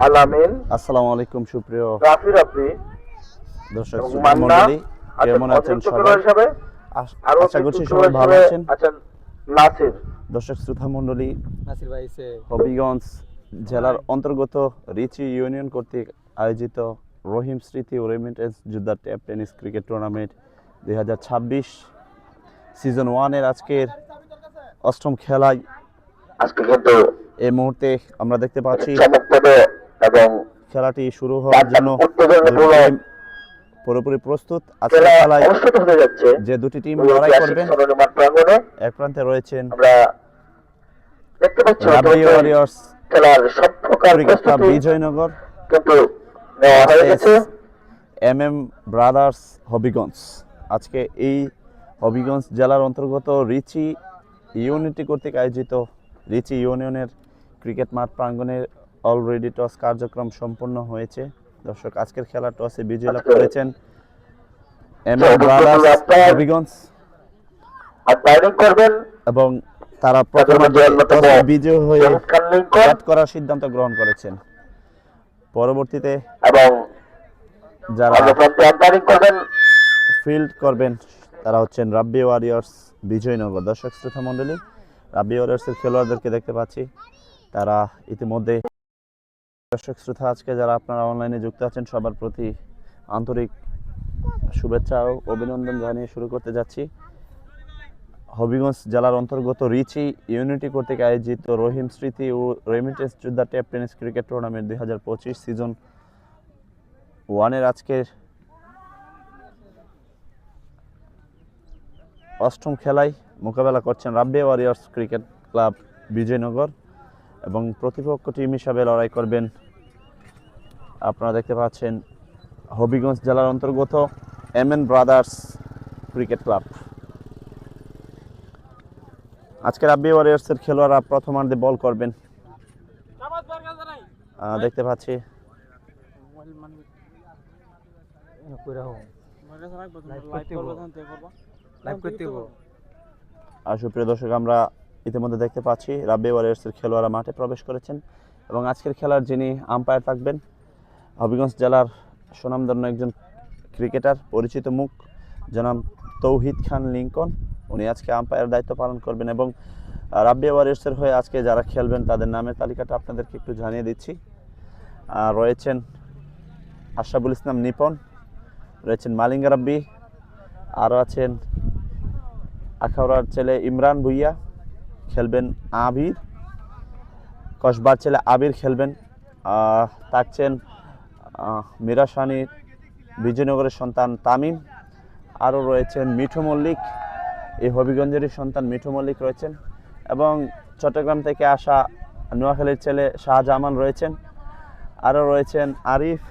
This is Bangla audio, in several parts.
আলামিন, আসসালামু আলাইকুম সুপ্রিয় রাফি রাফি দর্শক এবং শ্রোতা মান্না মণ্ডলী, কেমন আছেন অতিরিক্ত সবাই? খেলোয়াড় হিসাবে, আরো আশা অতিরিক্ত করছি সবাই খেলোয়াড় ভালো হিসাবে আছেন। আছেন নাসির। দর্শক শ্রোতা মণ্ডলী, নাসির ভাই সে হবিগঞ্জ জেলার অন্তর্গত রিচি ইউনিয়ন কর্তৃক আয়োজিত রহিম স্মৃতি ও রেমিটেন্স যোদ্ধা tape tennis cricket tournament 2026 season 1-এর আজকের অষ্টম খেলায় আজকে কিন্তু এই মুহূর্তে আমরা দেখতে পাচ্ছি চমকপ্রদ এবং খেলাটি শুরু হওয়ার জন্য দুটি উত্তেজনাপূর্ণ টিম পুরোপুরি প্রস্তুত। আজকের খেলা খেলায় অনুষ্ঠিত হতে যাচ্ছে যে দুটি টিম ওই লড়াই ঐতিহাসিক করবেন, সরোনি মাঠ প্রাঙ্গণে। এক প্রান্তে রয়েছেন আমরা দেখতে পাচ্ছি রাব্বি ওয়ারিয়র্স খেলার সব প্রকার ক্রিকেট ক্লাব প্রস্তুতি বিজয়নগর কিন্তু নেওয়া হয়ে গেছে। MM brothers Habiganj. আজকে এই হবিগঞ্জ জেলার অন্তর্গত রিচি ইউনিটি কর্তৃক আয়োজিত রিচি ইউনিয়নের ক্রিকেট মাঠ প্রাঙ্গণে অলরেডি টস কার্যক্রম সম্পন্ন হয়েছে। দর্শক, আজকের খেলা টসে বিজয় লাভ করেছেন এমএম ব্রাদার্স হবিগঞ্জ আর ব্যাটিং করবেন এবং তারা প্রথমার্ধে টসে বিজয় হয়ে ব্যাট করার সিদ্ধান্ত গ্রহণ করেছেন। পরবর্তীতে এবং যারা ব্যাটিং করবেন ফিল্ড করবেন তারা হচ্ছেন রাব্বি ওয়ারিয়র্স বিজয়নগর। দর্শক শ্রোতা মণ্ডলী, রাব্বি ওয়ারিয়র্সের খেলোয়াড়দেরকে দেখতে পাচ্ছি, তারা ইতিমধ্যে। দর্শক শ্রোতা, আজকে যারা আপনারা অনলাইনে যুক্ত আছেন সবার প্রতি আন্তরিক শুভেচ্ছা ও অভিনন্দন জানিয়ে শুরু করতে যাচ্ছি। হবিগঞ্জ জেলার অন্তর্গত রিচি ইউনিটি কর্তৃক আয়োজিত রহিম স্মৃতি ও রেমিটেন্স যোদ্ধা tape tennis cricket tournament 2025 season 1-এর আজকের অষ্টম খেলায় মোকাবেলা করছেন Rabbi warriors cricket club Bijoynagar এবং প্রতিপক্ষ টিম হিসাবে লড়াই করবেন, আপনারা দেখতে পাচ্ছেন, হবিগঞ্জ জেলার অন্তর্গত এমএন ব্রাদার্স ক্রিকেট ক্লাব। আজকে রাব্বি ওয়ারিয়র্সের খেলোয়াড়রা প্রথমার্ধে বল করবেন, দেখতে পাচ্ছি। আর সুপ্রিয় দর্শক, আমরা ইতিমধ্যে দেখতে পাচ্ছি রাব্বি ওয়ারিয়র্সের খেলোয়াড়রা মাঠে প্রবেশ করেছেন এবং আজকের খেলার যিনি আম্পায়ার থাকবেন হবিগঞ্জ জেলার সুনামধন্য একজন ক্রিকেটার, পরিচিত মুখ জনাব তৌহিদ খান লিঙ্কন। উনি আজকে আম্পায়ার দায়িত্ব পালন করবেন এবং রাব্বি ওয়ারিয়র্সের হয়ে আজকে যারা খেলবেন তাদের নামের তালিকাটা আপনাদেরকে একটু জানিয়ে দিচ্ছি। রয়েছেন আশরাফুল ইসলাম নিপন, রয়েছেন মালিঙ্গা রাব্বি, আরও আছেন আখাউড়ার ছেলে ইমরান ভুইয়া, খেলবেন আবির, কসবার ছেলে আবির খেলবেন, থাকছেন মিরাশানি বিজয়নগরের সন্তান তামিম, আরও রয়েছেন মিঠু মল্লিক, এই হবিগঞ্জেরই সন্তান মিঠু মল্লিক রয়েছেন এবং চট্টগ্রাম থেকে আসা নোয়াখালীর ছেলে শাহজামান রয়েছেন, আরও রয়েছেন আরিফ,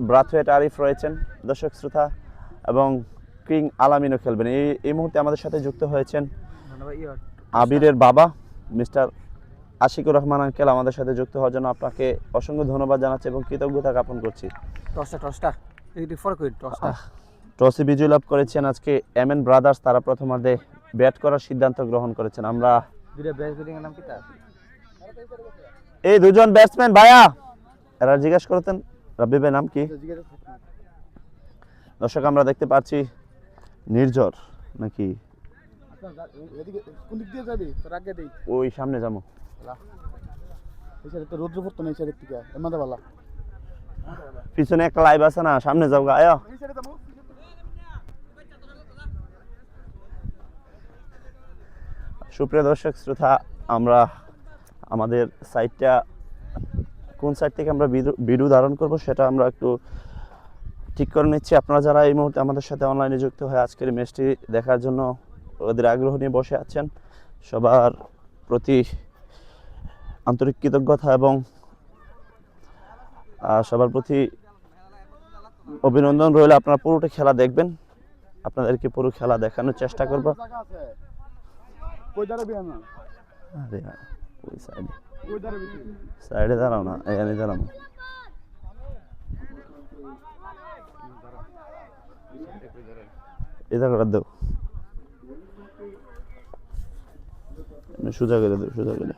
ব্রাথওয়েট আরিফ রয়েছেন। দর্শক শ্রোতা, এবং কিং আলামিনও খেলবেন। এই মুহূর্তে আমাদের সাথে যুক্ত হয়েছেন আবিরের বাবা মিস্টার আশিকুর রহমান আঙ্কেল। আমাদের সাথে যুক্ত হওয়ার জন্য আপনাকে অসংখ্য ধন্যবাদ জানাচ্ছি এবং কৃতজ্ঞতা জ্ঞাপন করছি। টসে বিজয় লাভ করেছেন আজকে এমএন ব্রাদার্স, তারা প্রথমার্ধে ব্যাট করার সিদ্ধান্ত গ্রহণ করেছেন। আমরা এই দুজন ব্যাটসম্যান ভাইয়া এরা জিজ্ঞেস করতেন রাব্বি ভাই নাম কি? দর্শক, আমরা দেখতে পাচ্ছি নির্ঝর নাকি ওই সামনে যাবো, পিছনে একটা লাইভ আছে না, সামনে যাও গায়া। সুপ্রিয় দর্শক শ্রোতা, আমরা আমাদের সাইটটা কোন সাইড থেকে আমরা ভিডিও ধারণ করব সেটা আমরা একটু ঠিক করে নিচ্ছি। আপনারা যারা এই মুহূর্তে আমাদের সাথে অনলাইনে যুক্ত হয়ে আজকের ম্যাচটি দেখার জন্য ওদের আগ্রহ নিয়ে বসে আছেন, সবার প্রতি আন্তরিক কৃতজ্ঞতা এবং সবার প্রতি অভিনন্দন রইল। আপনারা পুরোটা খেলা দেখবেন, আপনাদেরকে পুরো খেলা দেখানোর চেষ্টা করব। সাইডে দাঁড়াও না, এখানে দাঁড়াও। এটা করে দাও, সোজা করে দাও, সোজা করে।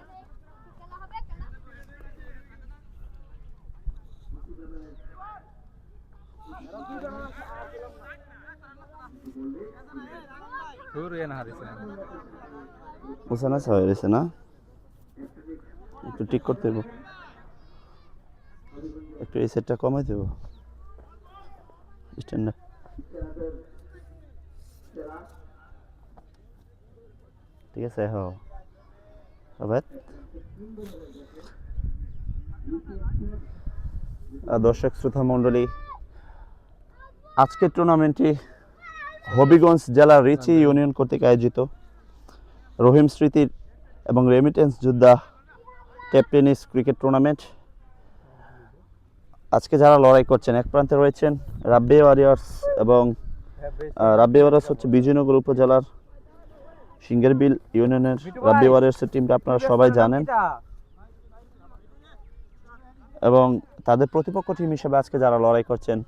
উসানাস হয়ে গেছে না, একটু ঠিক করতে দেবো, একটু এই সেটটা কমাই দেবো স্ট্যান্ডার্ড। ঠিক আছে, হ্যাঁ সবাই। দর্শক শ্রোতা মণ্ডলী, আজকের টুর্নামেন্টটি হবিগঞ্জ জেলার রিচি ইউনিয়ন কর্তৃক আয়োজিত রহিম স্মৃতির এবং রেমিটেন্স যোদ্ধা টেপ টেনিস ক্রিকেট টুর্নামেন্ট। আজকে যারা লড়াই করছেন, এক প্রান্তে রয়েছেন রাব্বি ওয়ারিয়র্স, এবং রাব্বি ওয়ারিয়র্স হচ্ছে বিজয়নগর উপজেলার সিঙ্গেরবিল ইউনিয়নের রাব্বি ওয়ারিয়র্সের টিমটা আপনারা সবাই জানেন, এবং তাদের প্রতিপক্ষ টিম হিসেবে আজকে যারা লড়াই করছেন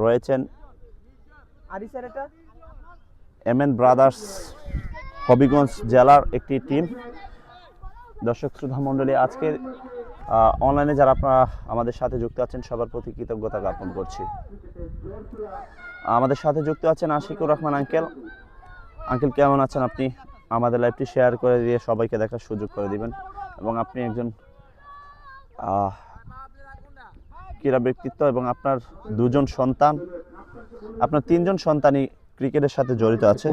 রয়েছেন এমএন ব্রাদার্স, হবিগঞ্জ জেলার একটি টিম। দর্শক শ্রোতা মণ্ডলী, আজকে অনলাইনে যারা আপনারা আমাদের সাথে যুক্ত আছেন সবার প্রতি কৃতজ্ঞতা জ্ঞাপন করছি। আমাদের সাথে যুক্ত আছেন আশিকুর রহমান আঙ্কেল। আঙ্কেল কেমন আছেন আপনি? আমাদের লাইভটি শেয়ার করে দিয়ে সবাইকে দেখার সুযোগ করে দিবেন, এবং আপনি একজন ক্রীড়া ব্যক্তিত্ব, এবং আপনার দুজন সন্তান, আপনার তিনজন সন্তানই ক্রিকেটের সাথে জড়িত আছে।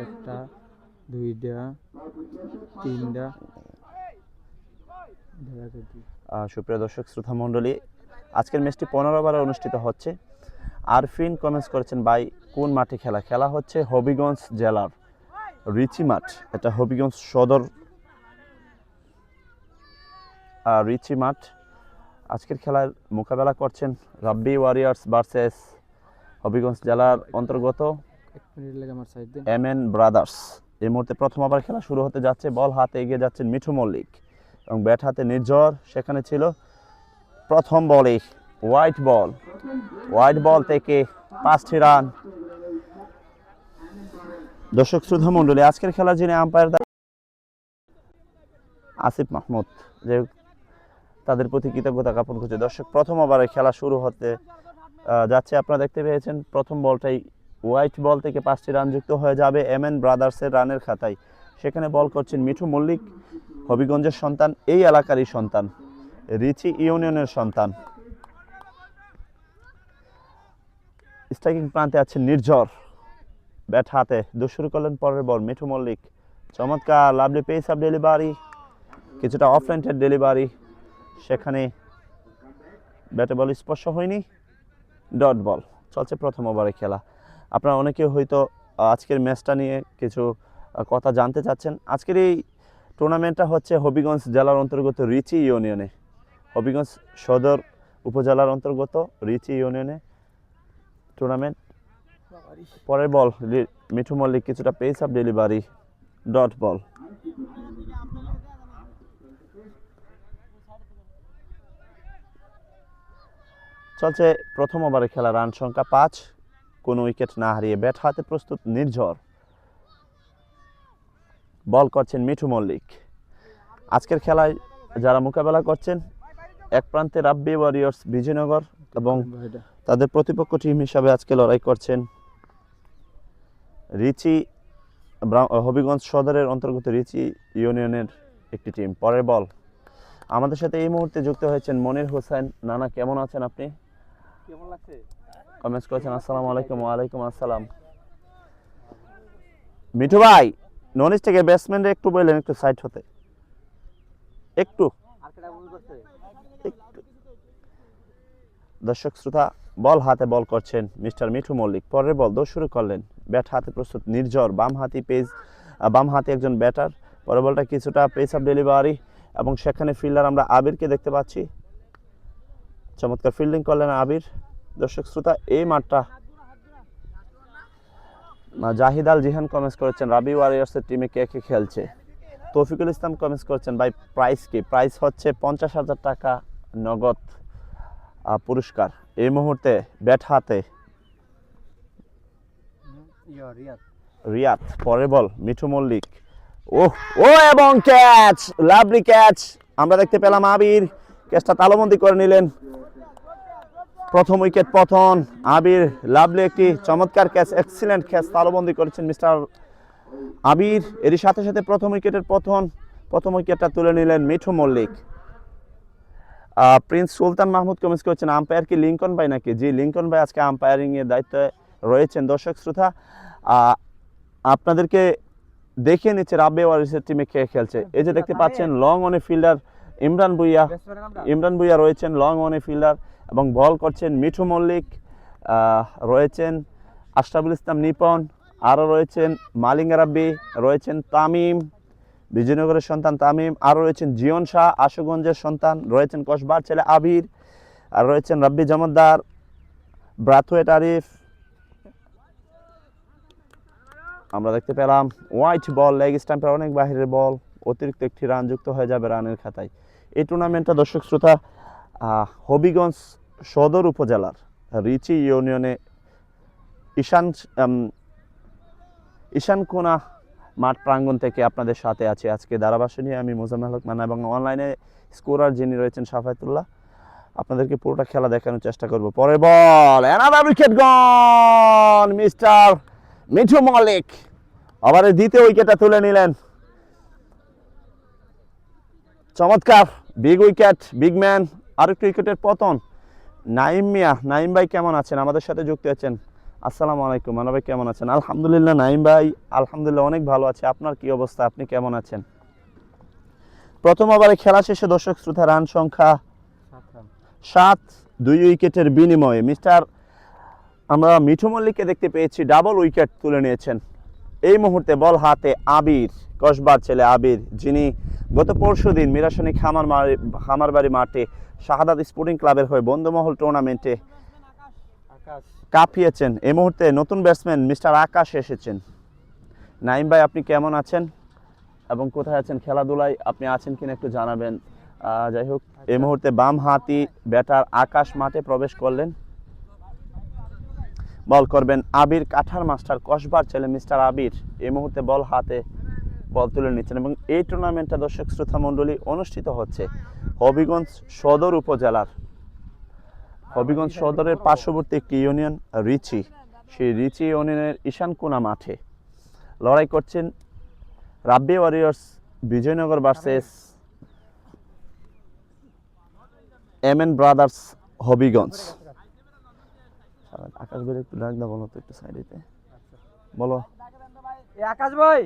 একটা, দুইটা, তিনটা। সুপ্রিয় দর্শক শ্রোতা মণ্ডলী, আজকের ম্যাচটি 15 ওভারে অনুষ্ঠিত হচ্ছে। আরফিন কমেন্টস করেছেন, ভাই কোন মাঠে খেলা হচ্ছে? হবিগঞ্জ জেলার রিচি মাঠ, এটা হবিগঞ্জ সদর রিচি মাঠ। আজকের খেলার মোকাবেলা করছেন রাব্বি ওয়ারিয়র্স ভার্সেস হবিগঞ্জ জেলার অন্তর্গত এমএন ব্রাদার্স। এই মুহূর্তে প্রথম ওভার খেলা শুরু হতে যাচ্ছে। বল হাতে এগিয়ে যাচ্ছেন মিঠু মল্লিক, এবং ব্যাট হাতে নির্ঝর। সেখানে ছিল প্রথম বলে হোয়াইট বল থেকে 5টি রান। দর্শক শ্রোতা মণ্ডলী, আজকের খেলা যিনি আম্পায়ার আসিফ মাহমুদ, যে তাদের প্রতি কৃতজ্ঞতা জ্ঞাপন করছে। দর্শক, প্রথম ওভারে খেলা শুরু হতে যাচ্ছে। আপনারা দেখতে পেয়েছেন প্রথম বলটাই হোয়াইট বল থেকে 5টি রান যুক্ত হয়ে যাবে এমএন ব্রাদার্সের রানের খাতায়। সেখানে বল করছেন মিঠু মল্লিক, হবিগঞ্জের সন্তান, এই এলাকারই সন্তান, রিচি ইউনিয়নের সন্তান। স্ট্রাইকিং প্রান্তে আছেন নির্ঝর, ব্যাট হাতে শুরু করলেন পরের বল। মিঠু মল্লিক, চমৎকার লাভলি পেস অফ ডেলিভারি, কিছুটা অফ লেন্থের ডেলিভারি। সেখানে ব্যাটে বল স্পর্শ হয়নি, ডট বল। চলছে প্রথম ওভারে খেলা। আপনারা অনেকে হয়তো আজকের ম্যাচটা নিয়ে কিছু কথা জানতে চাচ্ছেন। আজকের এই টুর্নামেন্টটা হচ্ছে হবিগঞ্জ জেলার অন্তর্গত রিচি ইউনিয়নে, হবিগঞ্জ সদর উপজেলার অন্তর্গত রিচি ইউনিয়নে টুর্নামেন্ট। পরের বল মিঠু মল্লিক, কিছুটা pace of delivery, dot ball. চলছে প্রথম ওভারে খেলা, রান সংখ্যা 5, কোনো উইকেট না হারিয়ে। ব্যাট হাতে প্রস্তুত নির্ঝর, বল করছেন মিঠু মল্লিক। আজকের খেলায় যারা মোকাবেলা করছেন, এক প্রান্তে রাব্বি ওয়ারিয়র্স বিজয়নগর, এবং তাদের প্রতিপক্ষ টিম হিসাবে আজকে লড়াই করছেন রিচি হবিগঞ্জ সদরের অন্তর্গত রিচি ইউনিয়নের একটি টিম। পরের বল, আমাদের সাথে এই মুহূর্তে যুক্ত হয়েছেন মনির হোসেন। নানা কেমন আছেন আপনি? কেমন লাগছে? কমেন্টস করেছেন আসসালামু আলাইকুম। ওয়ালাইকুম আসসালাম। মিঠু ভাই, ননিজ থেকে ব্যাটসম্যানরা একটু বললেন একটু সাইড হতে, একটু। দর্শক শ্রোতা, বল হাতে বল করছেন মিস্টার মিঠু মল্লিক। পরের বল শুরু করলেন, ব্যাট হাতে প্রস্তুত নির্ঝর, বাম হাতি একজন ব্যাটার। পরের বলটা কিছুটা পেস অফ ডেলিভারি, এবং সেখানে ফিল্ডার আমরা আবিরকে দেখতে পাচ্ছি। চমৎকার ফিল্ডিং করলেন আবির। দর্শক শ্রোতা, এই মাঠটা জাহিদ আল জিহান কমেন্টস করেছেন রাব্বি ওয়ারিয়র্সের টিমে কে কে খেলছে। তৌফিকুল ইসলাম কমেন্টস করছেন, ভাই প্রাইস কি? প্রাইস হচ্ছে 50,000 টাকা নগদ পুরস্কার। এই মুহূর্তে ব্যাট হাতে রিয়াদ। পরের বল মিঠু মল্লিক, ও এবং ক্যাচ, লাভলি ক্যাচ। আমরা দেখতে পেলাম আবির ক্যাচটা তালুবন্দী করে নিলেন। প্রথম উইকেট পতন। আবির লাভলি একটি চমৎকার ক্যাচ, এক্সিলেন্ট ক্যাচ তালুবন্দি করেছেন মিস্টার আবির। এরই সাথে সাথে প্রথম উইকেটের পতন। প্রথম উইকেটটা তুলে নিলেন মিঠু মল্লিক। প্রিন্স সুলতান মাহমুদ কমেন্টস করছেন, আম্পায়ার কি লিঙ্কন ভাই নাকি? জি, লিঙ্কন ভাই আজকে আম্পায়ারিং এর দায়িত্বে রয়েছেন। দর্শক শ্রোতা, আপনাদেরকে দেখিয়ে নিচ্ছে রাব্বি ওয়ারিসের টিমে কে খেলছে। এই যে দেখতে পাচ্ছেন লং অনে ফিল্ডার ইমরান ভুইয়া। ইমরান ভুইয়া রয়েছেন লং অনে ফিল্ডার এবং বল করছেন মিঠু মল্লিক। রয়েছেন আশরাফুল ইসলাম নিপন, আরও রয়েছেন মালিঙ্গা রাব্বি, রয়েছেন তামিম, বিজয়নগরের সন্তান তামিম, আরও রয়েছেন জিয়ন শাহ আশুগঞ্জের সন্তান, রয়েছেন কসবার ছেলে আবির, আর রয়েছেন রাব্বি জমদ্দার, ব্রাথওয়েট আরিফ। আমরা দেখতে পেলাম হোয়াইট বল, লেগ স্টাম্পের অনেক বাহিরের বল, অতিরিক্ত একটি রান যুক্ত হয়ে যাবে রানের খাতায়। এই টুর্নামেন্টটা দর্শক শ্রোতা হবিগঞ্জ সদর উপজেলার রিচি ইউনিয়নে ঈশানকোনা মাঠ প্রাঙ্গণ থেকে আপনাদের সাথে আছে আজকে ধারাভাষ্য নিয়ে আমি মোজাম্মেল হক মান্না এবং অনলাইনে স্কোরার যিনি রয়েছেন সাফায়েতুল্লাহ। আপনাদেরকে পুরোটা খেলা দেখানোর চেষ্টা করব। পরের বল, অ্যানাদার উইকেট গন, মিস্টার মিঠু মল্লিক ওভারের দ্বিতীয় উইকেটটা তুলে নিলেন। চমৎকার বিগ উইকেট, বিগ ম্যান। আরেকটি উইকেটের পতন। নাইম মিয়া, নাইম ভাই কেমন আছেন? আমাদের সাথে যুক্ত আছেন। আসসালামু আলাইকুম, মানা ভাই কেমন আছেন? আলহামদুলিল্লাহ নাইম ভাই, আলহামদুলিল্লাহ অনেক ভালো আছে। আপনার কি অবস্থা? আপনি কেমন আছেন? প্রথম ওভারে খেলা শেষে দর্শক শ্রোতা রান সংখ্যা 7, 2 উইকেটের বিনিময়ে আমরা মিঠু মল্লিককে দেখতে পেয়েছি ডাবল উইকেট তুলে নিয়েছেন। এই মুহূর্তে বল হাতে আবির, কসবার ছেলে আবির, যিনি গত পরশুদিন মিরাশনী খামারবাড়ি মাঠে শাহাদাত স্পোর্টিং ক্লাবের হয়ে বন্ধুমহল টুর্নামেন্টে কাঁপিয়েছেন। এই মুহূর্তে নতুন ব্যাটসম্যান মিস্টার আকাশ এসেছেন। নাইম ভাই, আপনি কেমন আছেন এবং কোথায় আছেন? খেলাধুলায় আপনি আছেন কিনা একটু জানাবেন। যাই হোক, এই মুহূর্তে বাম হাতি ব্যাটার আকাশ মাঠে প্রবেশ করলেন। বল করবেন আবির, কাঠার মাস্টার, কসবার ছেলে মিস্টার আবির এই মুহূর্তে বল হাতে বল তুলে নিচ্ছেন। এবং এই টুর্নামেন্টটা দর্শক শ্রোতা মণ্ডলী অনুষ্ঠিত হচ্ছে হবিগঞ্জ সদর উপজেলার, হবিগঞ্জ সদরের পার্শ্ববর্তী একটি ইউনিয়ন রিচি, সেই রিচি ইউনিয়নের ঈশানকোনা মাঠে লড়াই করছেন Rabbi warriors Bijoynagar versus MN brothers Habiganj. Akash ভাই একটু ডাক দাও, বলো তো একটু সাইডেতে বলো। আকাশ ভাই,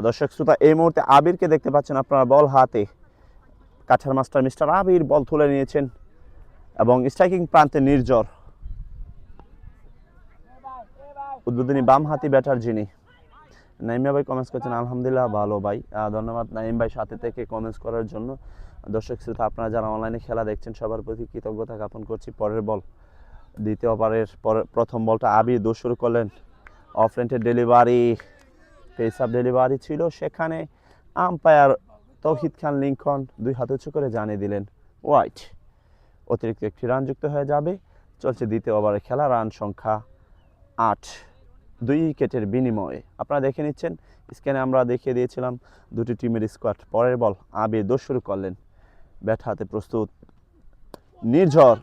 দর্শক শ্রোতা, এই মুহূর্তে আবিরকে দেখতে পাচ্ছেন আপনারা বল হাতে। কাঠার মাস্টার মিস্টার আবির বল তুলে নিয়েছেন এবং স্ট্রাইকিং প্রান্তে নির্ঝর উদ্বোধনী বাম হাতি ব্যাটার যিনি। নাইমা ভাই কমেন্টস করছেন, আলহামদুলিল্লাহ ভালো ভাই, ধন্যবাদ নাইম ভাই সাথে থেকে কমেন্টস করার জন্য। দর্শক শ্রোতা, আপনারা যারা অনলাইনে খেলা দেখছেন সবার প্রতি কৃতজ্ঞতা জ্ঞাপন করছি। পরের বল, দ্বিতীয় ওভারের প্রথম বলটা আবির দোষ শুরু করলেন। অফ রেন্টের ডেলিভারি, পেস আপ ডেলিভারি ছিল, সেখানে আম্পায়ার তৌহিদ খান লিঙ্কন 2 হাত উঁচু করে জানিয়ে দিলেন হোয়াইট। অতিরিক্ত একটি রান যুক্ত হয়ে যাবে। চলছে দ্বিতীয় ওভারের খেলা, রান সংখ্যা 8, 2 উইকেটের বিনিময়ে। আপনারা দেখে নিচ্ছেন স্ক্রিনে, আমরা দেখিয়ে দিয়েছিলাম দুটি টিমের স্কোয়াড। পরের বল আবির দোষ শুরু করলেন, ব্যাট হাতে প্রস্তুত নির্ঝর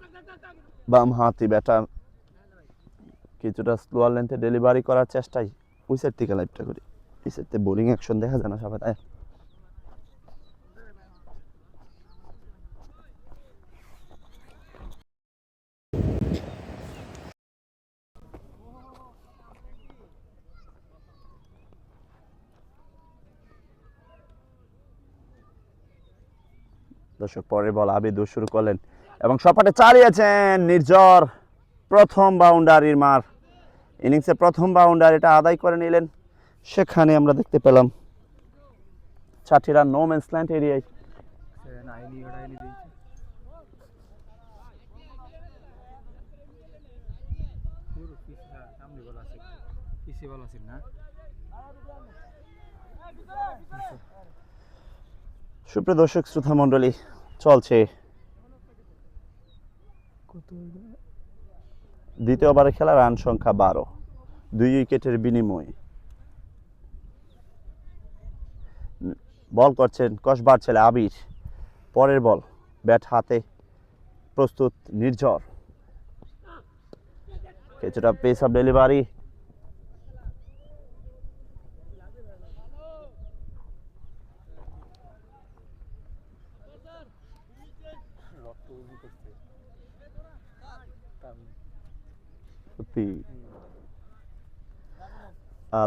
বাম হাতি ব্যাটার, কিছুটা স্লোয়ার লেন্থে ডেলিভারি করার চেষ্টায়। ওই সাইড থেকে লাইভটা করি, এই সাইড থেকে বোলিং অ্যাকশন দেখা যায় না সবাই, তাই দর্শক। পরের বল আবির দোষ শুরু করলেন এবং সপাটে চালিয়েছেন নির্ঝর। প্রথম বাউন্ডারির মার, ইনিংসের প্রথম বাউন্ডারিটা আদায় করে নিলেন। সেখানে আমরা দেখতে পেলাম 60 রান নো ম্যানস ল্যান্ড এরিয়ায়। সুপ্রিয় দর্শক শ্রোতা মণ্ডলী, চলছে দ্বিতীয় ওভারে খেলা, রান সংখ্যা 12, 2 উইকেটের বিনিময়ে। বল করছেন কসবার ছেলে আবির। পরের বল ব্যাট হাতে প্রস্তুত নির্ঝর। কিছুটা পেস অফ ডেলিভারি,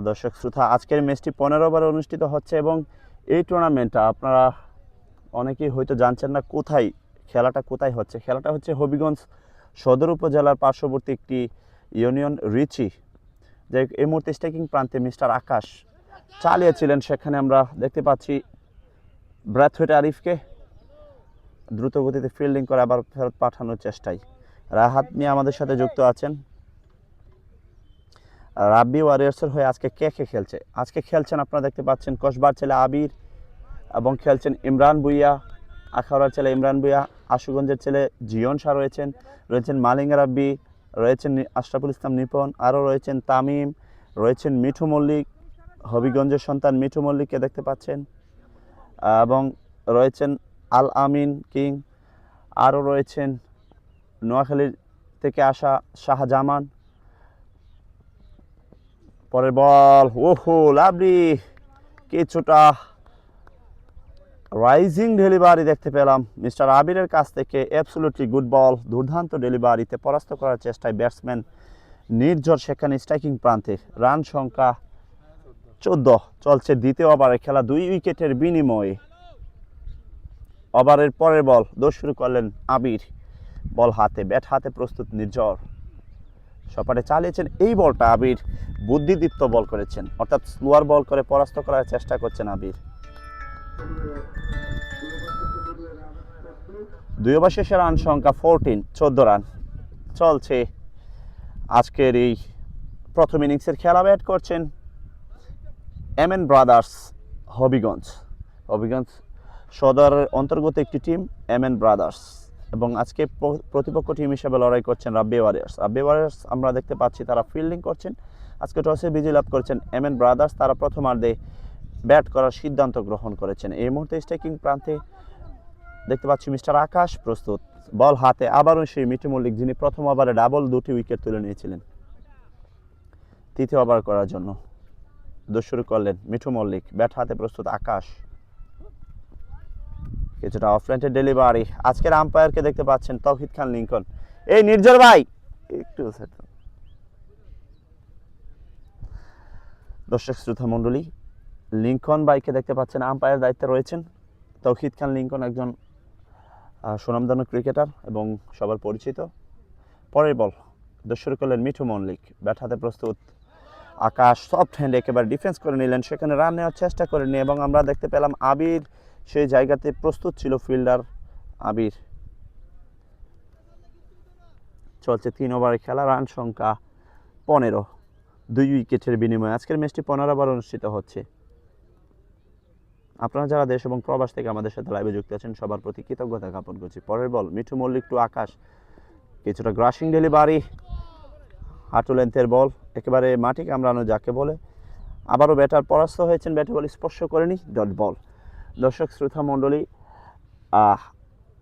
দর্শক শ্রোতা, আজকের ম্যাচটি 15 ওভারে অনুষ্ঠিত হচ্ছে এবং এই টুর্নামেন্টটা আপনারা অনেকেই হয়তো জানছেন না খেলাটা কোথায় হচ্ছে। খেলাটা হচ্ছে হবিগঞ্জ সদর উপজেলার পার্শ্ববর্তী একটি ইউনিয়ন রিচি, যে এই মুহূর্তে স্ট্রাইকিং প্রান্তে মিস্টার আকাশ চালিয়েছিলেন। সেখানে আমরা দেখতে পাচ্ছি ব্রাথওয়েট আরিফকে দ্রুত গতিতে ফিল্ডিং করে আবার ফেরত পাঠানোর চেষ্টায় রাহাত মিয়া আমাদের সাথে যুক্ত আছেন। রাব্বি ওয়ারিয়ার্সের হয়ে আজকে কে খেলছে? আজকে খেলছেন আপনারা দেখতে পাচ্ছেন কসবার ছেলে আবির এবং খেলছেন ইমরান ভুইয়া, আখাউড়ার ছেলে ইমরান ভুইয়া, আশুগঞ্জের ছেলে জিয়ন শাহ রয়েছেন মালিঙ্গা রাব্বি, রয়েছেন আশরাফুল ইসলাম নিপন, আরও রয়েছেন তামিম, রয়েছেন মিঠু মল্লিক, হবিগঞ্জের সন্তান মিঠু মল্লিককে দেখতে পাচ্ছেন, এবং রয়েছেন আল আমিন কিং, আরও রয়েছেন নোয়াখালী থেকে আসা শাহজামান। পরের বল, ওহো লাভলি, কিছুটা রাইজিং ডেলিভারি দেখতে পেলাম মিস্টার আবিরের কাছ থেকে। অ্যাবসলিউটলি গুড বল, দুর্দান্ত ডেলিভারিতে পরাস্ত করার চেষ্টায় ব্যাটসম্যান নির্ঝর সেখানে স্ট্রাইকিং প্রান্তে। রান সংখ্যা 14 চলছে দ্বিতীয় ওভারে খেলা, 2 উইকেটের বিনিময়ে। ওভারের পরের বল দৌড় শুরু করলেন আবির, বল হাতে, ব্যাট হাতে প্রস্তুত নির্ঝর। সপাটে চালিয়েছেন এই বলটা আবির, বুদ্ধিদীপ্ত বল করেছেন, অর্থাৎ স্লোয়ার বল করে পরাস্ত করার চেষ্টা করছেন আবির। 2 ওভার শেষে রান সংখ্যা 14 রান চলছে আজকের এই প্রথম ইনিংসের খেলা। ব্যাট করছেন এমএন ব্রাদার্স হবিগঞ্জ সদরের অন্তর্গত একটি টিম এমএন ব্রাদার্স, এবং আজকে প্রতিপক্ষ টিম হিসেবে লড়াই করছেন রাব্বি ওয়ারিয়ার্স। আমরা দেখতে পাচ্ছি তারা ফিল্ডিং করছেন। আজকে টসে বিজয় লাভ করেছেন এমএন ব্রাদার্স, তারা প্রথমার্ধে ব্যাট করার সিদ্ধান্ত গ্রহণ করেছেন। এই মুহূর্তে স্ট্রাইকিং প্রান্তে দেখতে পাচ্ছি মিস্টার আকাশ প্রস্তুত, বল হাতে, আবারও সেই মিঠু মল্লিক যিনি প্রথম ওভারে ডাবল 2টি উইকেট তুলে নিয়েছিলেন। তৃতীয় ওভার করার জন্য দৌড় শুরু করলেন মিঠু মল্লিক, ব্যাট হাতে প্রস্তুত আকাশ। কিছুটা অফলাইনের ডেলিভারি, আজকের আম্পায়ারকে দেখতে পাচ্ছেন তৌহিদ খান লিঙ্কন। এই নির্ঝর ভাই একটু দর্শক শ্রোতা মণ্ডলী, লিঙ্কন ভাইকে দেখতে পাচ্ছেন আম্পায়ার দায়িত্বে রয়েছেন। তৌহিদ খান লিঙ্কন একজন সুনামধন্য ক্রিকেটার এবং সবার পরিচিত। পরের বল দৌড় শুরু করলেন মিঠু মল্লিক, ব্যাট হাতে প্রস্তুত আকাশ, সফট হ্যান্ড একেবারে ডিফেন্স করে নিলেন, সেখানে রান নেওয়ার চেষ্টা করেননি, এবং আমরা দেখতে পেলাম আবির সেই জায়গাতে প্রস্তুত ছিল ফিল্ডার আবির। চলছে 3 ওভারের খেলা, রান সংখ্যা 15, 2 উইকেটের বিনিময়ে আজকের ম্যাচটি 15 ওভার অনুষ্ঠিত হচ্ছে। আপনারা যারা দেশ এবং প্রবাস থেকে আমাদের সাথে লাইভে যুক্ত আছেন সবার প্রতি কৃতজ্ঞতা জ্ঞাপন করছি। পরের বল মিঠু মল্লিক টু আকাশ, কিছুটা গ্রাসিং ডেলিভারি, হাঁটু লেন্থের বল, একেবারে মাটি কামড়ানো যাকে বলে। আবারও ব্যাটার পরাস্ত হয়েছেন, ব্যাটে বল স্পর্শ করেনি, ডট বল। দর্শক শ্রোতা মণ্ডলী,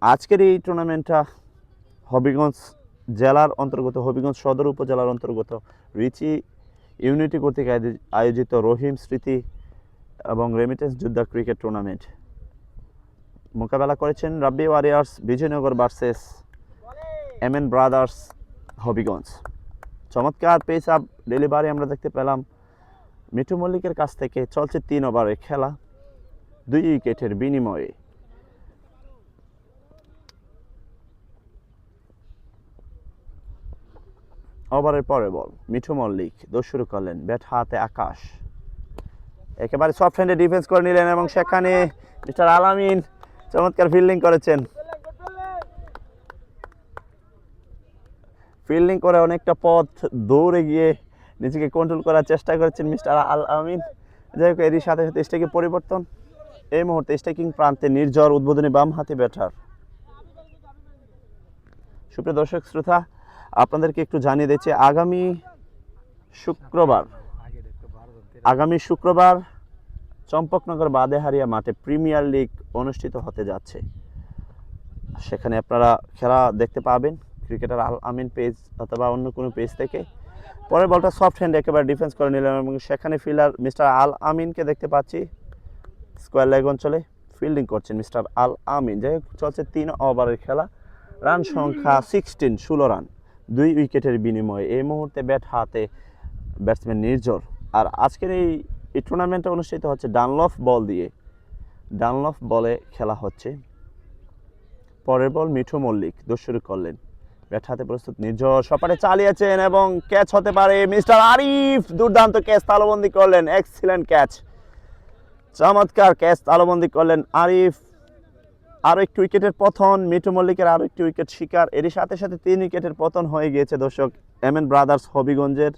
আজকের এই টুর্নামেন্টটা হবিগঞ্জ জেলার অন্তর্গত, হবিগঞ্জ সদর উপজেলার অন্তর্গত রিচি ইউনিটি কর্তৃক আয়োজিত রহিম স্মৃতি এবং রেমিটেন্স যোদ্ধা ক্রিকেট টুর্নামেন্ট। মোকাবেলা করেছেন Rabbi warriors Bijoynagar versus MN brothers Habiganj. চমৎকার পেস আপ ডেলিভারি আমরা দেখতে পেলাম মিঠু মল্লিকের কাছ থেকে। চলছে 3 ওভারের খেলা, 2 উইকেটের বিনিময়ে। ওভারের পরে বল মিঠু মল্লিক, দৌড় শুরু করলেন, ব্যাট হাতে আকাশ, একেবারে সফট হ্যান্ডে ডিফেন্স করে নিলেন, এবং সেখানে মিস্টার আলামিন চমৎকার ফিল্ডিং করেছেন। ফিল্ডিং করে অনেকটা পথ দৌড়ে গিয়ে নিজেকে কন্ট্রোল করার চেষ্টা করেছেন মিস্টার আল আমিন। যাই হোক, এরই সাথে সাথে স্ট্রাইকে পরিবর্তন। এই মুহূর্তে স্ট্রাইকিং প্রান্তে নির্ঝর উদ্বোধনী বাম হাতি ব্যাটার। সুপ্রিয় দর্শক শ্রোতা, আপনাদেরকে একটু জানিয়ে দিচ্ছি আগামী শুক্রবার চম্পকনগর বাদেহারিয়া মাঠে প্রিমিয়ার লিগ অনুষ্ঠিত হতে যাচ্ছে। সেখানে আপনারা খেলা দেখতে পাবেন ক্রিকেটার আল আমিন পেজ অথবা অন্য কোনো পেজ থেকে। পরের বলটা সফট হ্যান্ড একেবারে ডিফেন্স করে নিলেন এবং সেখানে ফিল্ডার মিস্টার আল আমিনকে দেখতে পাচ্ছি স্কোয়ার লেগ অঞ্চলে ফিল্ডিং করছেন মিস্টার আল আমিন। যাই হোক, চলছে 3 ওভারের খেলা, রান সংখ্যা 16 রান, 2 উইকেটের বিনিময়ে এই মুহূর্তে ব্যাট হাতে ব্যাটসম্যান নির্ঝর। আর আজকের এই টুর্নামেন্টটা অনুষ্ঠিত হচ্ছে ডানলফ বল দিয়ে, ডানলফ বলে খেলা হচ্ছে। পরের বল মিঠু মল্লিক দস্যুরি করলেন, ব্যাট হাতে প্রস্তুত নির্ঝর, সপাটে চালিয়েছেন এবং ক্যাচ হতে পারে। মিস্টার আরিফ দুর্দান্ত ক্যাচ তালুবন্দি করলেন, এক্সিলেন্ট ক্যাচ, চমৎকার ক্যাচ তালুবন্দি করলেন আরিফ। আরও একটি উইকেটের পতন, মিঠু মল্লিকের আরও একটি উইকেট শিকার। এরই সাথে সাথে 3 উইকেটের পতন হয়ে গিয়েছে দর্শক এমএন ব্রাদার্স হবিগঞ্জের।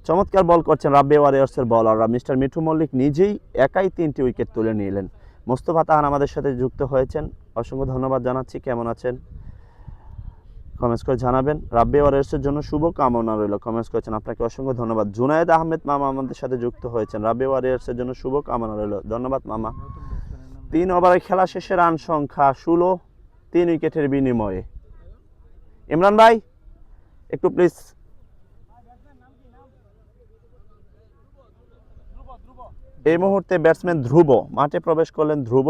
চমৎকার বল করছেন রাব্বি ওয়ারিয়র্সের বলাররা। মিস্টার মিঠু মল্লিক নিজেই একাই 3টি উইকেট তুলে নিলেন। মোস্তফা তাহান আমাদের সাথে যুক্ত হয়েছেন, অসংখ্য ধন্যবাদ জানাচ্ছি। কেমন আছেন কমেন্টস করে জানাবেন। রাব্বি ওয়ারিয়র্সের জন্য শুভ কামনা রইল, কমেন্টস করেছেন, আপনাকে অসংখ্য ধন্যবাদ। জুনায়েদ আহমেদ মামা আমাদের সাথে যুক্ত হয়েছেন, রাব্বি ওয়ারিয়র্সের জন্য শুভ কামনা রইল, ধন্যবাদ মামা। 3 ওভারের খেলা শেষে রান সংখ্যা 16, 3 উইকেটের বিনিময়ে। ইমরান ভাই একটু প্লিজ। এই মুহূর্তে ব্যাটসম্যান ধ্রুব মাঠে প্রবেশ করলেন। ধ্রুব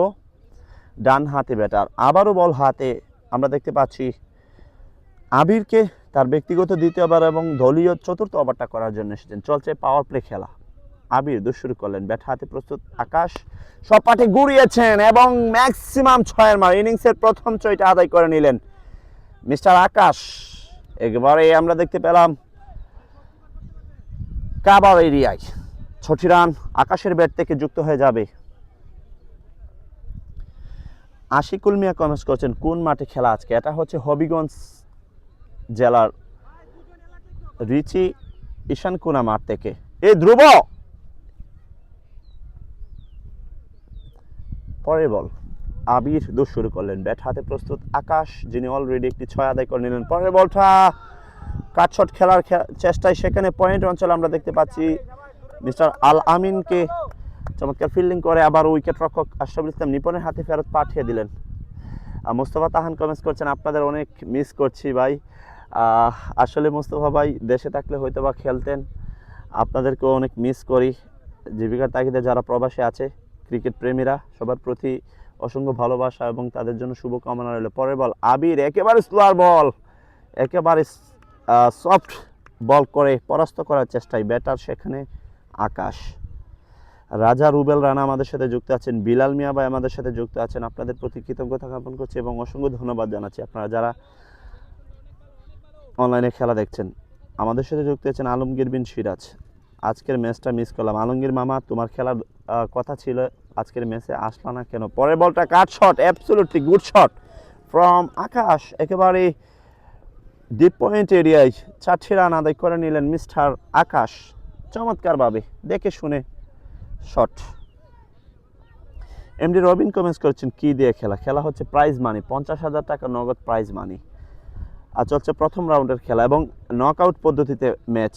ডান হাতে ব্যাটার, আবারও বল হাতে আমরা দেখতে পাচ্ছি আবিরকে তার ব্যক্তিগত 2য় ওভার এবং দলীয় 4র্থ ওভারটা করার জন্য এসেছেন। চলছে পাওয়ার প্লে খেলা, আবির দস্যুরি করলেন, ব্যাট হাতে প্রস্তুত আকাশ, সপাটে গুড়িয়েছেন এবং ম্যাক্সিমাম 6-এর মার, ইনিংসের প্রথম 6টা আদায় করে নিলেন মিস্টার আকাশ। একবারে আমরা দেখতে পেলাম কাবার এরিয়ায় 6টি রান আকাশের ব্যাট থেকে যুক্ত হয়ে যাবে। আশিকুল মিয়া কমেন্টস করছেন কোন মাঠে খেলা আজকে? এটা হচ্ছে হবিগঞ্জ জেলার রিচি ঈশানকুনা মাঠ থেকে। এই ধ্রুব পরের বল আবির দস্যুরি করলেন, ব্যাট হাতে প্রস্তুত আকাশ, যিনি অলরেডি একটি 6 আদায় করে নিলেন। পরের বলটা কাটশট খেলার চেষ্টায় সেখানে পয়েন্ট অঞ্চলে আমরা দেখতে পাচ্ছি মিস্টার আল আমিনকে চমৎকার ফিল্ডিং করে আবার উইকেট রক্ষক আশরাফুল ইসলাম নিপনের হাতে ফেরত পাঠিয়ে দিলেন। মোস্তফা তাহান কমেন্টস করছেন আপনাদের অনেক মিস করছি ভাই। আসলে মোস্তফা ভাই দেশে থাকলে হয়তো বা খেলতেন, আপনাদেরকেও অনেক মিস করি। জীবিকার তাগিদে যারা প্রবাসে আছে ক্রিকেট প্রেমীরা সবার প্রতি অসংখ্য ভালোবাসা এবং তাদের জন্য শুভকামনা রইল। পরের বল আবির একেবারে স্লোয়ার বল, একেবারে সফট বল করে পরাস্ত করার চেষ্টায় ব্যাটার সেখানে আকাশ। রাজা রুবেল রানা আমাদের সাথে যুক্ত আছেন, বিলাল মিয়া ভাই আমাদের সাথে যুক্ত আছেন, আপনাদের প্রতি কৃতজ্ঞতা জ্ঞাপন করছি এবং অসংখ্য ধন্যবাদ জানাচ্ছি আপনারা যারা অনলাইনে খেলা দেখছেন। আমাদের সাথে যুক্ত আছেন আলমগীর বিন সিরাজ। আজকের ম্যাচটা মিস করলাম, আলমগীর মামা তোমার খেলার কথা ছিল, আজকের ম্যাচে আসলা না কেন? পরের বলটা cut shot, absolutely good shot from Akash, একেবারে ডিপ পয়েন্ট এরিয়ায় 4টি রান আদায় করে নিলেন মিস্টার আকাশ, চমৎকারভাবে দেখে শুনে শট। এমডি রবিন কমেন্টস করছেন কি দিয়ে খেলা? খেলা হচ্ছে প্রাইজ মানি, 50,000 টাকা নগদ প্রাইজ মানি। আর চলছে প্রথম রাউন্ডের খেলা এবং নকআউট পদ্ধতিতে ম্যাচ।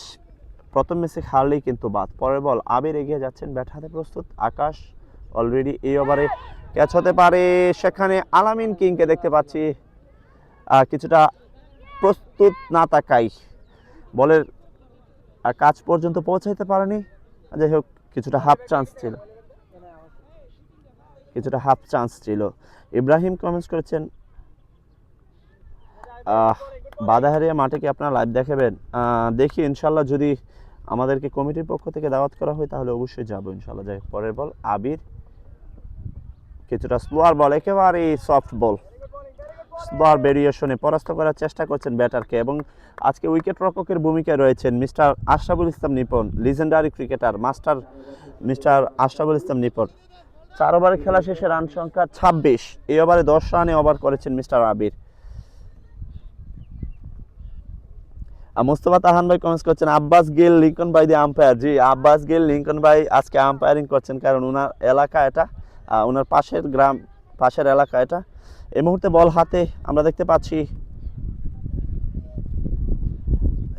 প্রথম ম্যাচে হারলেই কিন্তু বাদ। পরের বল আবির এগিয়ে যাচ্ছেন, ব্যাট হাতে প্রস্তুত আকাশ, অলরেডি এই ওভারে ক্যাচ হতে পারে। সেখানে আলামিন কিংকে দেখতে পাচ্ছি কিছুটা প্রস্তুত না থাকাই বলের কাজ পর্যন্ত পৌঁছাইতে পারেনি। যাই হোক কিছুটা হাফ চান্স ছিল। ইব্রাহিম কমেন্টস করেছেন বাদাহারিয়া মাঠে কি আপনারা লাইভ দেখাবেন? দেখি ইনশাল্লাহ, যদি আমাদেরকে কমিটির পক্ষ থেকে দাওয়াত করা হয় তাহলে অবশ্যই যাবো ইনশাল্লাহ। যাই পরের বল আবির কিছুটা স্লোয়ার বল, একেবারে সফট বল, স্লোয়ার ভেরিয়েশনে পরাস্ত করার চেষ্টা করছেন ব্যাটারকে এবং আজকে উইকেট রক্ষকের ভূমিকায় রয়েছেন mister Ashraful Islam Nipon, legendary cricketer master mister Ashraful Islam Nipon. 4 ওভারের খেলা শেষে রান সংখ্যা 26, এই ওভারে 10 রানে ওভার করেছেন মিস্টার আবির। মোস্তফা তাহান ভাই কমেন্টস করছেন আব্বাস গিল লিঙ্কন ভাই দিয়ে আম্পায়ার। জি, আব্বাস গিল লিঙ্কন ভাই আজকে আম্পায়ারিং করছেন, কারণ ওনার এলাকা এটা, ওনার পাশের গ্রাম, পাশের এলাকা এটা। এই মুহূর্তে বল হাতে আমরা দেখতে পাচ্ছি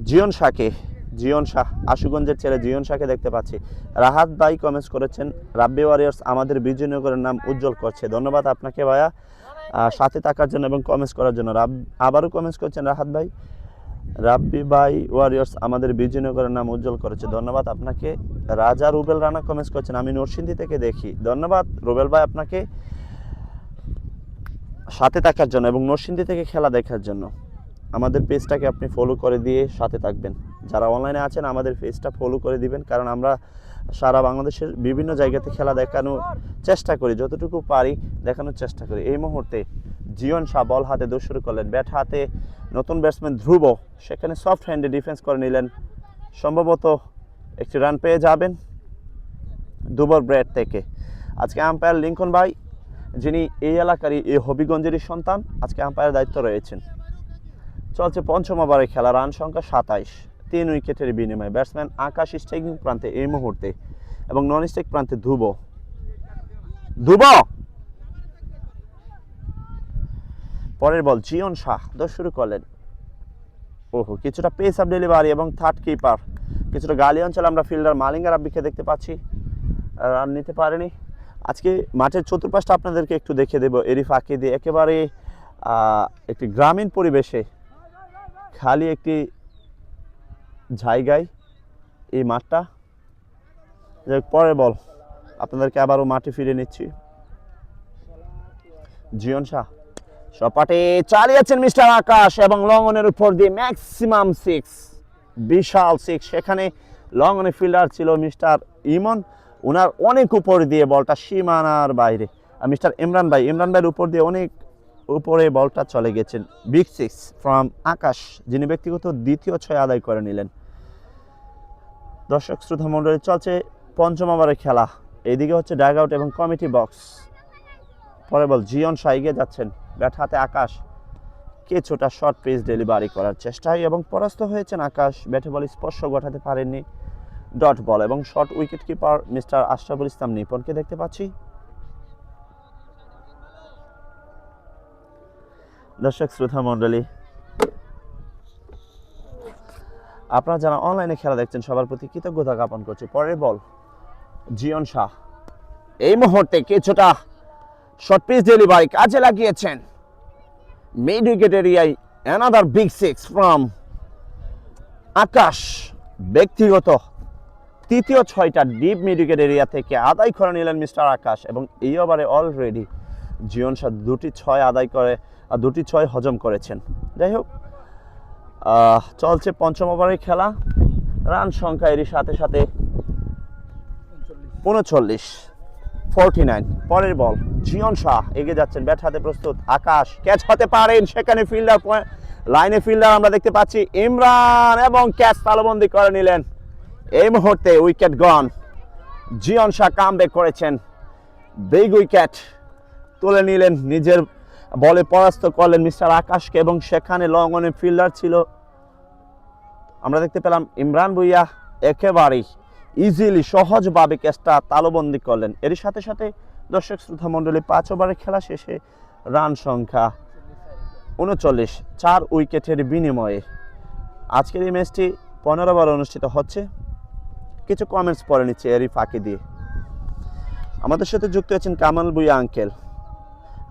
জিয়ন শাহ, আশুগঞ্জের ছেলে জিয়ন শাহকে দেখতে পাচ্ছি। রাহাত ভাই কমেন্টস করেছেন রাব্বি ওয়ারিয়র্স আমাদের বিজয়নগরের নাম উজ্জ্বল করছে, ধন্যবাদ আপনাকে ভাইয়া। সাথে থাকার জন্য এবং কমেন্টস করার জন্য। আবারও কমেন্টস করছেন রাহাত ভাই, রাব্বি ভাই ওয়ারিয়র্স আমাদের বিজয়নগরের নাম উজ্জ্বল করেছে, ধন্যবাদ আপনাকে। রাজা রুবেল রানা কমেন্টস করছেন, আমি নরসিংদী থেকে দেখি, ধন্যবাদ রুবেল ভাই আপনাকে সাথে থাকার জন্য এবং নরসিংদী থেকে খেলা দেখার জন্য। আমাদের পেজটাকে আপনি ফলো করে দিয়ে সাথে থাকবেন। যারা অনলাইনে আছেন আমাদের পেজটা ফলো করে দিবেন, কারণ আমরা সারা বাংলাদেশের বিভিন্ন জায়গাতে খেলা দেখানোর চেষ্টা করি, যতটুকু পারি দেখানোর চেষ্টা করি। এই মুহূর্তে জিয়ন শাহ বল হাতে দৌড় শুরু করলেন, ব্যাট হাতে নতুন ব্যাটসম্যান ধ্রুব সেখানে সফট হ্যান্ডে ডিফেন্স করে নিলেন, সম্ভবত একটি রান পেয়ে যাবেন দুবর ব্যাট থেকে। আজকে আম্পায়ার লিঙ্কন ভাই, যিনি এই এলাকারই এই হবিগঞ্জেরই সন্তান, আজকে আম্পায়ার দায়িত্ব রয়েছেন। চলছে পঞ্চম ওভারে খেলা, রান সংখ্যা 27, 3 উইকেটের বিনিময়ে। ব্যাটসম্যান আকাশ স্ট্রাইকিং প্রান্তে এই মুহূর্তে এবং নন স্ট্রাইক প্রান্তে ধ্রুব। পরের বল জিয়ন শাহ দৌড় শুরু করলেন, ওহো কিছুটা পেস আপ ডেলিভারি এবং থার্ড কিপার কিছুটা গালি অঞ্চলে আমরা ফিল্ডার মালিঙ্গা রাব্বিকে দেখতে পাচ্ছি, রান নিতে পারেনি। আজকে মাঠের চতুর্পাশটা আপনাদেরকে একটু দেখে দেব, এরই ফাঁকে দিয়ে একেবারে একটি গ্রামীণ পরিবেশে খালি একটি জায়গায় এই মাঠটা। পরের বল আপনাদেরকে আবারও মাঠে ফিরে নিচ্ছি। জিয়ন শাহ সপাটে চালিয়েছেন মিস্টার আকাশ এবং লং অনের উপর দিয়ে ম্যাক্সিমাম 6, বিশাল 6। সেখানে লং অনে ফিল্ডার ছিল মিস্টার ইমন, ওনার অনেক উপর দিয়ে বলটা সীমানার বাইরে। আর মিস্টার ইমরান ভাইয়ের উপর দিয়ে অনেক উপরে বলটা চলে গেছেন। বিগ 6 ফ্রম আকাশ, যিনি ব্যক্তিগত দ্বিতীয় 6 আদায় করে নিলেন। দর্শক শ্রোতা মণ্ডলী, চলছে পঞ্চম ওভারের খেলা, এইদিকে হচ্ছে ড্যাগ আউট এবং কমিটি বক্স। পরে বল জিয়ন শাহ এগিয়ে যাচ্ছেন, ব্যাট হাতে আকাশ কিছুটা শর্ট পেস ডেলিভারি করার চেষ্টায় এবং পরাস্ত হয়েছেন আকাশ, ব্যাটে বল স্পর্শ ঘটাতে পারেননি, ডট বল। এবং short wicket keeper mister Ashraful Islam নিপনকে দেখতে পাচ্ছি। দর্শক শ্রোতা মণ্ডলী, আপনারা যারা অনলাইনে খেলা দেখছেন সবার প্রতি কৃতজ্ঞতা জ্ঞাপন করছি। পরের বল জিয়ন শাহ এই মুহূর্তে কিছুটা শর্ট পিচ ডেলিভারি কাজে লাগিয়েছেন, মিড উইকেট এরিয়ায় অ্যানাদার বিগ 6 ফ্রম আকাশ, ব্যক্তিগত তৃতীয় 6টা ডিপ মিড উইকেট এরিয়া থেকে আদায় করে নিলেন মিস্টার আকাশ। এবং এই ওভারে অলরেডি জিয়ন শাহ 2টি 6 আদায় করে আর 2টি 6 হজম করেছেন। যাই হোক, চলছে পঞ্চম ওভারের খেলা, রান সংখ্যা এরই সাথে সাথে 39, 49। পরের বল জিয়ন শাহ এগিয়ে যাচ্ছেন, ব্যাট হাতে প্রস্তুত আকাশ, ক্যাচ হতে পারেন সেখানে ফিল্ডার লাইনে ফিল্ডার আমরা দেখতে পাচ্ছি ইমরান এবং ক্যাচ তালবন্দি করে নিলেন। এই মুহূর্তে উইকেট গন, জিয়ন শাহ কামব্যাক করেছেন, বিগ উইকেট তুলে নিলেন, নিজের বলে পরাস্ত করলেন মিস্টার আকাশকে এবং সেখানে লং অনে ফিল্ডার ছিল আমরা দেখতে পেলাম ইমরান ভুইয়া, একেবারেই ইজিলি সহজভাবে ক্যাচটা তালবন্দি করলেন। এর সাথে সাথে দর্শক শ্রোতা মণ্ডলী, 5 ওভারের খেলা শেষে রান সংখ্যা 39, 4 উইকেটের বিনিময়ে। আজকের এই ম্যাচটি 15 ওভার অনুষ্ঠিত হচ্ছে। কিছু কমেন্টস পড়ে নিচ্ছে এরই ফাঁকি দিয়ে। আমাদের সাথে যুক্ত হয়েছেন কামাল ভুইয়া আঙ্কেল,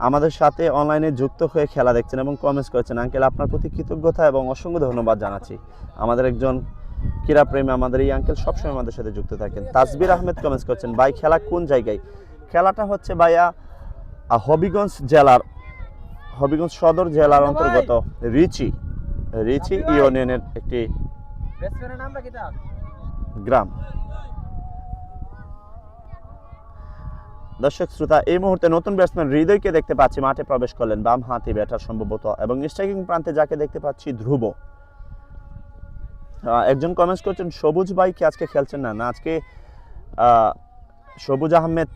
আমাদের সাথে অনলাইনে যুক্ত হয়ে খেলা দেখছেন এবং কমেন্টস করেছেন। আঙ্কেল আপনার প্রতি কৃতজ্ঞতা এবং অসংখ্য ধন্যবাদ জানাচ্ছি। আমাদের একজন ক্রীড়াপ্রেমী, আমাদের এই আঙ্কেল সবসময় আমাদের সাথে যুক্ত থাকেন। তাসবির আহমেদ কমেন্টস করছেন, ভাই খেলা কোন জায়গায়? খেলাটা হচ্ছে ভাইয়া হবিগঞ্জ সদর জেলার অন্তর্গত রিচি ইউনিয়নের একটি গ্রাম। দর্শক শ্রোতা, এই মুহূর্তে নতুন ব্যাটসম্যান হৃদয়কে দেখতে পাচ্ছি মাঠে প্রবেশ করলেন, বাম হাতি ব্যাটার সম্ভবত, এবং স্ট্রাইকিং প্রান্তে যাকে দেখতে পাচ্ছি ধ্রুব। একজন কমেন্টস করছেন সবুজ ভাই কি আজকে খেলছেন না? আজকে সবুজ আহমেদ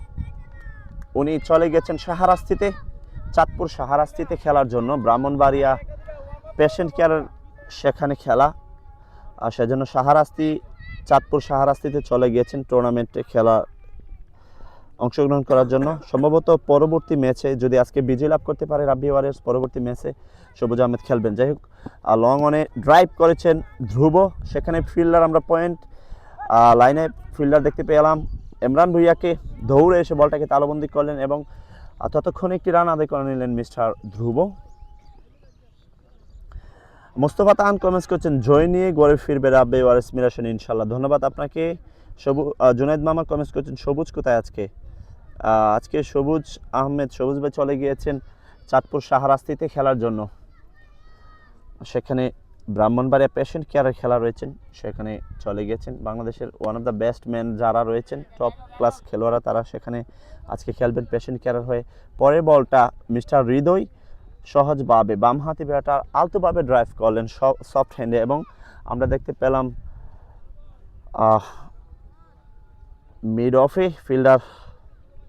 উনি চলে গেছেন শাহরাস্তিতে, চাঁদপুর শাহরাস্তিতে খেলার জন্য, ব্রাহ্মণবাড়িয়া পেশেন্ট কেয়ারের সেখানে খেলা, আর সেজন্য চাঁদপুর শাহরাস্তিতে চলে গিয়েছেন টুর্নামেন্টে খেলা অংশগ্রহণ করার জন্য। সম্ভবত পরবর্তী ম্যাচে যদি আজকে বিজয় লাভ করতে পারে রাব্বি ওয়ারিয়র্স, পরবর্তী ম্যাচে সবুজ আহমেদ খেলবেন। যাই হোক, লং অনে ড্রাইভ করেছেন ধ্রুব, সেখানে ফিল্ডার আমরা পয়েন্ট লাইনে ফিল্ডার দেখতে পেলাম ইমরান ভুইয়াকে, দৌড়ে এসে বলটাকে তালবন্দি করলেন এবং আর ততক্ষণ একটি রান আদায় করে নিলেন মিস্টার ধ্রুব। মোস্তফা তাহান কমেন্টস করছেন জয় নিয়ে গড়ে ফিরবে রাব্বি ওয়ারিস মিরাশন ইনশাল্লাহ। ধন্যবাদ আপনাকে। জুনাইদ মামা কমেন্টস করছেন সবুজ কোথায় আজকে? আজকে সবুজ আহমেদ সবুজ ভাই চলে গিয়েছেন চাঁদপুর শাহরাস্তিতে খেলার জন্য। সেখানে ব্রাহ্মণবাড়িয়া পেশেন্ট কেয়ারের খেলা রয়েছেন, সেখানে চলে গিয়েছেন। বাংলাদেশের one of the best man যারা রয়েছেন, টপ ক্লাস খেলোয়াড়রা, তারা সেখানে আজকে খেলবেন পেশেন্ট কেয়ারের হয়ে। পরের বলটা মিস্টার হৃদয় সহজভাবে বাম হাতি ব্যাটার আলতোভাবে ড্রাইভ করলেন সফট হ্যান্ডে, এবং আমরা দেখতে পেলাম মিড অফে ফিল্ডার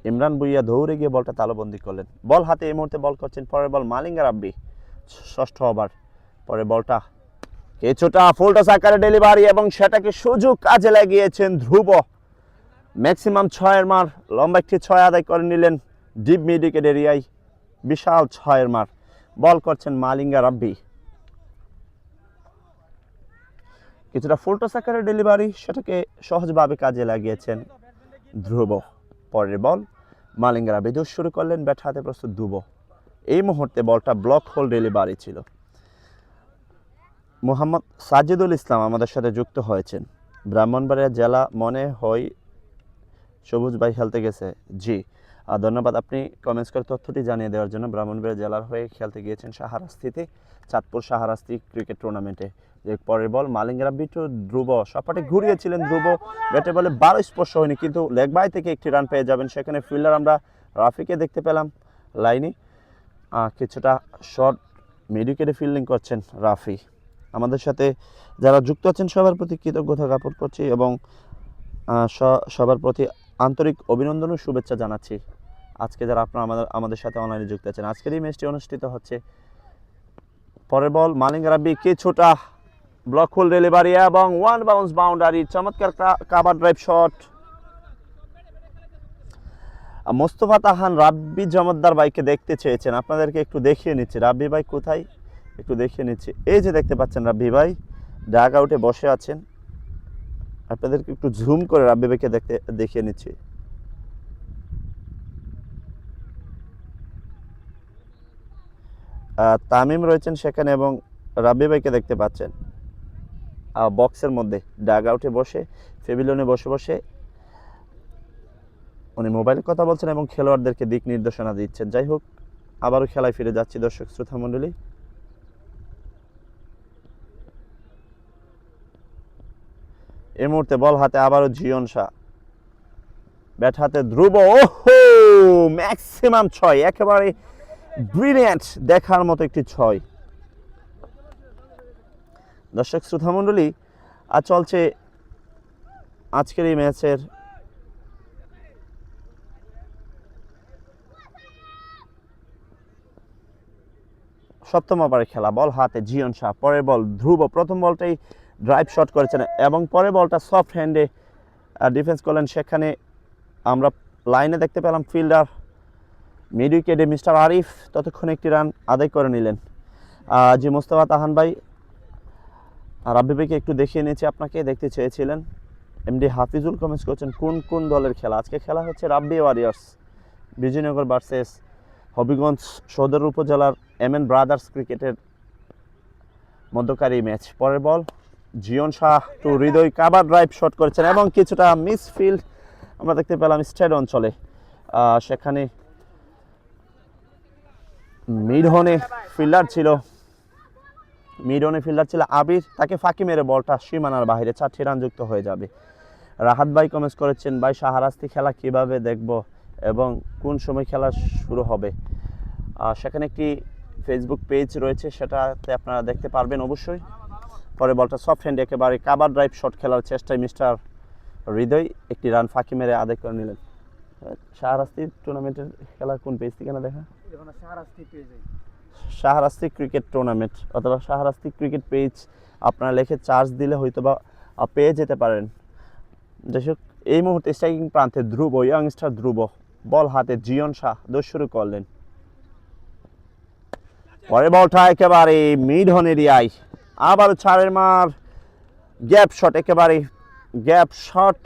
ইমরান ভুইয়া দৌড়ে গিয়ে বলটা তালবন্দি করলেন। বল হাতে এই মুহূর্তে বল করছেন পরের বল মালিঙ্গা রাব্বি, ষষ্ঠ ওভার। পরে বলটা কিছুটা ফুলটস আকারে ডেলিভারি এবং সেটাকে সুযোগ কাজে লাগিয়েছেন ধ্রুব। ম্যাক্সিমাম 6-এর মার, লম্বা একটি 6 আদায় করে নিলেন ডিপ মিড উইকেট এরিয়ায়, বিশাল 6-এর মার। বল করছেন মালিঙ্গা রাব্বি, কিছুটা ফুলটস আকারে ডেলিভারি, সেটাকে সহজভাবে কাজে লাগিয়েছেন ধ্রুব। পরের বল মালিঙ্গা রাব্বি দৌড় শুরু করলেন, ব্যাট হাতে প্রস্তুত ধ্রুব। এই মুহূর্তে বলটা ব্লক হোল ডেলিভারি ছিল। মোহাম্মদ সাজিদুল ইসলাম আমাদের সাথে যুক্ত হয়েছেন। ব্রাহ্মণবাড়িয়া জেলা মনে হয় সবুজ ভাই খেলতে গেছে। জি, ধন্যবাদ আপনি কমেন্টস করে তথ্যটি জানিয়ে দেওয়ার জন্য। ব্রাহ্মণবাড়িয়া জেলার হয়ে খেলতে গিয়েছেন শাহরাস্তিতে, চাঁদপুর শাহরাস্তি ক্রিকেট টুর্নামেন্টে। যে পরের বল মালিঙ্গা রাব্বি টু ধ্রুব, সপাটে ঘুরিয়েছিলেন ধ্রুব, ব্যাটে বলে 12 স্পর্শ হয়নি, কিন্তু লেগ বাই থেকে একটি রান পেয়ে যাবেন। সেখানে ফিল্ডার আমরা রাফিকে দেখতে পেলাম লাইনে, কিছুটা শর্ট মিড উইকেটে ফিল্ডিং করছেন রাফি। আমাদের সাথে যারা যুক্ত আছেন সবার প্রতি কৃতজ্ঞতা জ্ঞাপন করছি এবং সবার প্রতি আন্তরিক অভিনন্দন ও শুভেচ্ছা জানাচ্ছি। আজকে যারা আপনারা আমাদের সাথে অনলাইনে যুক্ত আছেন, আজকের এই ম্যাচটি অনুষ্ঠিত হচ্ছে। পরের বল মালিঙ্গা রাব্বি কিছুটা ব্লক হোল ডেলিভারি এবং ওয়ান বাউন্স বাউন্ডারি, চমৎকার কাভার ড্রাইভ শট। মোস্তফা তাহান রাব্বি জমদ্দার ভাইকে দেখতে চেয়েছেন, আপনাদেরকে একটু দেখিয়ে নিচ্ছি রাব্বি ভাই কোথায়, একটু দেখিয়ে নিচ্ছি। এই যে দেখতে পাচ্ছেন রাব্বি ভাই ডাগ আউটে বসে আছেন, আপনাদেরকে একটু জুম করে রাব্বি ভাইকে দেখিয়ে নিচ্ছি। তামিম রয়েছেন সেখানে এবং রাব্বি ভাইকে দেখতে পাচ্ছেন বক্সের মধ্যে ডাগ আউটে বসে, প্যাভিলিয়নে বসে বসে উনি মোবাইলে কথা বলছেন এবং খেলোয়াড়দেরকে দিক নির্দেশনা দিচ্ছেন। যাই হোক, আবারও খেলায় ফিরে যাচ্ছি দর্শক শ্রোতা মণ্ডলী। এই মুহূর্তে বল হাতে আবারও জিয়ন শাহ, ব্যাট হাতে ধ্রুব। ওহো, ম্যাক্সিমাম 6, একেবারে ব্রিলিয়ান্ট, দেখার মতো একটি 6। দর্শক শ্রোতা মণ্ডলী, আর চলছে আজকের এই ম্যাচের সপ্তম ওভারের খেলা। বল হাতে জিয়ন শাহ, পরের বল ধ্রুব। প্রথম বলটাই ড্রাইভ শট করেছেন এবং পরের বলটা সফট হ্যান্ডে ডিফেন্স করলেন। সেখানে আমরা লাইনে দেখতে পেলাম ফিল্ডার মিড উইকেটে মিস্টার আরিফ ততক্ষণে একটি রান আদায় করে নিলেন। জি মোস্তফা তাহান ভাই, রাব্বি ভাইকে একটু দেখিয়ে নিয়েছি, আপনাকে দেখতে চেয়েছিলেন। এমডি হাফিজুল কমেন্টস করছেন কোন কোন দলের খেলা? আজকে খেলা হচ্ছে রাব্বি ওয়ারিয়র্স বিজয়নগর ভার্সেস হবিগঞ্জ সদর উপজেলার MN ব্রাদার্স ক্রিকেটের মধ্যকারী ম্যাচ। পরের বল জিয়ন শাহ টু হৃদয়, কাভার ড্রাইভ শট করেছেন এবং কিছুটা মিস ফিল্ড আমরা দেখতে পেলাম স্ট্রেট অঞ্চলে। সেখানে মিডহনে ফিল্ডার ছিল আবির, তাকে ফাঁকি মেরে বলটা সীমানার বাইরে, 4টি রান যুক্ত হয়ে যাবে। রাহাত ভাই কমেন্টস করেছেন ভাই শাহরাস্তি খেলা কিভাবে দেখব এবং কোন সময় খেলা শুরু হবে? সেখানে একটি ফেসবুক পেজ রয়েছে, সেটাতে আপনারা দেখতে পারবেন অবশ্যই। পরে বলটা সফট হ্যান্ড একেবারে কাভার ড্রাইভ শট খেলার চেষ্টায় মিস্টার হৃদয় একটি রান ফাঁকি মেরে আদায় করে নিলেন। শাহরাস্তি টুর্নামেন্টের খেলা কোন পেজ থেকে না দেখা? শাহরাস্তি ক্রিকেট টুর্নামেন্ট অথবা শাহরাস্তি ক্রিকেট পেজ আপনারা লিখে চার্জ দিলে হয়তো বা পেয়ে যেতে পারেন। যাই হোক, এই মুহূর্তে স্ট্রাইকিং প্রান্তে ধ্রুব, ইয়াংস্টার ধ্রুব, বল হাতে জিয়ন শাহ দৌড় শুরু করলেন। পরে বলটা একেবারে মিড হন এরিয়ায়, আবার 4-এর মার, গ্যাপ শট, একেবারে গ্যাপ শট।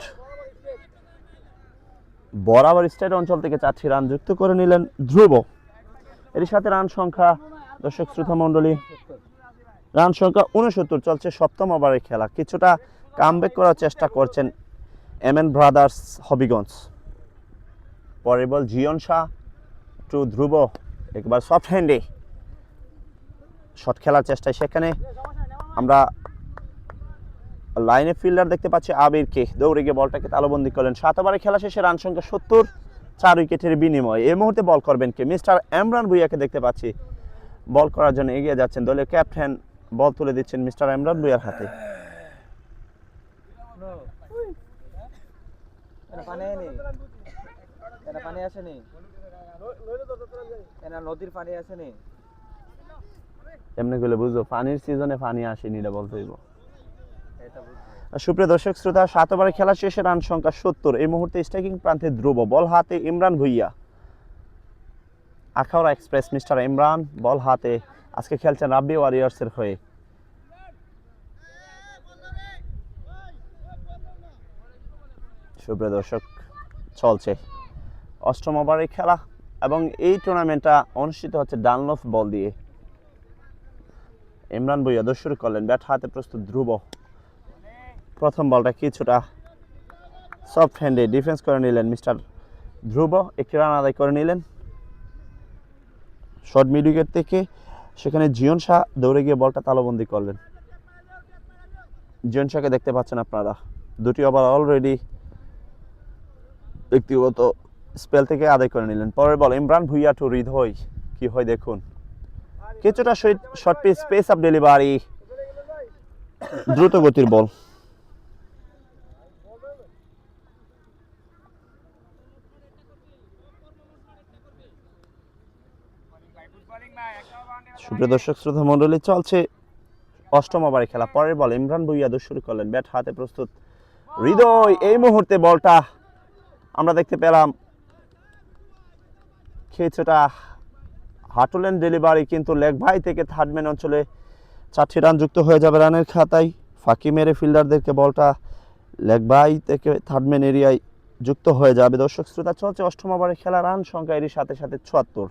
বরাবর স্টেট অঞ্চল থেকে 4টি রান যুক্ত করে নিলেন ধ্রুব। এর সাথে রান সংখ্যা দর্শক শ্রোতা মণ্ডলী, রান সংখ্যা 69। চলছে সপ্তম ওভারের খেলা। কিছুটা কামব্যাক করার চেষ্টা করছেন এমএন ব্রাদার্স হবিগঞ্জ। পরের বল জিয়ন শাহ টু ধ্রুব, একবার সফট হ্যান্ডে শট খেলার চেষ্টায়, সেখানে আমরা লাইনে ফিল্ডার দেখতে পাচ্ছি আবিরকে, দৌড়ে গিয়ে বলটাকে তালুবন্দি করলেন। 7 ওভারে খেলা শেষে রান সংখ্যা 70, 4 উইকেটের বিনিময়ে। এই মুহূর্তে বল করবেন কে? মিস্টার ইমরান ভুঁইয়াকে দেখতে পাচ্ছি বল করার জন্য এগিয়ে যাচ্ছেন। দলীয় ক্যাপ্টেন বল তুলে দিচ্ছেন মিস্টার ইমরান ভুঁইয়ার হাতে। পানি আসেনি, নদীর পানি আসেনি। এমনি গেলে বুঝো পানির সিজনে পানি আসেনি, এটা বলতে হইব। সুপ্রিয় দর্শক শ্রোতা, 7 ওভারে খেলা শেষে রান সংখ্যা 70। এই মুহূর্তে স্ট্রাইকিং প্রান্তে ধ্রুব, বল হাতে ইমরান ভুঁইয়া। আখাউড়া এক্সপ্রেস মিস্টার ইমরান বল হাতে, আজকে খেলছেন রাব্বি ওয়ারিয়র্সের হয়ে। সুপ্রিয় দর্শক, চলছে 8ম ওভারের খেলা এবং এই টুর্নামেন্টটা অনুষ্ঠিত হচ্ছে ডানলফ বল দিয়ে। ইমরান ভুঁইয়া শুরু করলেন, ব্যাট হাতে প্রস্তুত ধ্রুব। প্রথম বলটা কিছুটা সফট হ্যান্ডে ডিফেন্স করে নিলেন মিস্টার ধ্রুব, একটি রান আদায় করে নিলেন শর্ট মিড উইকেট থেকে। সেখানে জিয়ন শাহ দৌড়ে গিয়ে বলটা তালুবন্দি করলেন। জিয়ন শাহকে দেখতে পাচ্ছেন আপনারা, 2টি ওভার অলরেডি ব্যক্তিগত স্পেল থেকে আদায় করে নিলেন। পরের বল ইমরান ভুঁইয়া টু হৃদয়, কি হয় দেখুন। কিছুটা short pitch, pace up delivery, দ্রুত গতির বল। সুপ্রিয় দর্শক শ্রোতা মণ্ডলী, চলছে 8ম ওভারের খেলা। পরের বল ইমরান ভুঁইয়া শুরু করলেন, ব্যাট হাতে প্রস্তুত হৃদয়। এই মুহূর্তে বলটা আমরা দেখতে পেলাম কিছুটা হাটলেন ডেলিভারি, কিন্তু লেগ ভাই থেকে থার্ডম্যান অঞ্চলে 4টি রান যুক্ত হয়ে যাবে রানের খাতায়। ফাঁকি মেরে ফিল্ডারদেরকে বলটা লেগ ভাই থেকে থার্ডম্যান এরিয়ায় যুক্ত হয়ে যাবে। দর্শক শ্রোতা, চলছে 8ম ওভারের খেলা। রান সংখ্যা এর সাথে সাথে 75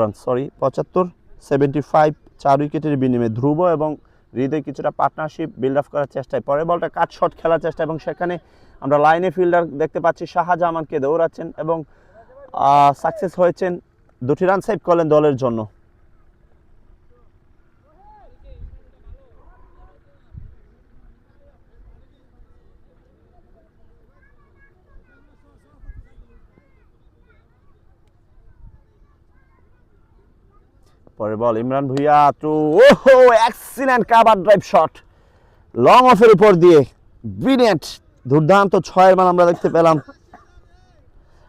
রান, 75, 4 উইকেটের বিনিময়ে। ধ্রুব এবং হৃদয় কিছুটা পার্টনারশিপ বিল্ড আপ করার চেষ্টায়। পরের বলটা কাট শট খেলার চেষ্টা এবং সেখানে আমরা লাইনে ফিল্ডার দেখতে পাচ্ছি শাহজামানকে দৌড়াচ্ছেন এবং সাকসেস হয়েছেন, 2টি রান সেভ করলেন দলের জন্য। পরের বল ইমরান ভুঁইয়া টু, ওহো excellent cover drive shot long অফের উপর দিয়ে, ব্রিলিয়েন্ট, দুর্দান্ত 6-এর মান আমরা দেখতে পেলাম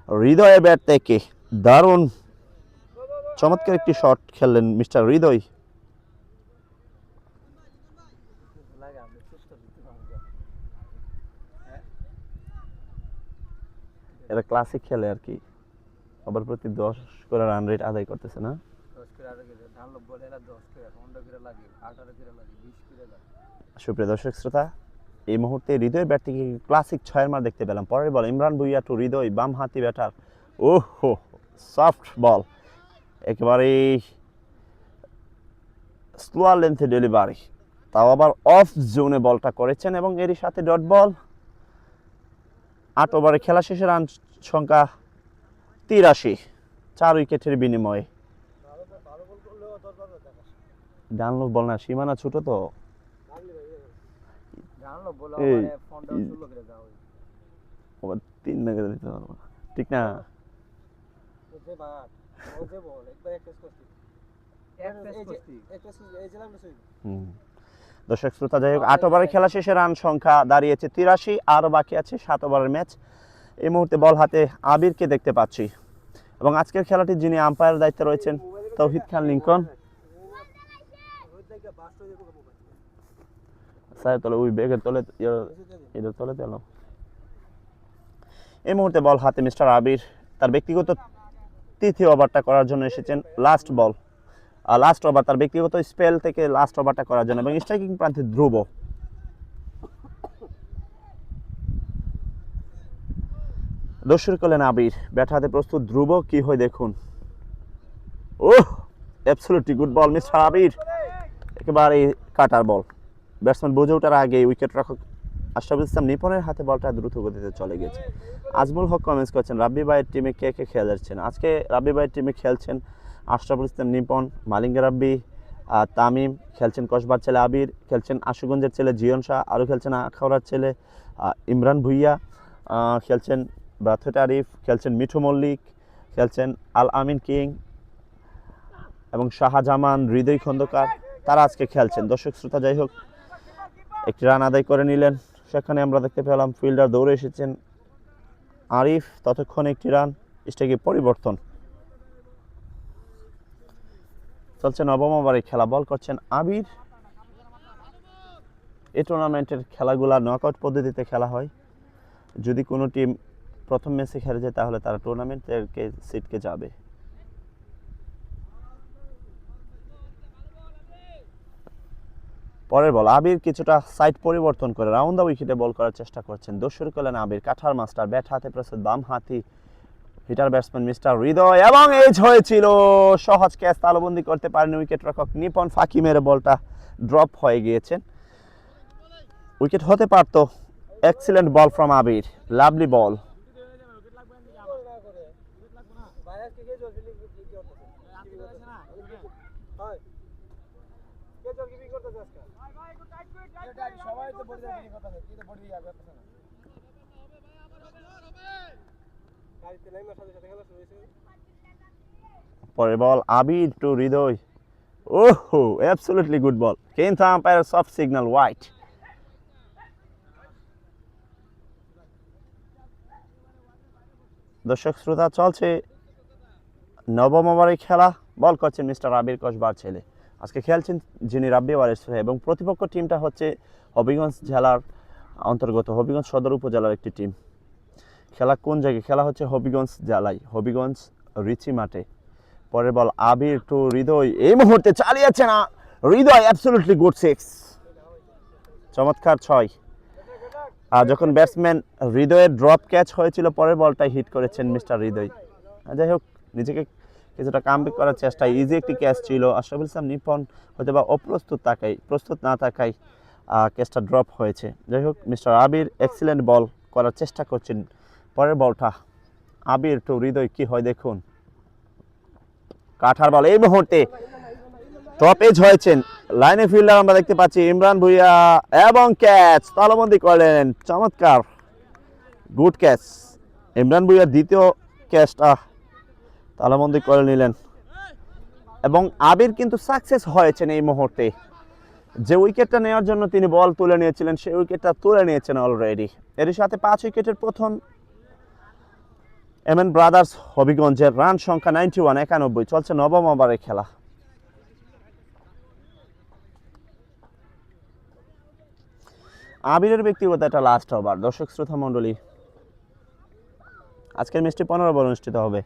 হৃদয়ের ব্যাট থেকে। দারুণ চমৎকার একটি শট খেললেন মিস্টার হৃদয়। এটা ক্লাসিক খেলে আর কি, ওভার প্রতি 10 করে রান রেট আদায় করতেছে না। সুপ্রিয় দর্শক শ্রোতা, এই মুহূর্তে হৃদয়ের ব্যাট থেকে ক্লাসিক 6-এর মার দেখতে পেলাম। পরের বল ইমরান ভুঁইয়া টু হৃদয়, বাম হাতি ব্যাটার। ওহো সফট বল, একেবারে স্লোয়ার লেন্থে ডেলিভারি, তাও আবার অফ জোনে বলটা করেছেন এবং এরই সাথে ডট বল। 8 ওভারে খেলা শেষে রান সংখ্যা 83, 4 উইকেটের বিনিময়ে। ডানলপ বল না, সীমানা ছোট তো, ঠিক না। দর্শক শ্রোতা, যাই হোক 8 ওভারের খেলা শেষে রান সংখ্যা দাঁড়িয়েছে 83, আরও বাকি আছে 7 ওভারের ম্যাচ। এই মুহূর্তে বল হাতে আবিরকে দেখতে পাচ্ছি এবং আজকের খেলাটি যিনি আম্পায়ার দায়িত্বে রয়েছেন তৌহিদ খান লিঙ্কন। এই মুহূর্তে বল হাতে মিস্টার আবির, তার ব্যক্তিগত 3য় ওভারটা করার জন্য এসেছেন। লাস্ট ওভার তার ব্যক্তিগত স্পেল থেকে লাস্ট ওভারটা করার জন্য এবং স্ট্রাইকিং প্রান্তে ধ্রুব। দর্শক করলেন আবির, ব্যাট হাতে প্রস্তুত ধ্রুব, কি হয় দেখুন। ওহ, অ্যাবসলিউটলি গুড বল মিস্টার আবির, একেবারে কাটার বল। ব্যাটসম্যান বুঝে ওঠার আগে উইকেট রক্ষক আশরাফুল ইসলাম নিপনের হাতে বলটা দ্রুত গতিতে চলে গেছে। আজমুল হক কমেন্টস করছেন রাব্বি ভাইয়ের টিমে কে কে খেলছেন। আজকে রাব্বি ভাইয়ের টিমে খেলছেন আশরাফুল ইসলাম নিপন, মালিঙ্গা রাব্বি, তামিম, খেলছেন কসবার ছেলে আবির, খেলছেন আশুগঞ্জের ছেলে জিয়ন শাহ, আরও খেলছেন আখাউড়ার ছেলে ইমরান ভুইয়া, খেলছেন ব্রাথেট আরিফ, খেলছেন মিঠু মল্লিক, খেলছেন আল আমিন কিং এবং শাহজামান, হৃদয় খন্দকার, তারা আজকে খেলছেন। দর্শক শ্রোতা, যাই হোক একটি রান আদায় করে নিলেন। সেখানে আমরা দেখতে পেলাম ফিল্ডার দৌড়ে এসেছেন আরিফ, ততক্ষণে একটি রান, স্ট্রাইকে পরিবর্তন। চলছে নবম ওভারে খেলা, বল করছেন আবির। এই টুর্নামেন্টের খেলাগুলা নকআউট পদ্ধতিতে খেলা হয়। যদি কোনো টিম প্রথম ম্যাচে হেরে যায় তাহলে তারা টুর্নামেন্ট থেকে সিটকে যাবে। পরের বল, আবির কিছুটা সাইড পরিবর্তন করে রাউন্ড দ্য উইকেটে বল করার চেষ্টা করছেন। দর্শক করলেন আবির, কাঠার মাস্টার, ব্যাট হাতে প্রস্তুত বাম হাতি হিটার ব্যাটসম্যান মিস্টার হৃদয়, এবং এজ হয়েছিল, সহজ ক্যাচ, তালবন্দি করতে পারেন উইকেট রক্ষক নিপন, ফাঁকি মেরে বলটা ড্রপ হয়ে গিয়েছেন। উইকেট হতে পারত। Excellent ball from Abir, lovely ball. পরের বল আবির টু হৃদয়, ওহো অ্যাবসলিউটলি গুড বল, কিন্তু আম্পায়ার সফট সিগন্যাল হোয়াইট। দর্শক শ্রোতা, চলছে নবম ওভারে খেলা, বল করছেন মিস্টার আবির, কসবার ছেলে। আজকে খেলছেন যিনি রাব্বি ওয়ারিস, এবং প্রতিপক্ষ টিমটা হচ্ছে হবিগঞ্জ জেলার অন্তর্গত হবিগঞ্জ সদর উপজেলার একটি টিম। খেলা কোন জায়গায়? খেলা হচ্ছে হবিগঞ্জ জেলায়, হবিগঞ্জ রিচি মাঠে। পরের বল আবির টু হৃদয়, এই মুহূর্তে চালিয়েছে না হৃদয়, অ্যাবসলিউটলি গুড সিক্স, চমৎকার ছয়। আর যখন ব্যাটসম্যান হৃদয়ের ড্রপ ক্যাচ হয়েছিল, পরের বলটাই হিট করেছেন মিস্টার হৃদয়। যাই হোক, নিজেকে কিছুটা কামব্যাক করার চেষ্টা, ইজি একটি ক্যাচ ছিল। আশরাফুল ইসলাম নিপন হয়তো বা প্রস্তুত না থাকায় ক্যাচটা ড্রপ হয়েছে। যাই হোক, মিস্টার আবির এক্সিলেন্ট বল করার চেষ্টা করছেন। পরের বলটা আবির টু হৃদয়, কি হয় দেখুন। কাঠার বল, এই মুহূর্তে টপ এজ হয়েছেন লাইনে ফিল্ডার আমরা দেখতে পাচ্ছি ইমরান ভুইয়া, এবং ক্যাচ, তালবন্দি করলেন, চমৎকার গুড ক্যাচ। ইমরান ভুইয়ার দ্বিতীয় ক্যাচটা তালাবন্দি করে নিলেন, এবং আবির কিন্তু সাকসেস হয়েছেন এই মুহূর্তে। যে উইকেটটা নেওয়ার জন্য তিনি বল তুলে নিয়েছিলেন, সেই উইকেটটা তুলে নিয়েছেন অলরেডি। এর সাথে 5 উইকেটের প্রথম এমএন ব্রাদার্স হবিগঞ্জের রান সংখ্যা 91। চলছে নবম ওভারে খেলা। আবিরের ব্যক্তিগত একটা লাস্ট ওভার। দর্শক শ্রোতা মণ্ডলী, আজকের ম্যাচটি 15 বল অনুষ্ঠিত হবে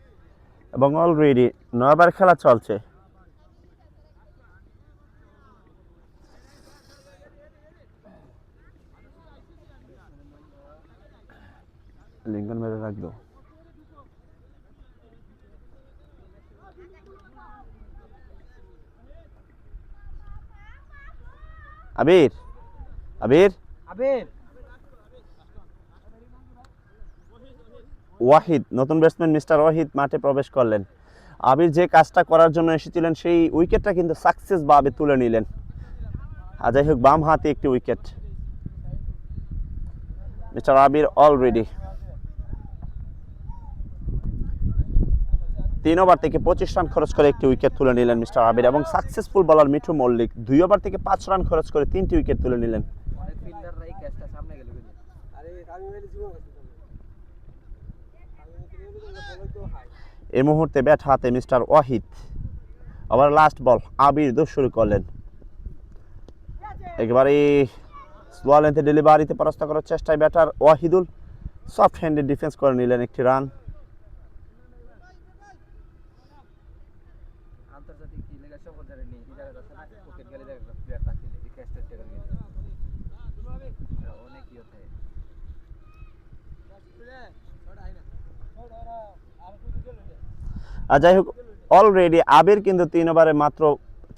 এবং অলরেডি 9 ওভার খেলা চলছে। লিঙ্কন মেরে রাখলো। আবির আবির আবির ওয়াহিদ, নতুন ব্যাটসম্যান মিস্টার ওয়াহিদ মাঠে প্রবেশ করলেন। আবির যে কাজটা করার জন্য এসেছিলেন, সেই উইকেটটা কিন্তু সাকসেস ভাবে তুলে নিলেন। আর যাই হোক, বাম হাতে একটি উইকেট মিস্টার আবির অলরেডি। 3 ওভার থেকে 25 রান খরচ করে একটি উইকেট তুলে নিলেন মিস্টার আবির, এবং সাকসেসফুল বলার মিঠু মল্লিক 2 ওভার থেকে 5 রান খরচ করে 3টি উইকেট তুলে নিলেন। অনেক ফিল্ডাররা এই ক্যাচটা সামনে গেল কিন্তু। আরে আমি বলি জীবন এই মুহূর্তে ব্যাট হাতে মিস্টার ওয়াহিদ। আবার লাস্ট বল আবির দৌড় শুরু করলেন, একেবারে স্লো লেন্থে ডেলিভারিতে পরাস্ত করার চেষ্টায় ব্যাটার ওয়াহিদুল সফট হ্যান্ডে ডিফেন্স করে নিলেন একটি রান। আন্তর্জাতিক কি লেগে সফল জারে নেই এই জায়গা আছে না উইকেট গেলে জায়গা প্লেয়ার থাকলে এই ক্যাচটা টেকার গেলে অনেক ই হতে আর যাই হোক, অলরেডি আবির কিন্তু 3 ওভারে মাত্র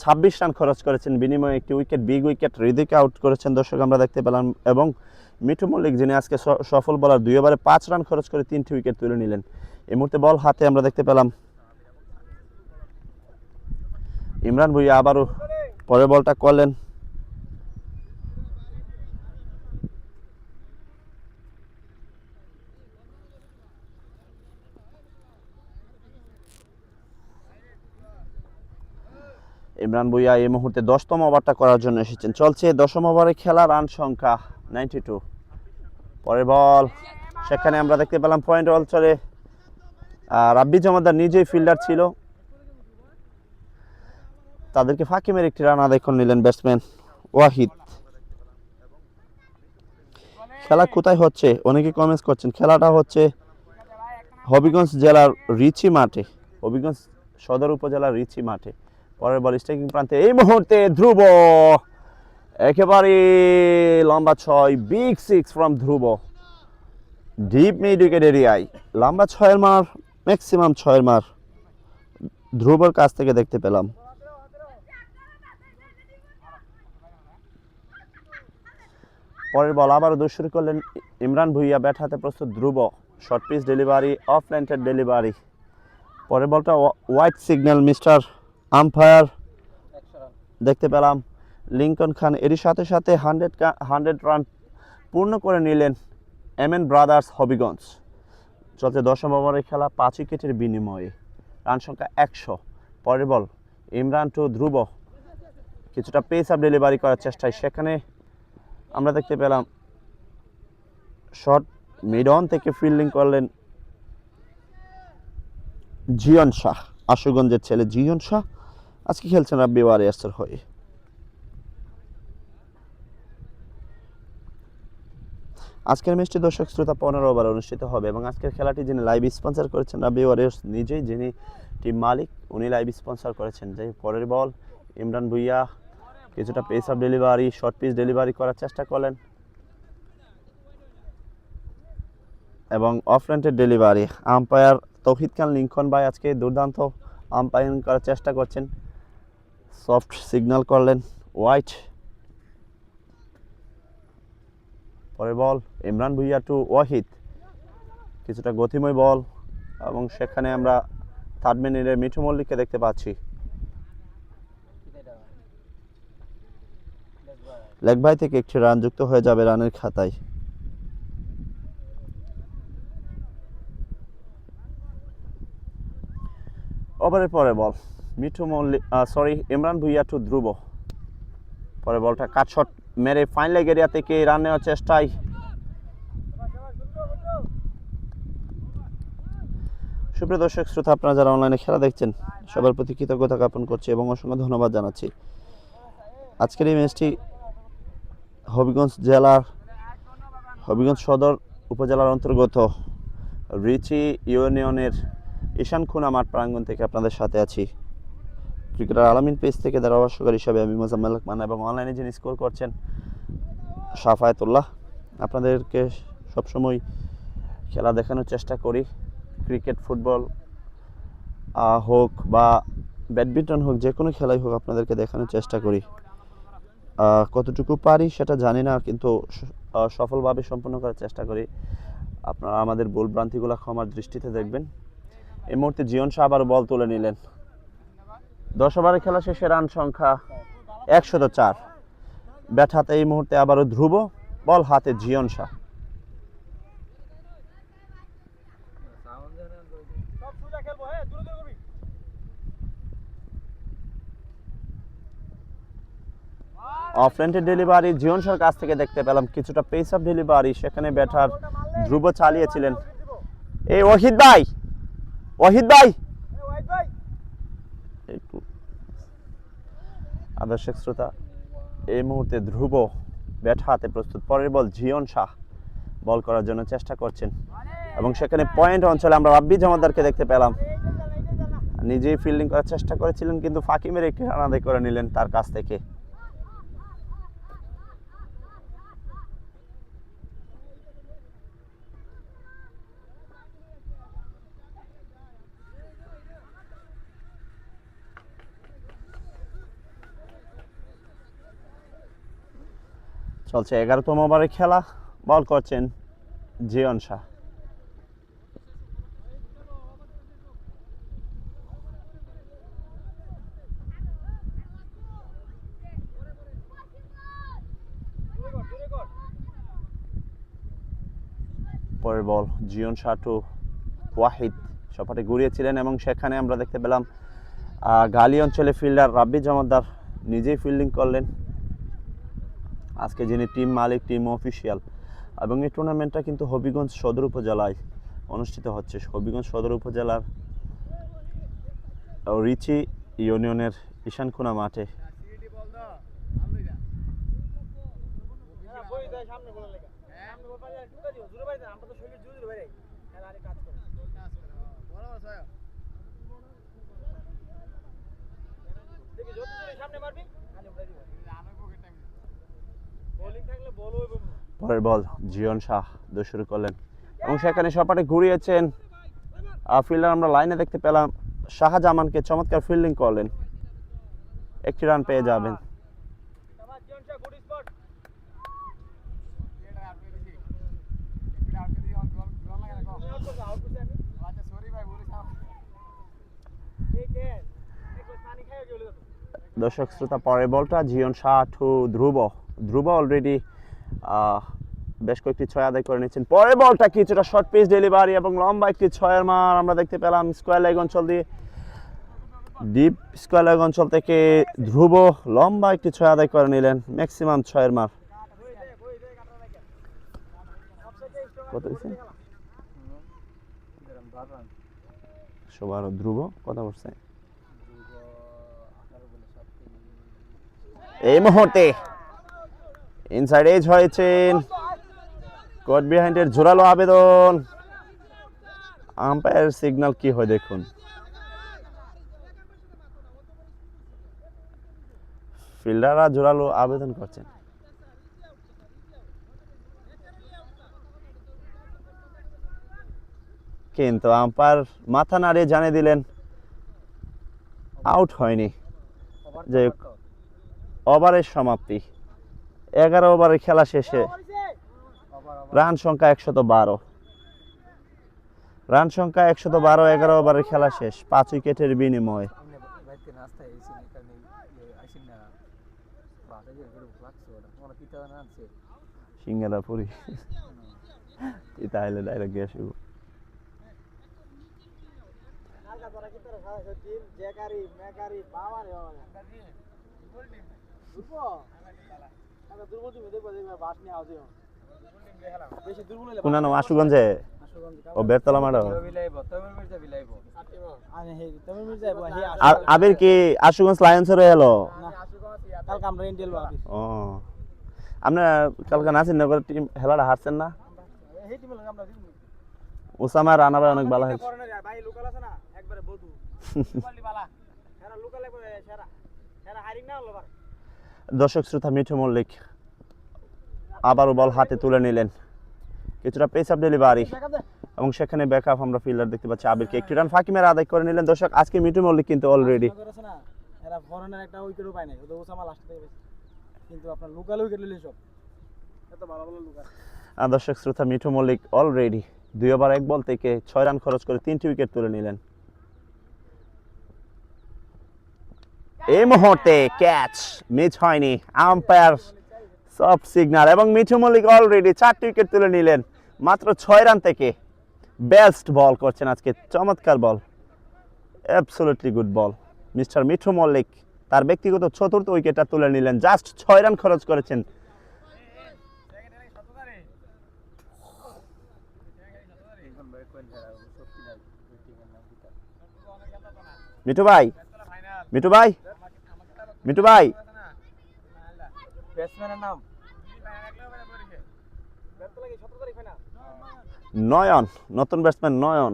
26 রান খরচ করেছেন, বিনিময়ে একটি উইকেট, বিগ উইকেট হৃদিকে আউট করেছেন দর্শক আমরা দেখতে পেলাম। এবং মিঠু মল্লিক যিনি আজকে সফল বলার 2 ওভারে 5 রান খরচ করে 3টি উইকেট তুলে নিলেন। এই মুহূর্তে বল হাতে আমরা দেখতে পেলাম ইমরান ভুঁইয়া আবারও পরের বলটা করলেন। ইমরান ভুঁইয়া এই মুহূর্তে 10তম ওভারটা করার জন্য এসেছেন। চলছে 10ম ওভারে খেলা, রান সংখ্যা 92। পরের বল, সেখানে আমরা দেখতে পেলাম পয়েন্ট অঞ্চলে রাব্বি জমাদ্দার নিজেই ফিল্ডার ছিল, তাদেরকে ফাঁকি মেরে একটি রান আদায় করে নিলেন ব্যাটসম্যান ওয়াহিদ। খেলা কোথায় হচ্ছে অনেকে কমেন্টস করছেন, খেলাটা হচ্ছে হবিগঞ্জ জেলার রিচি মাঠে, হবিগঞ্জ সদর উপজেলার রিচি মাঠে। পরের বল স্ট্রাইকিং প্রান্তে এই মুহূর্তে ধ্রুব, একেবারে লম্বা 6, big 6 from Dhruv, deep mid wicket এরিয়ায় লম্বা 6-এর মার, ম্যাক্সিমাম 6-এর মার ধ্রুবর কাছ থেকে দেখতে পেলাম। পরের বল আবারও দৌড় শুরু করলেন ইমরান ভুঁইয়া, ব্যাট হাতে প্রস্তুত Dhruv, short pitch delivery, off ল্যান্টেড ডেলিভারি। পরের বলটা white signal mister umpire 100 run. দেখতে পেলাম লিঙ্কন খান। এরই সাথে সাথে 100 রান পূর্ণ করে নিলেন এমএন ব্রাদার্স হবিগঞ্জ। চলছে 10ম ওভারের খেলা, 5 উইকেটের বিনিময়ে রান সংখ্যা 100। পরের বল ইমরান টু ধ্রুব, কিছুটা পেস আপ ডেলিভারি করার চেষ্টায়, সেখানে আমরা দেখতে পেলাম শর্ট মিড অন থেকে ফিল্ডিং করলেন জিয়ন শাহ, আশুগঞ্জের ছেলে জিয়ন শাহ আজকে খেলছেন রাব্বি ওয়ারিয়ার্সের হয়ে। আজকের ম্যাচটি দর্শক শ্রোতা 15 ওভার অনুষ্ঠিত হবে এবং আজকের খেলাটি যিনি লাইভ স্পন্সর করেছেন রাব্বি ওয়ারিয়ার্স নিজেই, যিনি টিম মালিক, উনি লাইভ স্পন্সর করেছেন। যাই পরের বল ইমরান ভুঁইয়া কিছুটা pace up delivery, short pitch delivery করার চেষ্টা করলেন এবং অফ ল্যান্টেড delivery. Umpire Tauhid Khan Lincoln ভাই আজকে দুর্দান্ত আম্পায়ারিং করার চেষ্টা করছেন, সফট সিগন্যাল করলেন হোয়াইট। পরের বল ইমরান ভুঁইয়া টু ওয়াহিদ, কিছুটা গতিময় বল এবং সেখানে আমরা 3rd মিনিটের মিঠু মল্লিককে দেখতে পাচ্ছি। লেগ বাই থেকে একটি রান যুক্ত হয়ে যাবে রানের খাতায়। ওভারের পরে বল মিঠু মল্লিক, ইমরান ভুঁইয়া টু ধ্রুব। পরে বলটা কাট শট মেরে ফাইন লেগ এরিয়া থেকে রান নেওয়ার চেষ্টায় সুপ্রিয় দর্শক শ্রোতা, আপনারা যারা অনলাইনে খেলা দেখছেন সবার প্রতি কৃতজ্ঞতা জ্ঞাপন করছি এবং অসংখ্য ধন্যবাদ জানাচ্ছি। আজকের এই ম্যাচটি হবিগঞ্জ জেলার হবিগঞ্জ সদর উপজেলার অন্তর্গত রিচি ইউনিয়নের ঈশান খুনা মাঠ প্রাঙ্গণ থেকে আপনাদের সাথে আছি। ক্রিকেটার আলামিন পেজ থেকে ধারাভাষ্যকার হিসাবে আমি মোজাম্মেল হক মান্না এবং অনলাইনে যিনি স্কোর করছেন শাফায়েতুল্লাহ। আপনাদেরকে সবসময় খেলা দেখানোর চেষ্টা করি, ক্রিকেট, ফুটবল হোক বা ব্যাডমিন্টন হোক, যে কোনো খেলাই হোক আপনাদেরকে দেখানোর চেষ্টা করি। কতটুকু পারি সেটা জানি না, কিন্তু সফলভাবে সম্পন্ন করার চেষ্টা করি। আপনারা আমাদের ভুল ভ্রান্তিগুলো ক্ষমার দৃষ্টিতে দেখবেন। এই মুহূর্তে জিয়ন শাহ আবার বল তুলে নিলেন। 10 ওভারের খেলা শেষে রান সংখ্যা 104। ব্যাট হাতে এই মুহূর্তে আবারও ধ্রুব, বল হাতে জিয়ন শাহ। অফ ল্যান্টেড ডেলিভারি জিয়ন শাহর কাছ থেকে দেখতে পেলাম কিছুটা পেস আপ ডেলিভারি, সেখানে ব্যাটার ধ্রুব চালিয়েছিলেন। এই ওয়াহিদ ভাই, ওয়াহিদ ভাই একটু আদর্শক শ্রোতা, এই মুহূর্তে ধ্রুব ব্যাট হাতে প্রস্তুত। পরের বল জিয়ন শাহ বল করার জন্য চেষ্টা করছেন এবং সেখানে পয়েন্ট অঞ্চলে আমরা রাব্বি জমাদ্দারকে দেখতে পেলাম, নিজেই ফিল্ডিং করার চেষ্টা করেছিলেন কিন্তু ফাঁকি মেরে একটি রান আদায় করে নিলেন তার কাছ থেকে। চলছে 11তম ওভারের খেলা। বল করছেন জিয়ন শাহ। পরের বল জিয়ন শাহ টু ওয়াহিদ সপাটে ঘুরিয়েছিলেন এবং সেখানে আমরা দেখতে পেলাম গালি অঞ্চলে ফিল্ডার রাব্বি জমাদ্দার নিজেই ফিল্ডিং করলেন, আজকে যিনি টিম মালিক, টিম অফিসিয়াল। এবং এই টুর্নামেন্টটা কিন্তু হবিগঞ্জ সদর উপজেলায় অনুষ্ঠিত হচ্ছে। হবিগঞ্জ সদর উপজেলার রিচি ইউনিয়নের ঈশানখোনা মাঠে। পরের বল জিয়ন শাহ দৌড় শুরু করলেন এবং সেখানে সপাটে ঘুরিয়েছেন ফিল্ডার আমরা লাইনে দেখতে পেলাম শাহজামানকে, চমৎকার ফিল্ডিং করলেন, একটি রান পেয়ে যাবেন। দর্শক শ্রোতা, পরের বলটা জিয়ন শাহ টু ধ্রুব অলরেডি বেশ কয়েকটি ছয় আদায় করে নিচ্ছেন। পরের বলটা কিছুটা শর্ট পিচ ডেলিভারি এবং লম্বা একটি ছয়ের মার আমরা দেখতে পেলাম স্কোয়ার লেগ অঞ্চল দিয়ে, ডিপ স্কোয়ার লেগ অঞ্চল থেকে ধ্রুব লম্বা একটি ছয় আদায় করে নিলেন, ম্যাক্সিমাম ছয়ের মার। কত হয়েছে সবার? ধ্রুব কথা বলছে এই মুহূর্তে ইনসাইড এজ হয়েছেন, কোট বিহাইন্ডের জোরালো আবেদন, আম্পায়ার সিগন্যাল কি হয় দেখুন। ফিল্ডাররা জোরালো আবেদন করছেন, কিন্তু আম্পায়ার মাথা নাড়িয়ে জানিয়ে দিলেন আউট হয়নি। যে ওভারের সমাপ্তি, 11 ওভারের খেলা শেষে রান সংখ্যা 112, রান সংখ্যা 112, 11 ওভারের খেলা শেষ, 5 উইকেটের বিনিময়ে। সিঙ্গারাপুরি তাহলে ডাইরেক্ট গ্যাস কোনানো আশুগঞ্জে ও বেরতলা মাঠ আবির কি আশুগঞ্জ লায়ন্সের এলো? ও আপনার কালকে নাসিরনগর টিম খেলাটা হারছেন না? ওসামা রানা ভাই অনেক ভালো হয়েছে। দর্শক শ্রোতা, মিঠু মল্লিক আবারও বল হাতে তুলে নিলেন, কিছুটা পেস আপ ডেলিভারি এবং সেখানে ব্যাকআপ আমরা ফিল্ডার দেখতে পাচ্ছি আবিরকে একটি রান ফাঁকি মেরে আদায় করে নিলেন। দর্শক, আজকে মিঠু মল্লিক কিন্তু অলরেডি দর্শক শ্রোতা, মিঠু মল্লিক অলরেডি 2 ওভার 1 বল থেকে 6 রান খরচ করে 3টি উইকেট তুলে নিলেন। এই মুহূর্তে ক্যাচ মিস হয়নি, আম্পায়ার সফট সিগন্যাল এবং মিঠু মল্লিক অলরেডি 4টি উইকেট তুলে নিলেন মাত্র 6 রান থেকে। বেস্ট বল করছেন আজকে, চমৎকার ball, absolutely good ball. Mister Mithu Mallick তার ব্যক্তিগত 4র্থ উইকেটটা তুলে নিলেন, জাস্ট 6 রান খরচ করেছেন। মিঠু ভাই, মিঠু ভাই, মিঠু ভাই, নয়ন নতুন ব্যাটসম্যান নয়ন।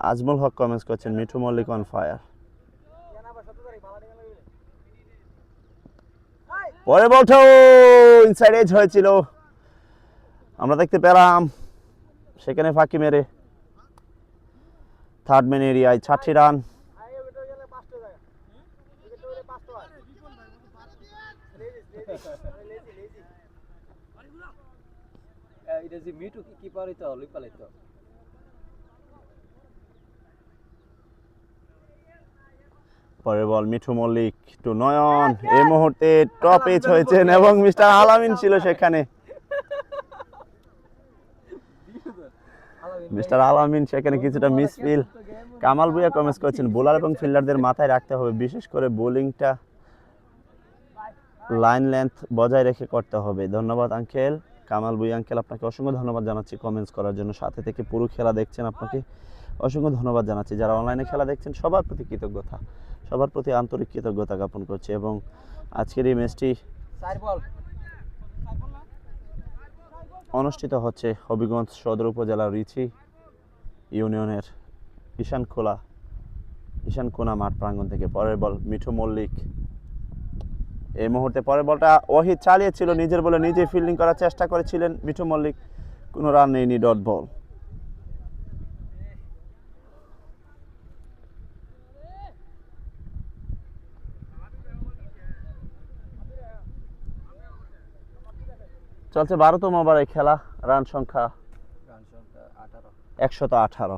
আজমল হক কমেন্টস করছেন মিঠু মল্লিক অন ফায়ার। পরে বলছো ইনসাইড এজ হয়েছিল, আমরা দেখতে পেলাম সেখানে ফাঁকি মেরে থার্ড ম্যান এরিয়ায় 6টি রান। এটা যে মিটু কি পারে তো লই পালাই তো পরের বল মিঠু মল্লিক টু নয়ন এই মুহূর্তে টপ এজ হয়েছেন এবং মিস্টার আলামিন ছিল সেখানে। মিস্টার আলামিন সেখানে কিছুটা মিসফিল। কামাল ভুঁইয়া কমেন্টস করেছেন বোলার এবং ফিল্ডারদের মাথায় রাখতে হবে, বিশেষ করে বোলিংটা লাইন লেন্থ বজায় রেখে করতে হবে। ধন্যবাদ আঙ্কেল কামাল ভুঁইয়া আঙ্কেল, আপনাকে অসংখ্য ধন্যবাদ জানাচ্ছি কমেন্টস করার জন্য। সাথে থেকে পুরো খেলা দেখছেন, আপনাকে অসংখ্য ধন্যবাদ জানাচ্ছি। যারা অনলাইনে খেলা দেখছেন সবার প্রতি কৃতজ্ঞতা, সবার প্রতি আন্তরিক কৃতজ্ঞতা জ্ঞাপন করছি। এবং আজকের এই ম্যাচটি 4 বল অনুষ্ঠিত হচ্ছে হবিগঞ্জ সদর উপজেলার রিচি ইউনিয়নের ঈশানকোনা মাঠ প্রাঙ্গণ থেকে। পরের বল মিঠু মল্লিক, এই মুহূর্তে পরের বলটা ওহিদ চালিয়েছিল নিজের বলে, নিজে ফিল্ডিং করার চেষ্টা করেছিলেন মিঠু মল্লিক, কোনো রান নেয়নি, ডট বল। চলছে 12তম ওভারে খেলা, রান সংখ্যা 118,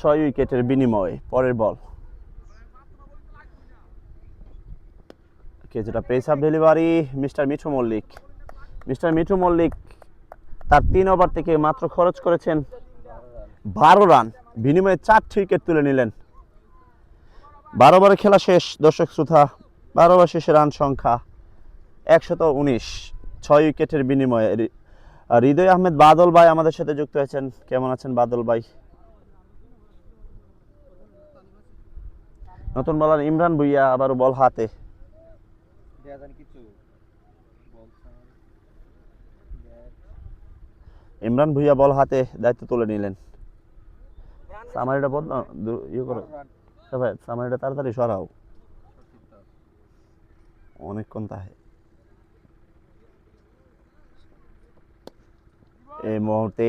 6 উইকেটের বিনিময়ে। পরের বল কিছুটা pace up delivery mister Mithu Mallick. Mister Mithu Mallick তার 3 ওভার থেকে মাত্র খরচ করেছেন 12 রান, বিনিময়ে 4টি উইকেট তুলে নিলেন। 12 ওভারে খেলা শেষ দর্শক শ্রোতা, 12 ওভার শেষে রান সংখ্যা 119, 6 উইকেটের বিনিময়ে। হৃদয় আহমেদ বাদল ভাই আমাদের সাথে যুক্ত হয়েছেন, কেমন আছেন বাদল ভাই? নতুন বলার ইমরান ভুঁইয়া আবারও বল হাতে। ইমরান ভুঁইয়া বল হাতে দায়িত্ব তুলে নিলেন। সামারিটা বল না, ইয়ে করো ভাই, সামারিটা তাড়াতাড়ি সরাও, অনেকক্ষণ তাহে। এই মুহূর্তে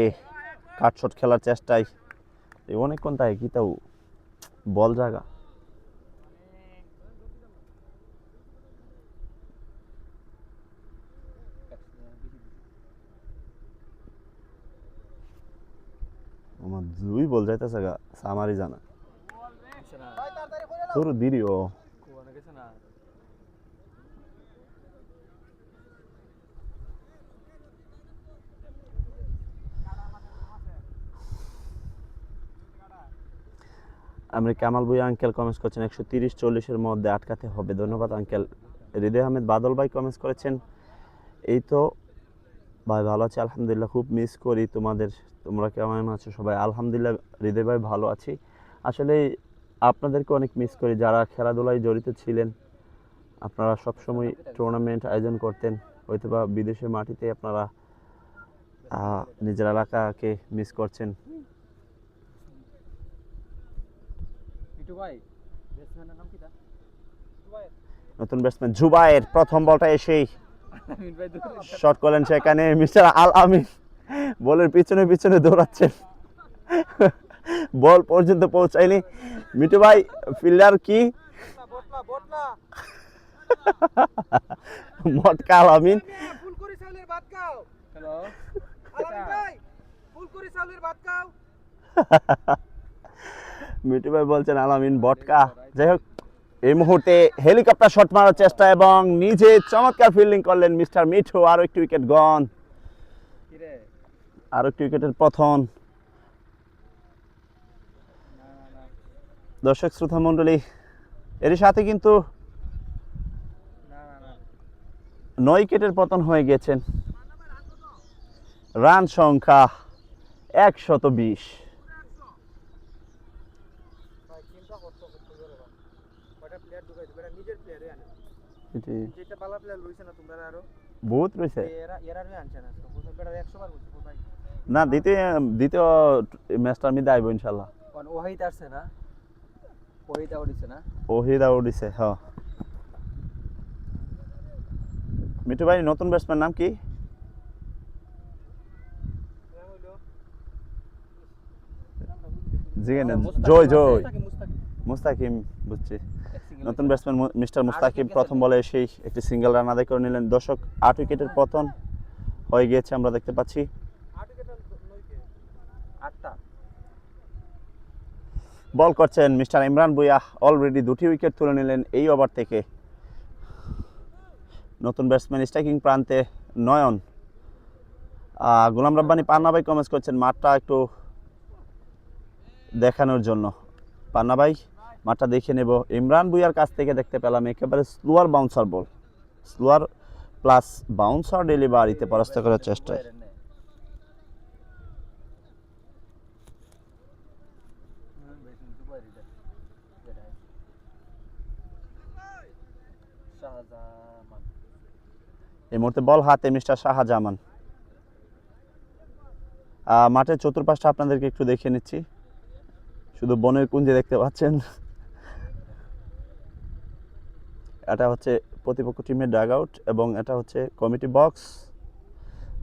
কাটশট খেলার চেষ্টায় অনেকক্ষণ তাহে কি তাও বল জায়গা। আমার 2 বল যাইতেছে গা, সামারি জানা তোর দিরিও আমরা কামাল ভুঁইয়া আঙ্কেল কমেন্টস করছেন 130-40-এর মধ্যে আটকাতে হবে। ধন্যবাদ আঙ্কেল। হৃদয় আহমেদ বাদল ভাই কমেন্টস করেছেন এই তো ভাই ভালো আছি আলহামদুলিল্লাহ, খুব মিস করি তোমাদের, তোমরা কেমন আছো সবাই? আলহামদুলিল্লাহ হৃদয় ভাই ভালো আছি। আসলে আপনাদেরকে অনেক মিস করি, যারা খেলাধুলায় জড়িত ছিলেন। আপনারা সবসময় টুর্নামেন্ট আয়োজন করতেন, হয়তো বা বিদেশের মাটিতে আপনারা নিজের এলাকাকে মিস করছেন। নতুন ব্যাটসম্যান জুবায়ের প্রথম বলটা এসেই শট করলেন, সেখানে মিস্টার আল আমিন বলের পিছনে পিছনে দৌড়াচ্ছেন, বল পর্যন্ত পৌঁছায়নি। মিঠু ভাই ফিল্ডার কি মটকা আল আমিন, মিঠু ভাই বলছেন আল আমিন বটকা। যাই হোক, এই মুহূর্তে হেলিকপ্টার শট মারার চেষ্টা এবং নিজে চমৎকার ফিল্ডিং করলেন মিস্টার মিঠু। আরো একটি উইকেট গন, আরো একটি উইকেটের পতন। দর্শক শ্রোতা মণ্ডলী, এর সাথে কিন্তু 9 উইকেটের পতন হয়ে গেছেন। রান সংখ্যা 120। বহুত রয়েছে না, দ্বিতীয় ম্যাচটা আমি দাইব ইনশাল্লাহ। ওহিদ আসছে না, ওহিদ আউট দিছে না, ওহিদ আউট দিছে। হ্যাঁ মিঠু ভাই নতুন ব্যাটসম্যান নাম কি? জয় জয় মুস্তাকিম, বুঝছি। নতুন ব্যাটসম্যান মিস্টার মুস্তাকিম প্রথম বলে এসেই একটি সিঙ্গেল রান আদায় করে নিলেন। দর্শক 8 উইকেটের পতন হয়ে গিয়েছে আমরা দেখতে পাচ্ছি। বল করছেন মিস্টার ইমরান ভুঁইয়া, অলরেডি 2টি উইকেট তুলে নিলেন এই ওভার থেকে। নতুন ব্যাটসম্যান স্ট্রাইকিং প্রান্তে নয়ন। গোলাম রাব্বানি পান্না ভাই কমেন্টস করছেন মাঠটা একটু দেখানোর জন্য। পান্না ভাই মাঠটা দেখে নেব। ইমরান ভুঁইয়ার কাছ থেকে দেখতে পেলাম একেবারে slower bouncer ball, slower plus bouncer ডেলিভারিতে পরাস্ত করার চেষ্টায়। এই মুহূর্তে বল হাতে মিস্টার শাহজামান। মাঠের চতুর্পাশটা আপনাদেরকে একটু দেখিয়ে নিচ্ছি, শুধু বনের কুঞ্জে দেখতে পাচ্ছেন। এটা হচ্ছে প্রতিপক্ষ টিমের ডাগ আউট এবং এটা হচ্ছে কমিটি বক্স,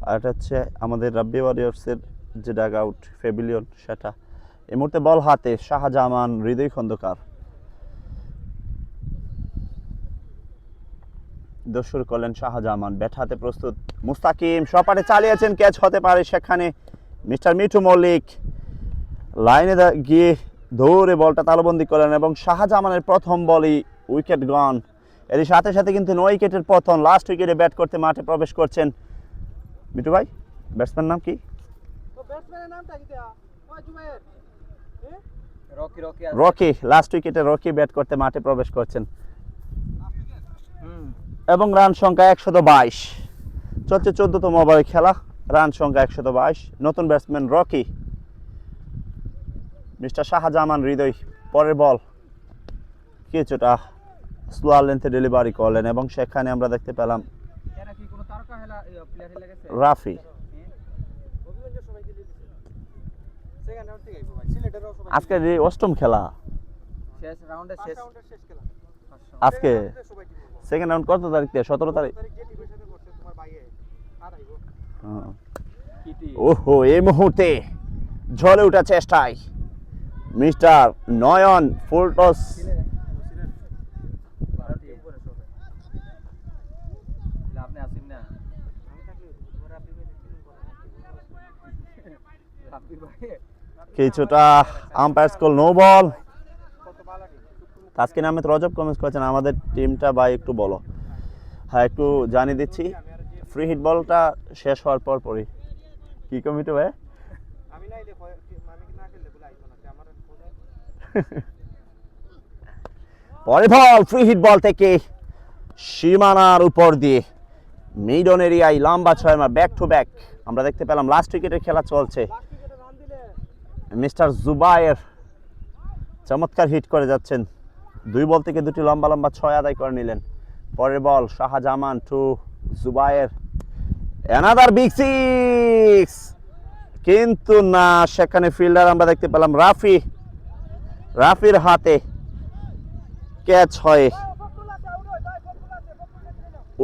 আর এটা হচ্ছে আমাদের রাব্বি ওয়ারিয়র্সের যে ডাগ আউট প্যাভিলিয়ন সেটা। এই মুহূর্তে বল হাতে শাহজামান, হৃদয় খন্দকার দস্যুর করলেন শাহজামান, ব্যাট হাতে প্রস্তুত মুস্তাকিম, সপাটে চালিয়েছেন, ক্যাচ হতে পারে সেখানে। মিস্টার মিঠু মল্লিক লাইনে গিয়ে ধরে বলটা তালবন্দি করলেন এবং শাহজামানের প্রথম বলই উইকেট গন। এর সাথে সাথে কিন্তু 9 উইকেটের পতন। লাস্ট উইকেটে ব্যাট করতে মাঠে প্রবেশ করছেন মিঠু ভাই। ব্যাটসম্যান নাম কি? রকি। লাস্ট উইকেটে রকি ব্যাট করতে মাঠে প্রবেশ করছেন এবং রান সংখ্যা 122। চলছে 14তম ওভারের খেলা, রান সংখ্যা 122। নতুন ব্যাটসম্যান রকি, মিস্টার শাহজামান হৃদয় পরের বল কিছুটা স্লোয়ার লেন্থে ডেলিভারি করলেন এবং সেখানে আমরা দেখতে পেলাম রাফি। আজকে যে অষ্টম খেলা, আজকে সেকেন্ড রাউন্ড কত তারিখ থেকে? 17 তারিখ। ওহো, এই মুহূর্তে ঝলে ওঠা চেষ্টায় মিস্টার নয়ন ফুল টস। কিছুটা umpire score no ball. Taskin Ahmed Rajab comments করেছেন আমাদের টিমটা ভাই একটু বলো। হ্যাঁ, একটু জানিয়ে দিচ্ছি। ফ্রি হিট বলটা শেষ হওয়ার পরই কি কমিটি ভাই পরে বল ফ্রি হিট বল থেকে সীমানার উপর দিয়ে মিডন এরিয়ায় লম্বা 6 মার ব্যাক টু ব্যাক আমরা দেখতে পেলাম। লাস্ট উইকেটের খেলা চলছে। মিস্টার জুবায়ের চমৎকার হিট করে যাচ্ছেন, 2 বল থেকে 2টি লম্বা লম্বা 6 আদায় করে নিলেন। পরের ball Shahjaman to Jubayer, another big 6, কিন্তু না, সেখানে ফিল্ডার আমরা দেখতে পেলাম রাফি। রাফির হাতে ক্যাচ হয়,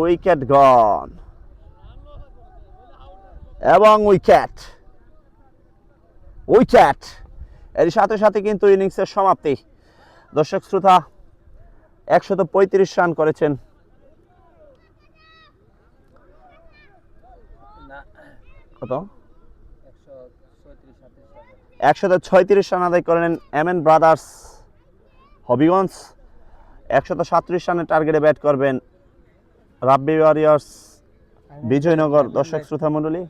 উইকেট গন এবং উইকেট। এর সাথে সাথে কিন্তু ইনিংসের সমাপ্তি। দর্শক শ্রোতা 135 রান করেছেন কত 136 রান আদায় করেন এমএন ব্রাদার্স হবিগঞ্জ। 137 রানের টার্গেটে ব্যাট করবেন রাব্বি ওয়ারিয়র্স বিজয়নগর। দর্শক শ্রোতা মণ্ডলী,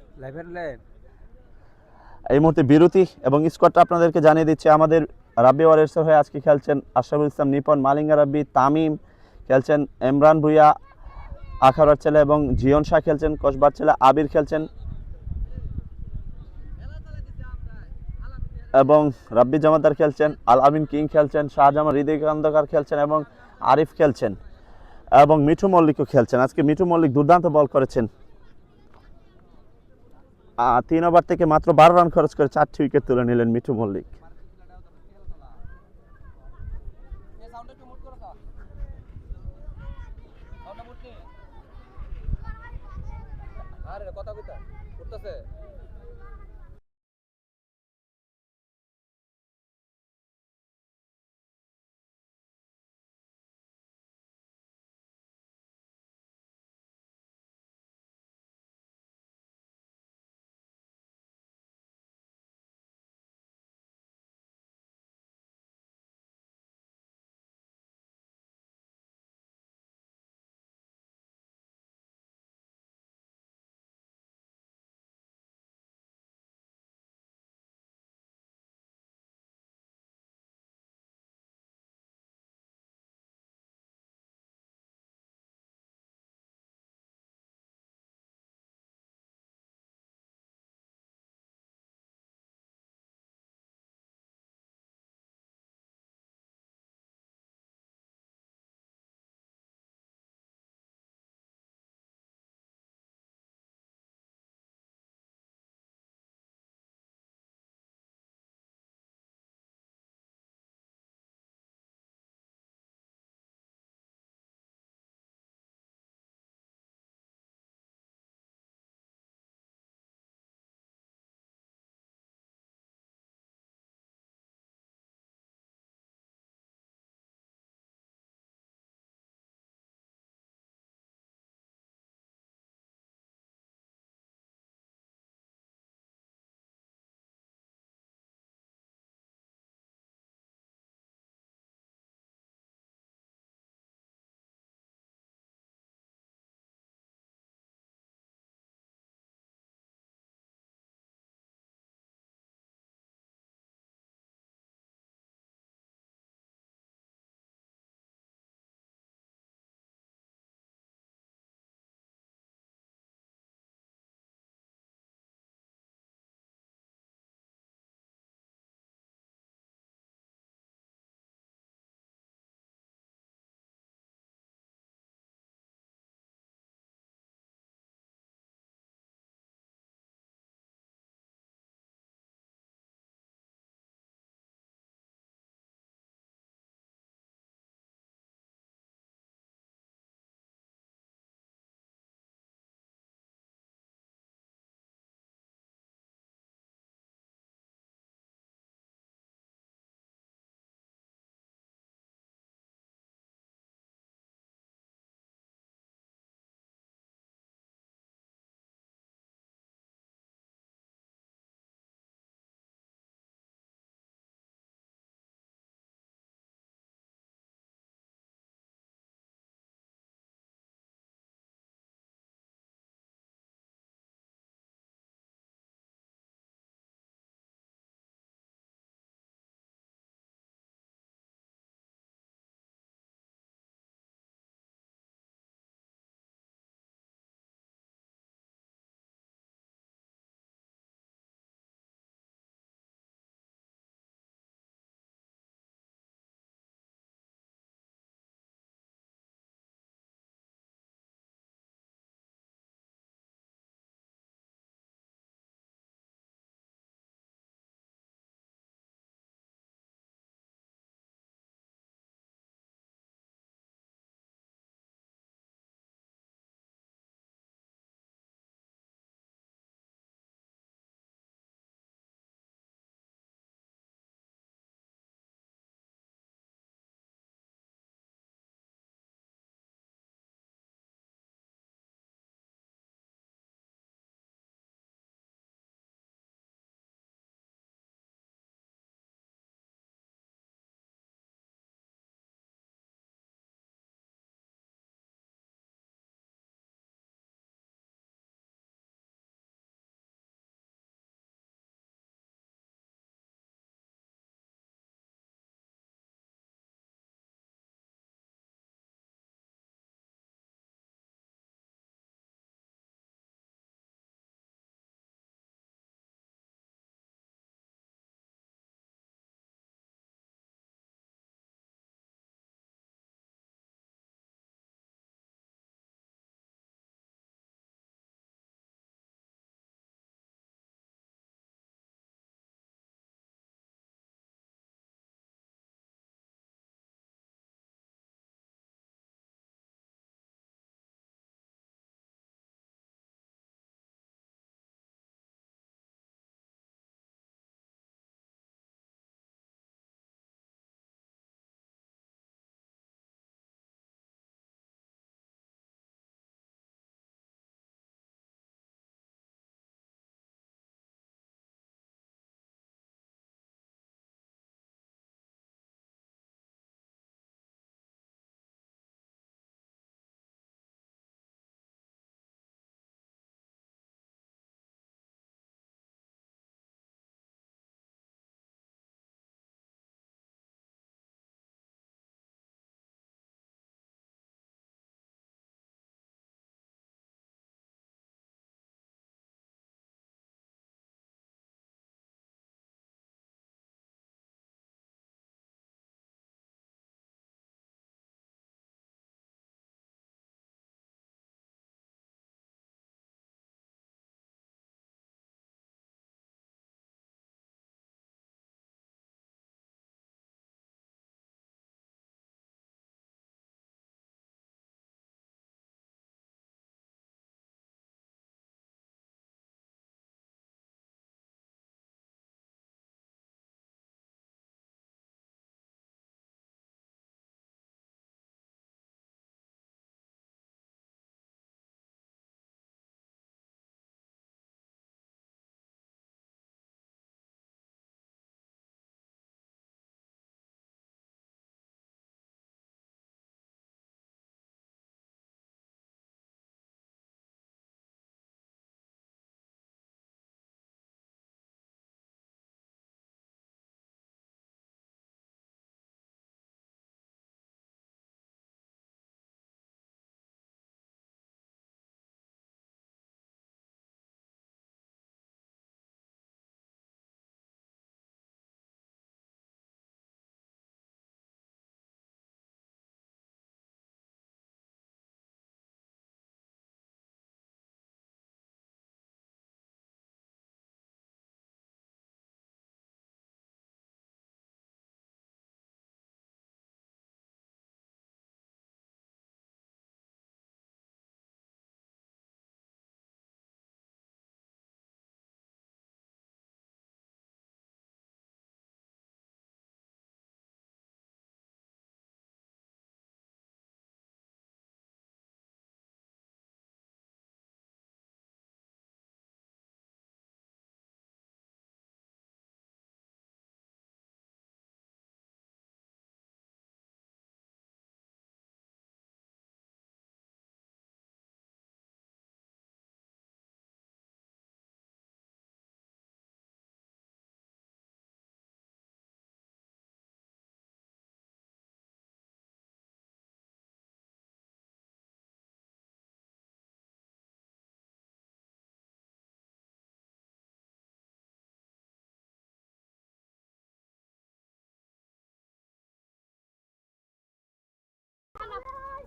এই মুহূর্তে বিরতি এবং স্কোয়াডটা আপনাদেরকে জানিয়ে দিচ্ছে। আমাদের রাব্বি ওয়ারিয়র্সের হয়ে আজকে খেলছেন আশরাফুল ইসলাম নিপন, মালিঙ্গা রাব্বি, তামিম খেলছেন, ইমরান ভুঁইয়া আখাউড়ার ছেলে এবং জিয়ন শাহ খেলছেন, কসবার ছেলে আবির খেলছেন এবং রাব্বি জামাদার খেলছেন, আল আমিন কিং খেলছেন, শাহজামান হৃদয় খন্দকার খেলছেন এবং আরিফ খেলছেন এবং মিঠু মল্লিকও খেলছেন। আজকে মিঠু মল্লিক দুর্দান্ত বল করেছেন। 3 ওভার থেকে মাত্র 12 রান খরচ করে 4টি উইকেট তুলে নিলেন মিঠু মল্লিক।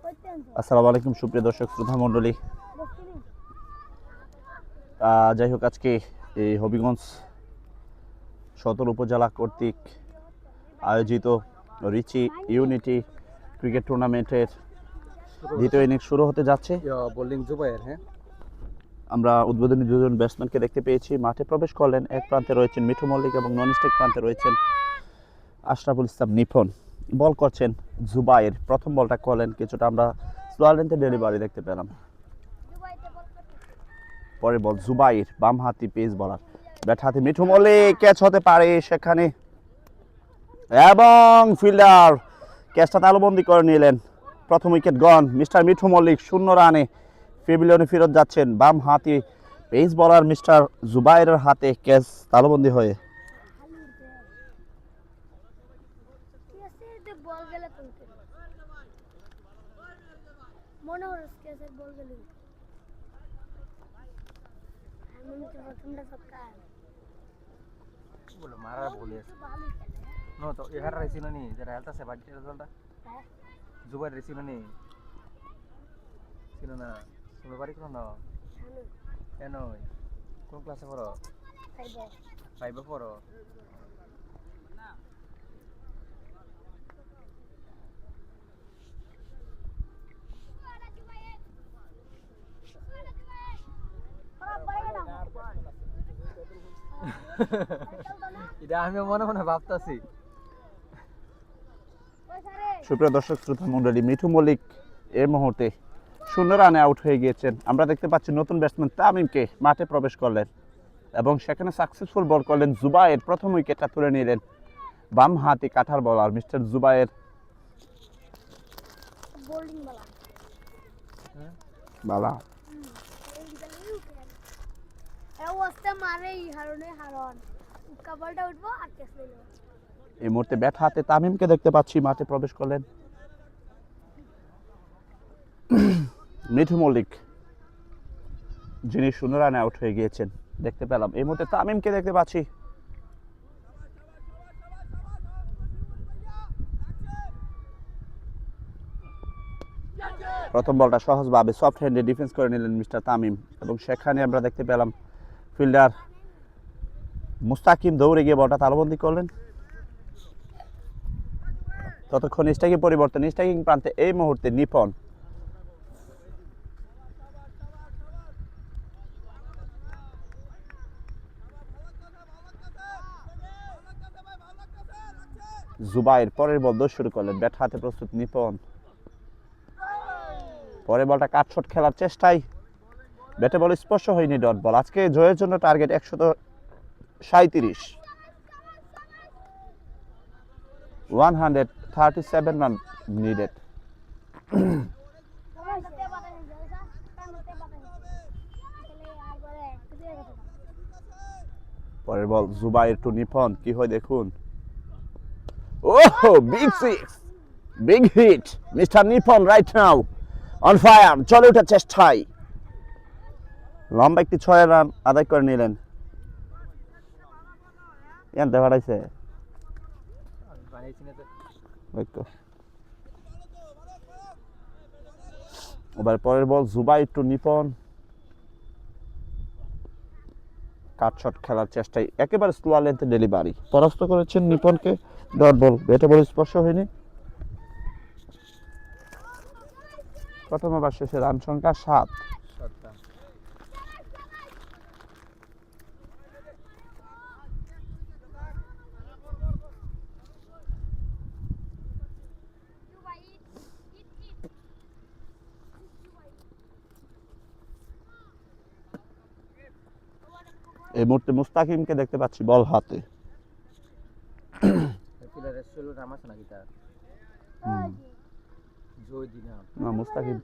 আসসালামু আলাইকুম সুপ্রিয় দর্শক শ্রোতা মণ্ডলী। যাই হোক, আজকে এই হবিগঞ্জ সদর উপজেলা কর্তৃক আয়োজিত রিচি ইউনিটি ক্রিকেট টুর্নামেন্টের দ্বিতীয় ইনিংস শুরু হতে যাচ্ছে। বোলিং জুবাইর, হ্যাঁ আমরা উদ্বোধনী দুজন ব্যাটসম্যানকে দেখতে পেয়েছি, মাঠে প্রবেশ করলেন। এক প্রান্তে রয়েছেন মিঠু মল্লিক এবং নন স্ট্রাইক প্রান্তে রয়েছেন আশরাফুল ইসলাম নিপন। বল করছেন জুবাইর। প্রথম বলটা করলেন, কিছুটা আমরা স্লো লেন্থে ডেলিভারি দেখতে পেলাম। পরের বল জুবাইর, বাম হাতি পেস বলার, ব্যাট হাতে মিঠু মল্লিক, ক্যাচ হতে পারে সেখানে এবং ফিল্ডার ক্যাচটা তালুবন্দি করে নিলেন। প্রথম উইকেট গন। মিস্টার মিঠু মল্লিক 0 রানে প্যাভিলিয়নে ফেরত যাচ্ছেন। বাম হাতি পেস বলার মিস্টার জুবাইরের হাতে ক্যাচ তালুবন্দি হয়ে। মনে হচ্ছে বল গেলি আমি তো প্রথমটা সবকার বলো মারার বলি আছে নো তো এহার রেসিনো নি যারা হেলতা সে বাড়ি রেজাল্টটা জুবাইর রেসিনো নি চিনো না তুমি বাড়ি কোন না কেন কোন ক্লাসে পড়ো ফাইভে পড়ো এটা আমি মনে মনে ভাবতাছি। সুপ্রিয় দর্শক শ্রোতা মণ্ডলী, মিঠু মল্লিক এই মুহূর্তে 0 রানে আউট হয়ে গিয়েছেন। আমরা দেখতে পাচ্ছি নতুন ব্যাটসম্যান তামিমকে মাঠে প্রবেশ করলেন এবং সেখানে সাকসেসফুল বল করলেন জুবাইর। প্রথম উইকেটটা তুলে নিলেন বাম হাতি কাঠার বলার মিস্টার জুবাইর। বোলিং বালা বালা এই অবস্থা মারে এই হারনে হারন কাবলটা উঠবো আর ক্যাচ লইলো। এই মুহূর্তে ব্যাট হাতে তামিমকে দেখতে পাচ্ছি মাঠে প্রবেশ করলেন মিঠু মল্লিক, যিনি 0 রানে আউট হয়ে গিয়েছেন। দেখতে পেলাম এই মুহূর্তে তামিমকে দেখতে পাচ্ছি। প্রথম বলটা সহজভাবে সফট হ্যান্ডে ডিফেন্স করে নিলেন মিস্টার তামিম এবং সেখানে আমরা দেখতে পেলাম ফিল্ডার মুস্তাকিম দৌড়ে গিয়ে বলটা তালবন্দি করলেন। ততক্ষণ স্ট্রাইকিং পরিবর্তন, স্ট্রাইকিং প্রান্তে এই মুহূর্তে নিপন। জুবাইর পরের বল দৌড় শুরু করলেন, ব্যাট হাতে প্রস্তুত নিপন। পরের বলটা কাটশট খেলার চেষ্টায় ব্যাটে বল স্পর্শ হয়নি, ডট বল। আজকে জয়ের জন্য টার্গেট 137, 137 রান নিডেড। পরের বল জুবাইর টু নিপন, কি হয় দেখুন। Oh, big six, big hit mister Nipon right now on fire. চলে ওঠার চেষ্টায় লম্বা একটি 6 রান আদায় করে নিলেন। এনতে বাড়াইছে এবার পরের বল জুবাইর টু নিপন, কাটশট খেলার চেষ্টায় একেবারে স্লো লেন্থে ডেলিভারি পরাস্ত করেছেন নিপনকে। ডট বল, ব্যাটে বল স্পর্শ হয়নি। প্রথম ওভার শেষে রান সংখ্যা 7। এই মুহূর্তে মুস্তাকিমকে দেখতে পাচ্ছি বল হাতে। না, মুস্তাকিম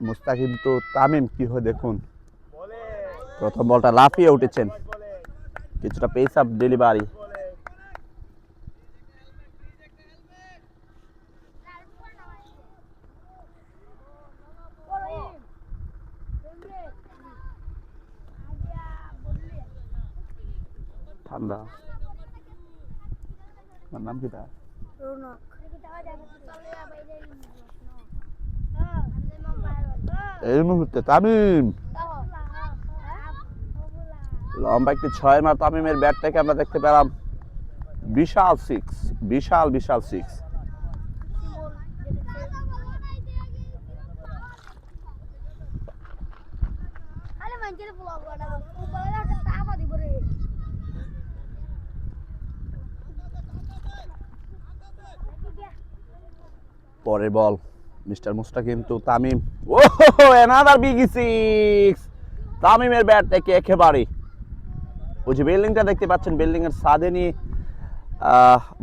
মুস্তাকিম তো তামিম, কি হয় দেখুন। প্রথম বলটা লাফিয়ে উঠেছেন, কিছুটা পেস আপ ডেলিভারি। ঠান্ডা। আমার নাম কি তা? রৌনক এই মুহূর্তে তামিম লম্বা একটি 6 মার তামিমের ব্যাট থেকে আমরা দেখতে পেলাম বিশাল 6, বিশাল 6। আরে মানজের ব্লগ বানাবো বলে একটা টাকা দিব রে পরের বল মিস্টার মুস্তাকিম টু তামিম। ও অ্যানাদার বিগ 6 তামিমের ব্যাট থেকে একেবারে। ওই যে বিল্ডিংটা দেখতে পাচ্ছেন, বিল্ডিং এর ছাদে নিয়ে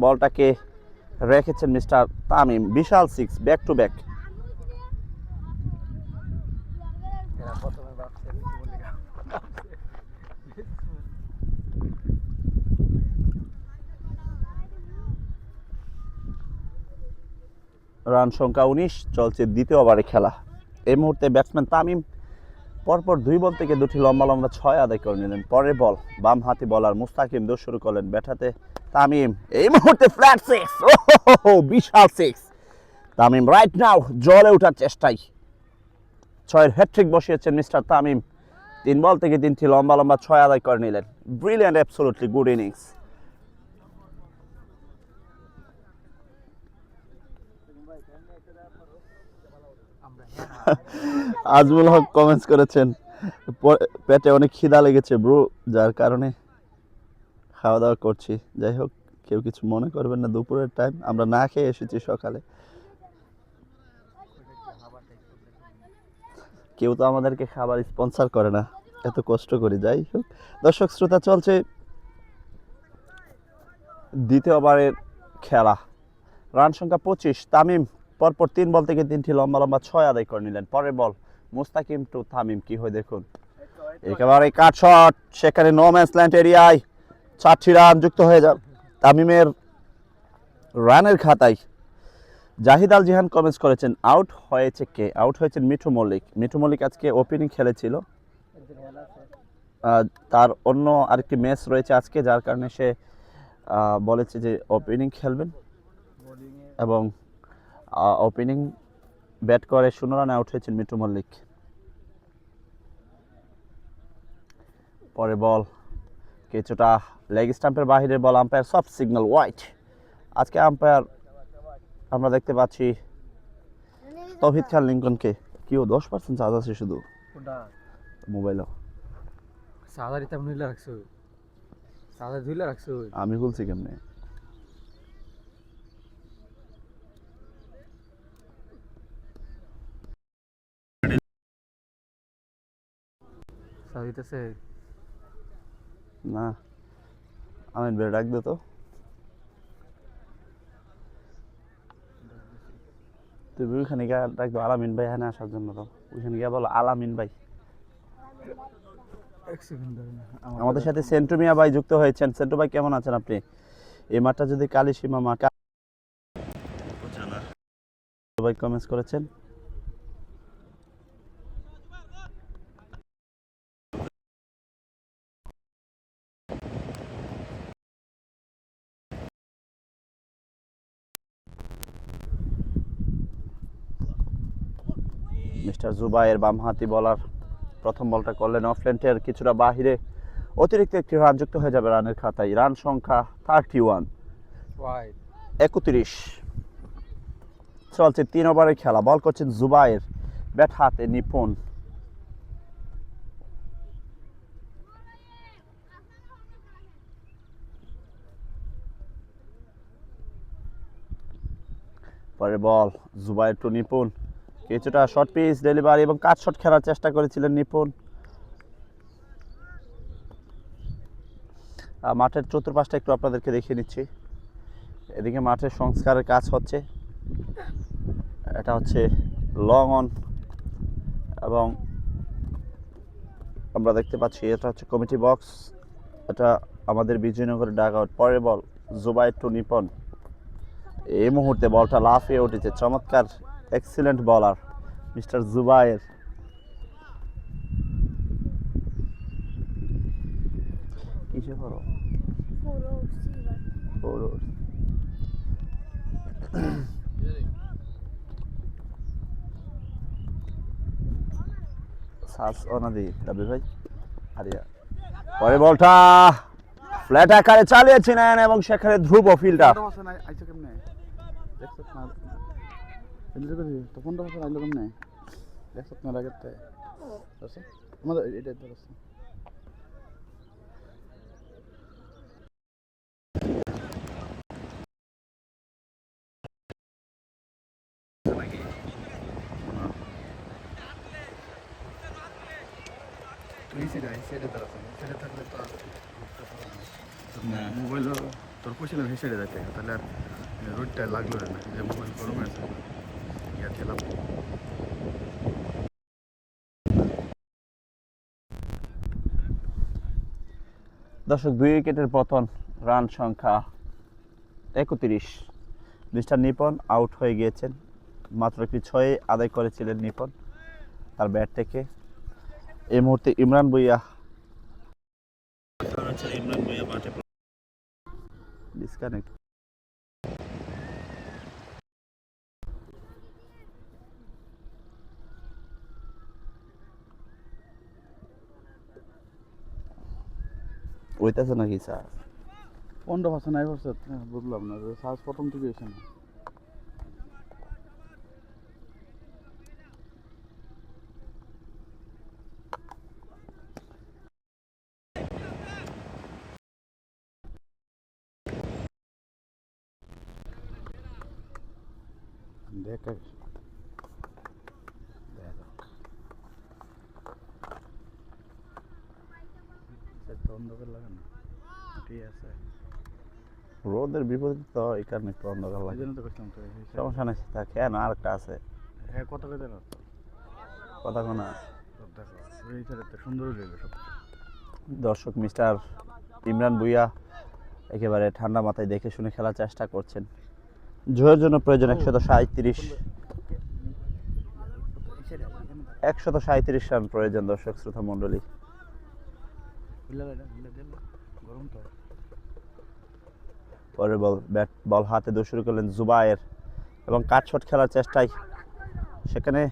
বলটাকে রেখেছেন মিস্টার তামিম। বিশাল 6, ব্যাক টু ব্যাক। এরা প্রথমে ভাবছে কি বলে রান সংখ্যা 19, চলছে দ্বিতীয় ওভারে খেলা। এই মুহূর্তে ব্যাটসম্যান তামিম পরপর 2 বল থেকে 2টি লম্বা 6 আদায় করে নিলেন। পরের বল বাম হাতি বলার মুস্তাকিম দৌড় শুরু করলেন ব্যাটাতে তামিম। এই মুহূর্তে ফ্ল্যাট 6, বিশাল 6। তামিম রাইট নাও জলে ওঠার চেষ্টায় 6-এর হ্যাট্রিক বসিয়েছেন মিস্টার তামিম। 3 বল থেকে 3টি লম্বা 6 আদায় করে নিলেন। Brilliant, absolutely good innings. Azmul Haque comments করেছেন পেটে অনেক খিদা লেগেছে ব্রো, যার কারণে খাওয়া দাওয়া করছি। যাই হোক, কেউ কিছু মনে করবেন না, দুপুরের টাইম, আমরা না খেয়ে এসেছি সকালে। কেউ তো আমাদেরকে খাবার স্পন্সর করে না, এত কষ্ট করি। যাই হোক, দর্শক শ্রোতা, চলছে দ্বিতীয় ওভারের খেলা। রান সংখ্যা 25। তামিম পরপর 3 বল থেকে 3টি লম্বা 6 আদায় করে নিলেন। পরের বল মুস্তাকিম টু তামিম, কি হয় দেখুন। একেবারে কাট শট, সেখানে নো ম্যাচ ল্যান্ড এরিয়ায় 4টি রান যুক্ত হয়ে যাবে তামিমের রানের খাতায়। জাহিদ আল জিহান কমেন্টস করেছেন আউট হয়েছে কে? আউট হয়েছেন মিঠু মল্লিক। মিঠু মল্লিক আজকে ওপেনিং খেলেছিল, তার অন্য আরেকটি ম্যাচ রয়েছে আজকে, যার কারণে সে বলেছে যে ওপেনিং খেলবেন এবং ওপেনিং ব্যাট করে 0 রানে আউট হয়েছেন মিঠু মল্লিক। পরে বল কিছুটা লেগ স্টাম্পের বাহিরের বল, আম্পায়ার সফট সিগন্যাল ওয়াইড। আজকে আম্পায়ার আমরা দেখতে পাচ্ছি তৌহিদ খান লিঙ্কনকে। কিও 10% চার্জ আছে শুধু কোনটা মোবাইলও। সাদা রিতাম নিলে রাখছো, সাদা ধুইলে রাখছো। আমি বলছি কেমনে? সাদিতেছে না, আমি বের ডাক দে তো। তুমি ওইখানে গিয়ে ডাকবো আলামিন ভাই এখানে আসার জন্য, তো ওইখানে গিয়ে বলো আলামিন ভাই। এক সেকেন্ড আমাদের সাথে সেন্টু মিয়া ভাই যুক্ত হয়েছেন। সেন্টু ভাই কেমন আছেন আপনি? এই মাঠটা যদি কালিসীমা মাঠ ভাই কমেন্টস করেছেন। মিস্টার জুবাইর বামহাতি বলার প্রথম বলটা করলেন অফ লেন্থের কিছুটা বাহিরে, অতিরিক্ত একটি রান যুক্ত হয়ে যাবে রানের খাতায়। রান সংখ্যা 31, 31। চলছে 3 ওভারের খেলা। বল করছেন জুবাইর, ব্যাট হাতে নিপুণ। পরে বল জুবাইর টু নিপুণ, কিছুটা শর্ট পিচ ডেলিভারি এবং কাট শট খেলার চেষ্টা করেছিলেন নিপুণ। মাঠের চতুর্পাশটা একটু আপনাদেরকে দেখিয়ে নিচ্ছি। এদিকে মাঠের সংস্কারের কাজ হচ্ছে, এটা হচ্ছে লং অন, এবং আমরা দেখতে পাচ্ছি এটা হচ্ছে কমিটি বক্স, এটা আমাদের বিজয়নগরের ডাগ আউট। পরের বল জুবাইর টু নিপুণ। এই মুহূর্তে বলটা লাফিয়ে উঠেছে, চমৎকার এক্সিলেন্ট বলার মিস্টার জুবাইর। কিসে করো পুরো উঠছি এবার। সাস অনাদি রাবি ভাই হারিয়া পরে বলটা ফ্ল্যাট আকারে চালিয়েছিলেন এবং সেখানে ধ্রুব ফিল্ডার আইসো কেমনে দেখছো না ফিল্ডার করি তো 15 বছর আইলো কেমনে দেখছো না রাগতে আছে আমাদের এটা ধরছে তুই সেটা ধরছে সেটা থাকলে তো মোবাইল তোর পয়সা হেসে যাচ্ছে তাহলে আর রোডটা লাগলো না যে মোবাইল গরম আছে ইয়া খেলাম দর্শক 2 উইকেটের পতন রান সংখ্যা 31 মিস্টার নিপন আউট হয়ে গিয়েছেন মাত্র একটি 6 আদায় করেছিলেন নিপন তার ব্যাট থেকে এই মুহূর্তে ইমরান ভুঁইয়া মাঠে ডিসকানেক্ট ওইটাছে নাকি স্যার 15 বছর নাই বছর বুঝলাম না সাজ প্রথম থেকে এসে না দেখ অন্ধকার লাগে না ঠিক আছে রোদের বিপরীত তো এই কারণে একটু অন্ধকার এই লাগে জন্য তো করছিলাম তো সমস্যা নেই তা কেন আর একটা আছে হ্যাঁ কত কথা না কথা কোনা দেখো এই ছেলেটা সুন্দর রইল সব দর্শক মিস্টার ইমরান ভুঁইয়া একেবারে ঠান্ডা মাথায় দেখে শুনে খেলার চেষ্টা করছেন জয়ের জন্য প্রয়োজন 137 রান প্রয়োজন দর্শক শ্রোতা মণ্ডলী গরম তো পরের বল হাতে ধরে শুরু করলেন জুবায়ের এবং কাট শট খেলার চেষ্টায় সেখানে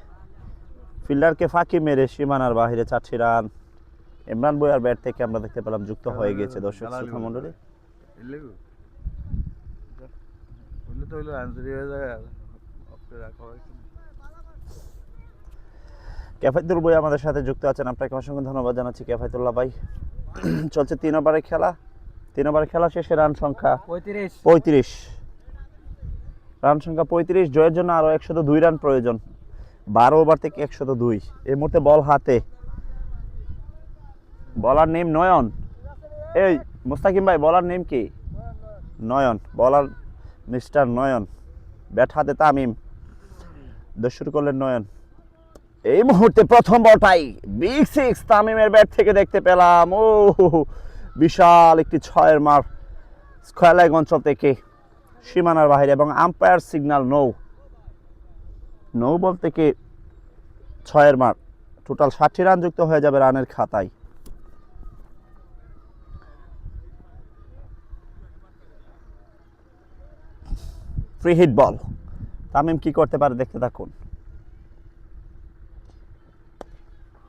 ফিল্ডারকে ফাঁকি মেরে সীমানার বাইরে 4 রান ইমরান ভুঁইয়ার ব্যাট থেকে আমরা দেখতে পেলাম যুক্ত হয়ে গেছে দর্শক শ্রোতা মণ্ডলী ক্যাফাইতুল ভাই আমাদের সাথে যুক্ত আছেন আপনাকে অসংখ্য ধন্যবাদ জানাচ্ছি ক্যাফাইতুল্লাহ ভাই চলছে 3 ওভারের খেলা শেষে রান সংখ্যা 35 রান সংখ্যা 35 জয়ের জন্য আরো 102 রান প্রয়োজন 12 ওভার থেকে 102 এই মুহূর্তে বল হাতে বলার নেম নয়ন এই মুস্তাকিম ভাই বলার নেম কি নয়ন বলার মিস্টার নয়ন ব্যাট হাতে তামিম শুরু করলেন নয়ন এই মুহূর্তে প্রথম বলটাই বিগ 6 তামিমের ব্যাট থেকে দেখতে পেলাম ও বিশাল একটি 6-এর মার স্কয়ার লেগ অঞ্চল থেকে সীমানার বাইরে এবং আম্পায়ার সিগন্যাল নো বল থেকে 6-এর মার টোটাল 60 রান যুক্ত হয়ে যাবে রানের খাতায় ফ্রি হিট বল তামিম কি করতে পারে দেখতে থাকুন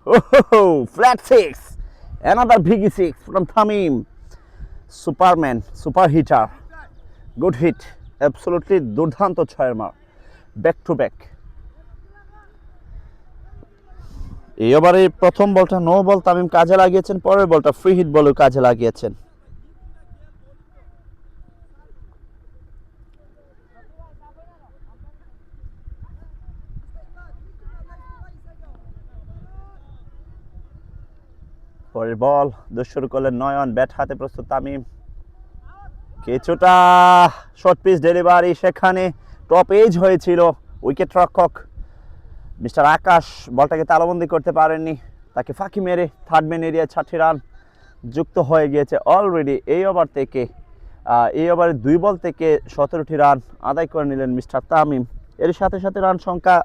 Oh, flat 6. Another big 6 from Tamim. Superman, super hitter. Good hit. Absolutely দুর্দান্ত 6-এর মার ব্যাক টু ব্যাক এই ওভারে প্রথম বলটা নো বল তামিম কাজে লাগিয়েছেন পরের বলটা ফ্রি হিট বলও কাজে লাগিয়েছেন পরের বল শুরু করলেন নয়ন ব্যাট হাতে প্রস্তুত তামিম কিছুটা শর্ট পিচ ডেলিভারি সেখানে টপ এজ হয়েছিল উইকেট রক্ষক মিস্টার আকাশ বলটাকে তালাবন্দি করতে পারেননি তাকে ফাঁকি মেরে থার্ড ম্যান এরিয়ায় 60 রান যুক্ত হয়ে গিয়েছে অলরেডি এই ওভারে 2 বল থেকে 17টি রান আদায় করে নিলেন মিস্টার তামিম এর সাথে সাথে রান সংখ্যা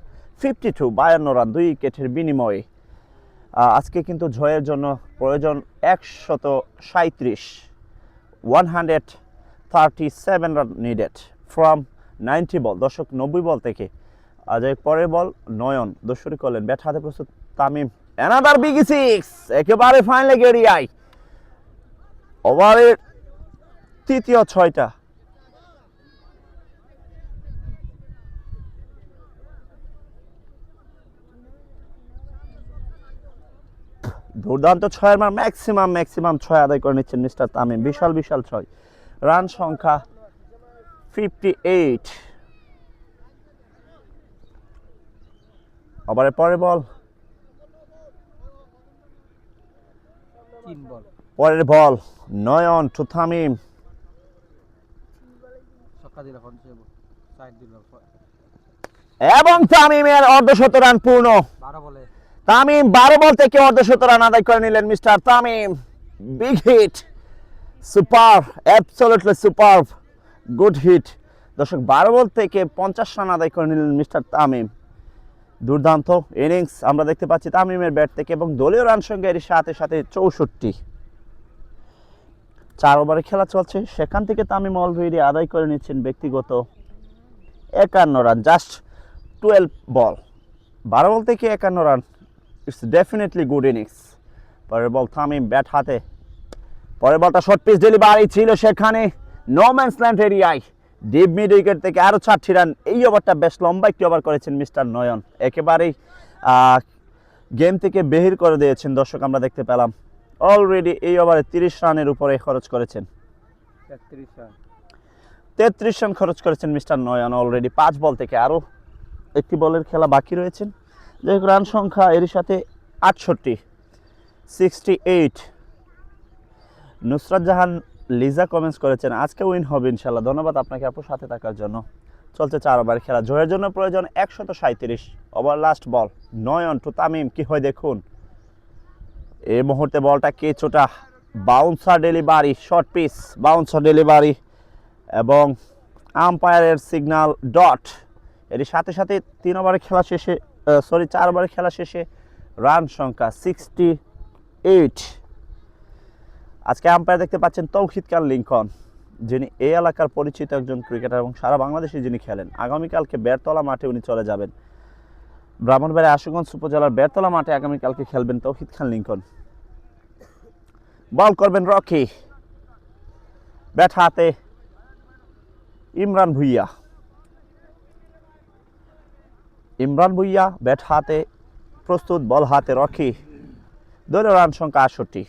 52 52 রান 2 উইকেটের বিনিময়ে আজকে কিন্তু জয়ের জন্য প্রয়োজন 137 137 রান নিডেড ফ্রম 90 বল। দর্শক 90 বল থেকে। আজ এর পরের বল নয়ন দর্শক করলেন, ব্যাট হাতে প্রস্তুত তামিম, অ্যানাদার বিগ সিক্স, একেবারে ফাইন লেগ এরিয়ায়। ওভারের তৃতীয় 6টা। দুর্দান্ত 6-এর মার, ম্যাক্সিমাম 6 আদায় করে নিচ্ছেন মিস্টার তামিম। বিশাল 6। রান সংখ্যা 58। ওভারের পরের বল, 3 বল পরের বল নয়ন টু তামিম, ছক্কা দিল 50 সাইড দিল এবং তামিমের অর্ধশত রান পূর্ণ। 12 বলে তামিম 12 বল থেকে অর্ধশত রান আদায় করে নিলেন mister Tamim. Big hit, super, absolutely super, good hit. দর্শক 12 বল থেকে 50 রান আদায় করে নিলেন মিস্টার তামিম। দুর্দান্ত ইনিংস আমরা দেখতে পাচ্ছি তামিমের ব্যাট থেকে, এবং দলীয় রান সংখ্যা এর সাথে 64। 4 ওভারে খেলা চলছে, সেখান থেকে তামিম অলরেডি আদায় করে নিচ্ছেন ব্যক্তিগত 51 রান, জাস্ট 12 বল। 12 বল থেকে 51 run, it's definitely good innings. পরের বল তামিম ব্যাট হাতে, পরের বলটা শর্ট পিচ ডেলিভারি ছিল সেখানে নো ম্যানস ল্যান্ড এরিয়ায়, ডিপ মিড উইকেট থেকে আরও 4টি রান। এই ওভারটা বেশ লম্বা একটি ওভার করেছেন মিস্টার নয়ন, একেবারেই গেম থেকে বেহির করে দিয়েছেন। দর্শক আমরা দেখতে পেলাম অলরেডি এই ওভারে 30 রানের উপরে খরচ করেছেন, 33 রান খরচ করেছেন মিস্টার নয়ন অলরেডি 5 বল থেকে। আরও একটি বলের খেলা বাকি রয়েছেন, যাই হোক রান সংখ্যা এর সাথে 68। নুসরাত জাহান লিজা কমেন্টস করেছেন আজকে উইন হবে ইনশাল্লাহ। ধন্যবাদ আপনাকে আপু সাথে থাকার জন্য। চলছে 4 ওভার খেলা, জয়ের জন্য প্রয়োজন 137। Over last ball Nayan to Tamim, কি হয় দেখুন। এই মুহূর্তে বলটা কিছুটা bouncer delivery, short pitch bouncer delivery, এবং আম্পায়ারের সিগন্যাল ডট। এর সাথে 3 ওভারের খেলা শেষে 4 ওভারের খেলা শেষে রান সংখ্যা 68। আজকে আম্পায়ার দেখতে পাচ্ছেন তৌহিদ খান লিঙ্কন, যিনি এই এলাকার পরিচিত একজন ক্রিকেটার এবং সারা বাংলাদেশে যিনি খেলেন। আগামীকালকে বেরতলা মাঠে উনি চলে যাবেন, ব্রাহ্মণবাড়িয়া আশুগঞ্জ উপজেলার বেরতলা মাঠে আগামীকালকে খেলবেন তৌহিদ খান লিঙ্কন। বল করবেন রকি, ব্যাট হাতে ইমরান ভুইয়া, ব্যাট হাতে প্রস্তুত, বল হাতে রকি। দলীয় রান সংখ্যা 68।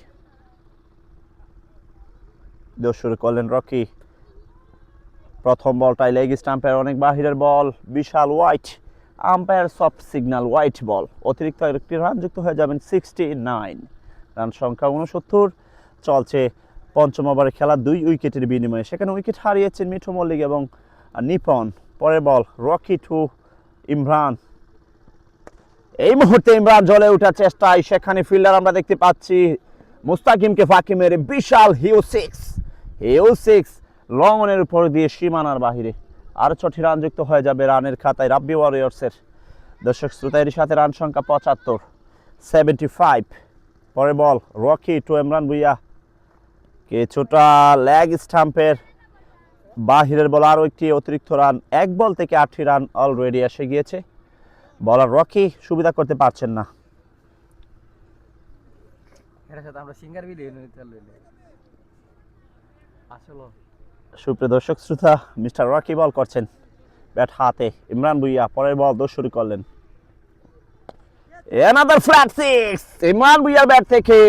শুরু করলেন রকি। প্রথম বলটাই লেগ স্টাম্পের অনেক বাহিরের বল, বিশাল wide, umpire soft signal wide ball. অতিরিক্ত একটি রান যুক্ত হয়ে যাবেন 69। রান সংখ্যা 69। চলছে 5ম ওভারের খেলা 2 উইকেটের বিনিময়ে, সেখানে উইকেট হারিয়েছেন মিঠু মল্লিক এবং নিপন। পরের বল রকি টু ইমরান, এই মুহূর্তে ইমরান জ্বলে ওঠার চেষ্টায়, সেখানে ফিল্ডার আমরা দেখতে পাচ্ছি মুস্তাকিমকে ফাঁকি মেরে বিশাল হিউজ সিক্স লং অনের উপর দিয়ে সীমানার বাহিরে। আরও 6টি রান যুক্ত হয়ে যাবে রানের খাতায় রাব্বি ওয়ারিয়র্সের। দর্শক শ্রোতা এর সাথে রান সংখ্যা 75। পরের ball Rocky to Imran Bhuiyan, কিছুটা লেগ স্টাম্পের বাহিরের বল, আরও একটি অতিরিক্ত রান। 1 বল থেকে 8টি রান অলরেডি এসে গিয়েছে। বলার রকি সুবিধা করতে পারছেন না। এর সাথে আমরা সিঙ্গার বিলি আসলে সুপ্রিয় দর্শক শ্রোতা, মিস্টার রকি বল করছেন ব্যাট হাতে, ইমরান ভুইয়া পরের বল শুরু করলেন। অ্যানাদার ফ্ল্যাট সিক্স ইমরান ভুইয়ার ব্যাট থেকে,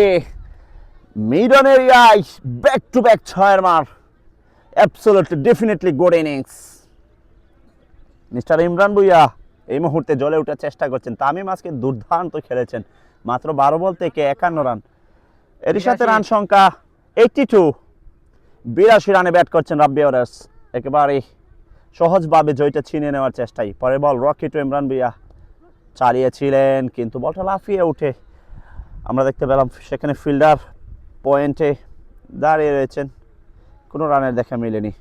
মিড অন এরিয়ায় ব্যাক টু ব্যাক 6-এর মার। Absolutely definitely good innings. Mister Imran Bhuiyan এই মুহূর্তে জ্বলে ওঠার চেষ্টা করছেন। তামিম আজকে দুর্দান্ত খেলেছেন, মাত্র 12 বল থেকে 51 রান। এর সাথে রান সংখ্যা 82। 82 রানে ব্যাট করছেন রাব্বি ওয়ারিয়র্স, একেবারে সহজভাবে জয়টা ছিনিয়ে নেওয়ার চেষ্টায়। পরের ball Rocky to Imran Bhuiyan, চালিয়েছিলেন কিন্তু বলটা লাফিয়ে উঠে আমরা দেখতে পেলাম সেখানে ফিল্ডার পয়েন্টে দাঁড়িয়ে রয়েছেন, কোনো রানের দেখা মেলেনি।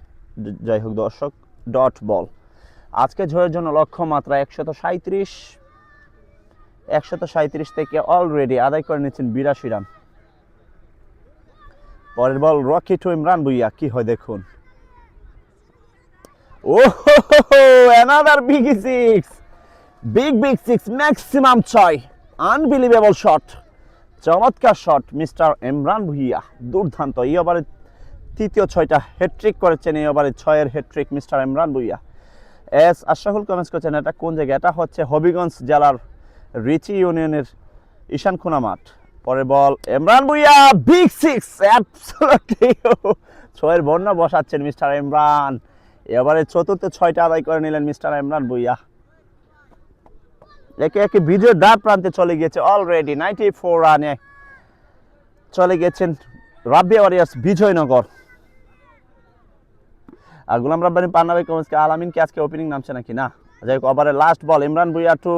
যাই হোক দর্শক, ডট বল। আজকে ঝড়ের জন্য লক্ষ্যমাত্রা 137 থেকে অলরেডি আদায় করে নিচ্ছেন 82 রান। পরের ball Rocky to Imran Bhuiyan, কি হয় দেখুন। Oh another big six, big six, maximum 6, unbelievable shot, চমৎকার শট মিস্টার ইমরান ভুইয়া, দুর্দান্ত। এই ওভারে তৃতীয় 6টা হ্যাট্রিক করেছেন, এই ওভারে 6-এর hat trick mister Imran Bhuiyan. S Ashraful comments করছেন এটা কোন জায়গা? এটা হচ্ছে হবিগঞ্জ জেলার রিচি ইউনিয়নের ঈশান খুনা মাঠ। পরের ball Imran Bhuiyan, big six, absolutely 6-এর বর্ণা বসাচ্ছেন মিস্টার ইমরান। এবারে চতুর্থ 6টা আদায় করে নিলেন মিস্টার ইমরান ভুইয়া। একে একে বিজয়ের দ্বার প্রান্তে চলে গিয়েছে, অলরেডি 94 রানে চলে গেছেন রাব্বি ওয়ারিয়ার্স বিজয়নগর। আর গোলাম রাব্বানি পান্না ভাই কমেন্টসকে আলামিন কি আজকে ওপেনিং নামছে নাকি? না, যাই হোক ওভারের last ball Imran Bhuiyan to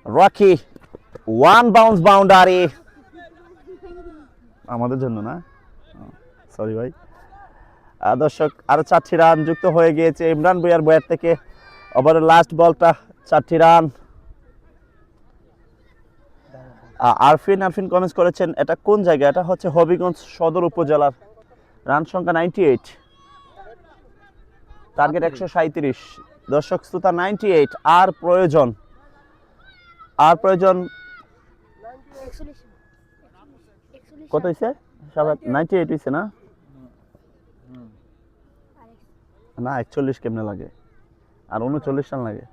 Rocky, 1 bounce boundary আমাদের জন্য না, সরি ভাই। দর্শক আরো 4টি রান যুক্ত হয়ে গিয়েছে ইমরান ভুইয়ার ব্যাট থেকে। ওভারের লাস্ট বলটা 4টি রান। আরফিন কমেন্টস করেছেন এটা কোন জায়গা? এটা হচ্ছে হবিগঞ্জ সদর উপজেলার, রান সংখ্যা 98, টার্গেট 137। দর্শক শ্রোতা 98, আর প্রয়োজন 41 কত হয়েছে? 98 হয়েছে না? না 41 কেমনে লাগে? আর 39 রান লাগে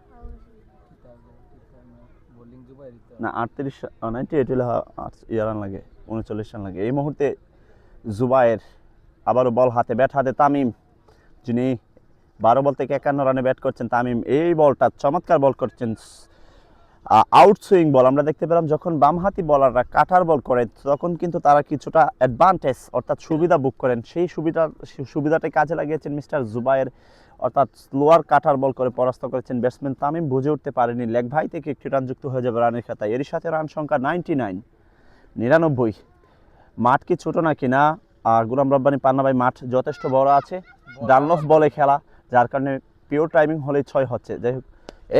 বোলিং জুবাই দিতে না, 38 98 হলে রান লাগে, 39 রান লাগে। এই মুহূর্তে জুবায়ের আবারও বল হাতে, ব্যাট হাতে তামিম, যিনি 12 বল থেকে 51 রানে ব্যাট করছেন। তামিম এই বলটা চমৎকার বল করছেন, আউট সুইং বল। আমরা দেখতে পেলাম যখন বামহাতি বলাররা কাটার বল করেন তখন কিন্তু তারা কিছুটা অ্যাডভান্টেজ অর্থাৎ সুবিধা বুক করেন, সেই সুবিধাটাই কাজে লাগিয়েছেন মিস্টার জুবায়ের, অর্থাৎ স্লোয়ার কাটার বল করে পরাস্ত করেছেন ব্যাটসম্যান তামিম। বুঝে উঠতে পারেনি লেগ ভাই থেকে একটি রান যুক্ত হয়ে যাবে রানের খাতায়। এরই সাথে রান সংখ্যা 99। মাঠ কি ছোট নাকি? না, গোলাম রব্বানি পান্না ভাই মাঠ যথেষ্ট বড় আছে, ডানলফ বলে খেলা, যার কারণে পিওর টাইমিং হলে 6 হচ্ছে। যাই হোক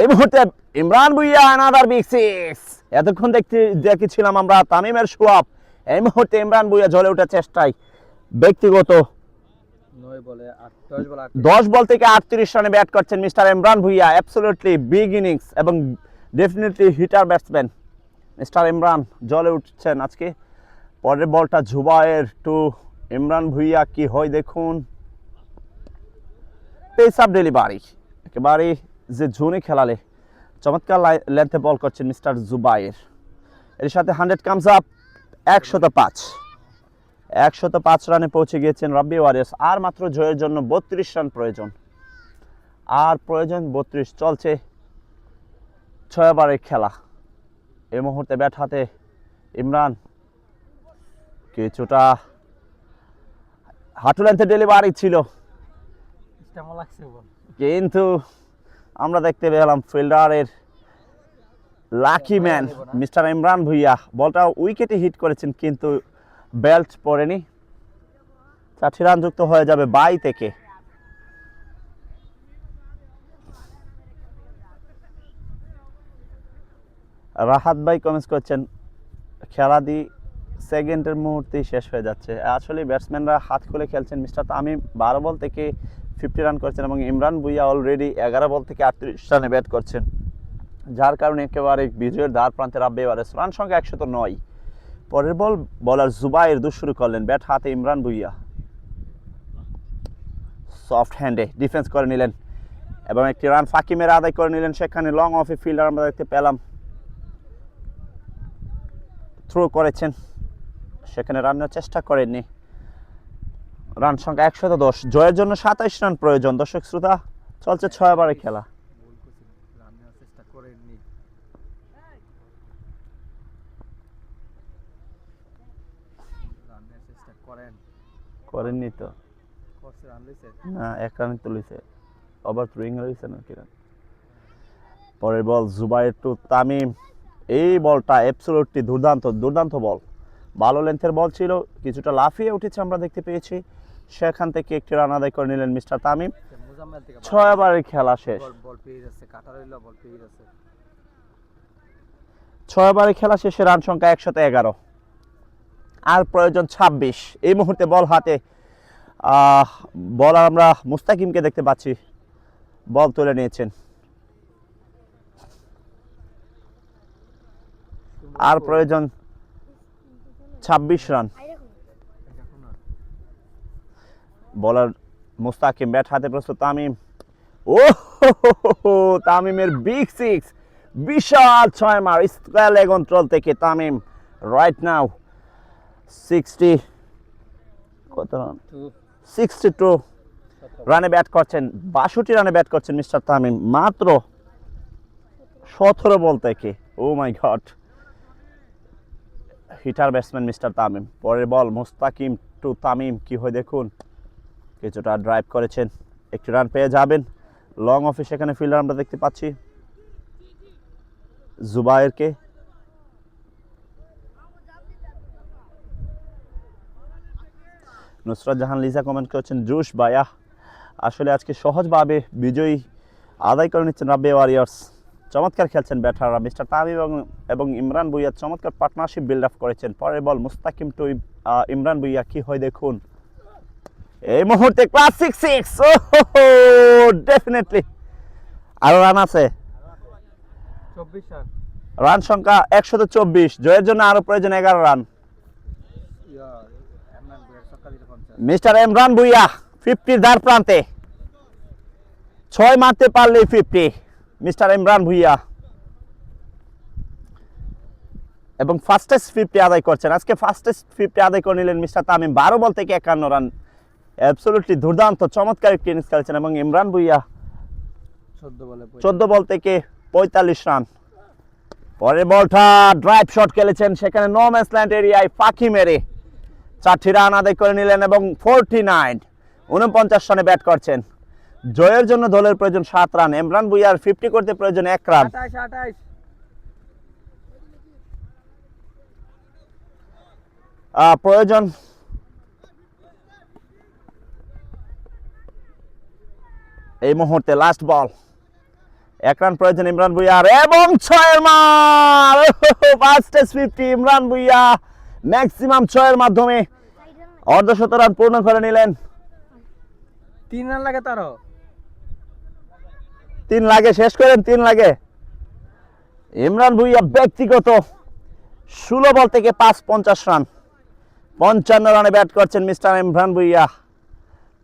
এই মুহূর্তে Imran Bhuiyan another big six. এতক্ষণ দেখেছিলাম আমরা তামিমের সোয়াব, এই মুহূর্তে ইমরান ভুইয়া জ্বলে ওঠার চেষ্টায় ব্যক্তিগত 10 বল থেকে 38 রানে ব্যাট করছেন mister Imran Bhuiyan. Absolutely big innings এবং definitely hitter batsman mister Imran জ্বলে উঠছেন আজকে। পরের বলটা জুবায়ের টু ইমরান ভুইয়া, কি হয় দেখুন। পেস আপ ডেলিভারি, একেবারে যে জোনে খেলালে চমৎকার লেন্থে বল করছেন মিস্টার জুবায়ের। এর সাথে 100 কামস আপ, 105 রানে পৌঁছে গিয়েছেন রাব্বি ওয়ারিয়ার্স। আর মাত্র জয়ের জন্য 32 রান প্রয়োজন, আর প্রয়োজন 32। চলছে 6 ওভারের খেলা। এই মুহূর্তে ব্যাট হাতে ইমরান, কিছুটা হাঁটু লেন্থে ডেলিভারি ছিল কেমন লাগছে বল, কিন্তু আমরা দেখতে পেলাম ফিল্ডারের lucky man mister Imran Bhuiyan বলটা উইকেটে হিট করেছেন কিন্তু বেল্ট পড়েনি। 4টি রান যুক্ত হয়ে যাবে 22 থেকে। রাহাত ভাই কমেন্টস করছেন খেলা দি সেকেন্ডের মুহূর্তেই শেষ হয়ে যাচ্ছে। আসলে ব্যাটসম্যানরা হাত খুলে খেলছেন। মিস্টার তামিম 12 বল থেকে 50 রান করছেন এবং ইমরান ভুইয়া অলরেডি 11 বল থেকে 38 রানে ব্যাট করছেন, যার কারণে একেবারে বিজয়ের দ্বার প্রান্তে রাব্বি ওয়ারিয়ার্স। রান সংখ্যা 109। পরের বল বলার জুবায়ের শুরু করলেন, ব্যাট হাতে ইমরান ভুইয়া সফট হ্যান্ডে ডিফেন্স করে নিলেন এবং একটি রান ফাঁকি মেরে আদায় করে নিলেন। সেখানে লং অফে ফিল্ডার আমরা দেখতে পেলাম থ্রো করেছেন, সেখানে রানের চেষ্টা করেননি। রান সংখ্যা 110, জয়ের জন্য 27 রান প্রয়োজন। দর্শক শ্রোতা চলছে 6 ওভারের খেলা। করেননি তো না, 1 রান তুলেছে, ওভার থ্রোয়িং রয়েছে না কিনা। পরের বল জুবায়ের টু তামিম, এই বলটা অ্যাবসলিউটলি দুর্দান্ত বল, ভালো লেন্থের বল ছিল, কিছুটা লাফিয়ে উঠেছে আমরা দেখতে পেয়েছি। সেখান থেকে একটি রান আদায় করে নিলেন মিস্টার তামিম। 6 ওভারের খেলা শেষ। 6 ওভারের খেলা শেষে রান সংখ্যা 111। আর প্রয়োজন 26। এই মুহূর্তে বল হাতে, বল আমরা মুস্তাকিমকে দেখতে পাচ্ছি, বল তুলে নিয়েছেন। আর প্রয়োজন 26 রান। বলার মুস্তাকিম, ব্যাট হাতে প্রস্তুত তামিম। ও তামিমের বিগ 6, বিশাল 6 মার স্কয়ার লেগ অঞ্চল থেকে তামিম রাইট নাও 60 কত রান, 62 রানে ব্যাট করছেন, 62 রানে ব্যাট করছেন মিস্টার তামিম মাত্র 17 বল থেকে। Oh my god, hitter batsman mister Tamim. পরের বল মুস্তাকিম টু তামিম, কি হয় দেখুন, কিছুটা ড্রাইভ করেছেন, একটি রান পেয়ে যাবেন। লং অফে সেখানে ফিল্ডার আমরা দেখতে পাচ্ছি জুবায়েরকে। নুসরাত জাহান লিজা কমেন্ট করছেন, জুস বায়া আসলে আজকে সহজভাবে বিজয়ী আদায় করে নিচ্ছেন রাব্বি ওয়ারিয়ার্স। চমৎকার খেলছেন ব্যাটাররা মিস্টার তামিম এবং ইমরান ভুঁইয়া, চমৎকার পার্টনারশিপ বিল্ড আপ করেছেন। পরের বল মুস্তাকিম টু ইমরান ভুঁইয়া, কি হয় দেখুন, এই মুহূর্তে ক্লাসিক 6। ডেফিনেটলি আরো রান আছে, 24 রান। রান সংখ্যা 124, জয়ের জন্য আরো প্রয়োজন 11 রান। মিস্টার ইমরান ভুঁইয়া 50 দ্বার প্রান্তে, 6 মারতে পারলেই 50 মিস্টার ইমরান ভুঁইয়া, এবং ফাস্টেস্ট 50 আদায় করছেন। আজকে ফাস্টেস্ট 50 আদায় করে নিলেন মিস্টার তামিম, 12 বল থেকে 51 রান। অ্যাবসলিউটলি দুর্দান্ত চমৎকার একটি ইনিংস খেলছেন। এবং ইমরান ভুঁইয়া 14 বল থেকে 45 রান। পরের বলটা ড্রাইভ শট খেলেছেন, সেখানে নো ম্যাচ ল্যান্ড এরিয়ায় ফাঁকি মেরে 4টি রান আদায় করে নিলেন এবং 49 রানে ব্যাট করছেন। জয়ের জন্য দলের প্রয়োজন 7 রান। ইমরান ভুঁইয়ার 50 করতে প্রয়োজন 1 রান। 28 প্রয়োজন এই মুহূর্তে লাস্ট বল, 1 রান প্রয়োজন ইমরান ভুঁইয়ার এবং 6 মার। ফাস্টেস্ট 50 ইমরান ভুঁইয়া, ম্যাক্সিমাম 6 মাধ্যমে অর্ধশত রান পূর্ণ করে নিলেন। 3 রান লাগে তারও, 3 লাগে, শেষ করেন 3 লাগে। ইমরান ভুঁইয়া ব্যক্তিগত 16 বল থেকে 50 রান, 55 রানে ব্যাট করছেন মিস্টার ইমরান ভুঁইয়া।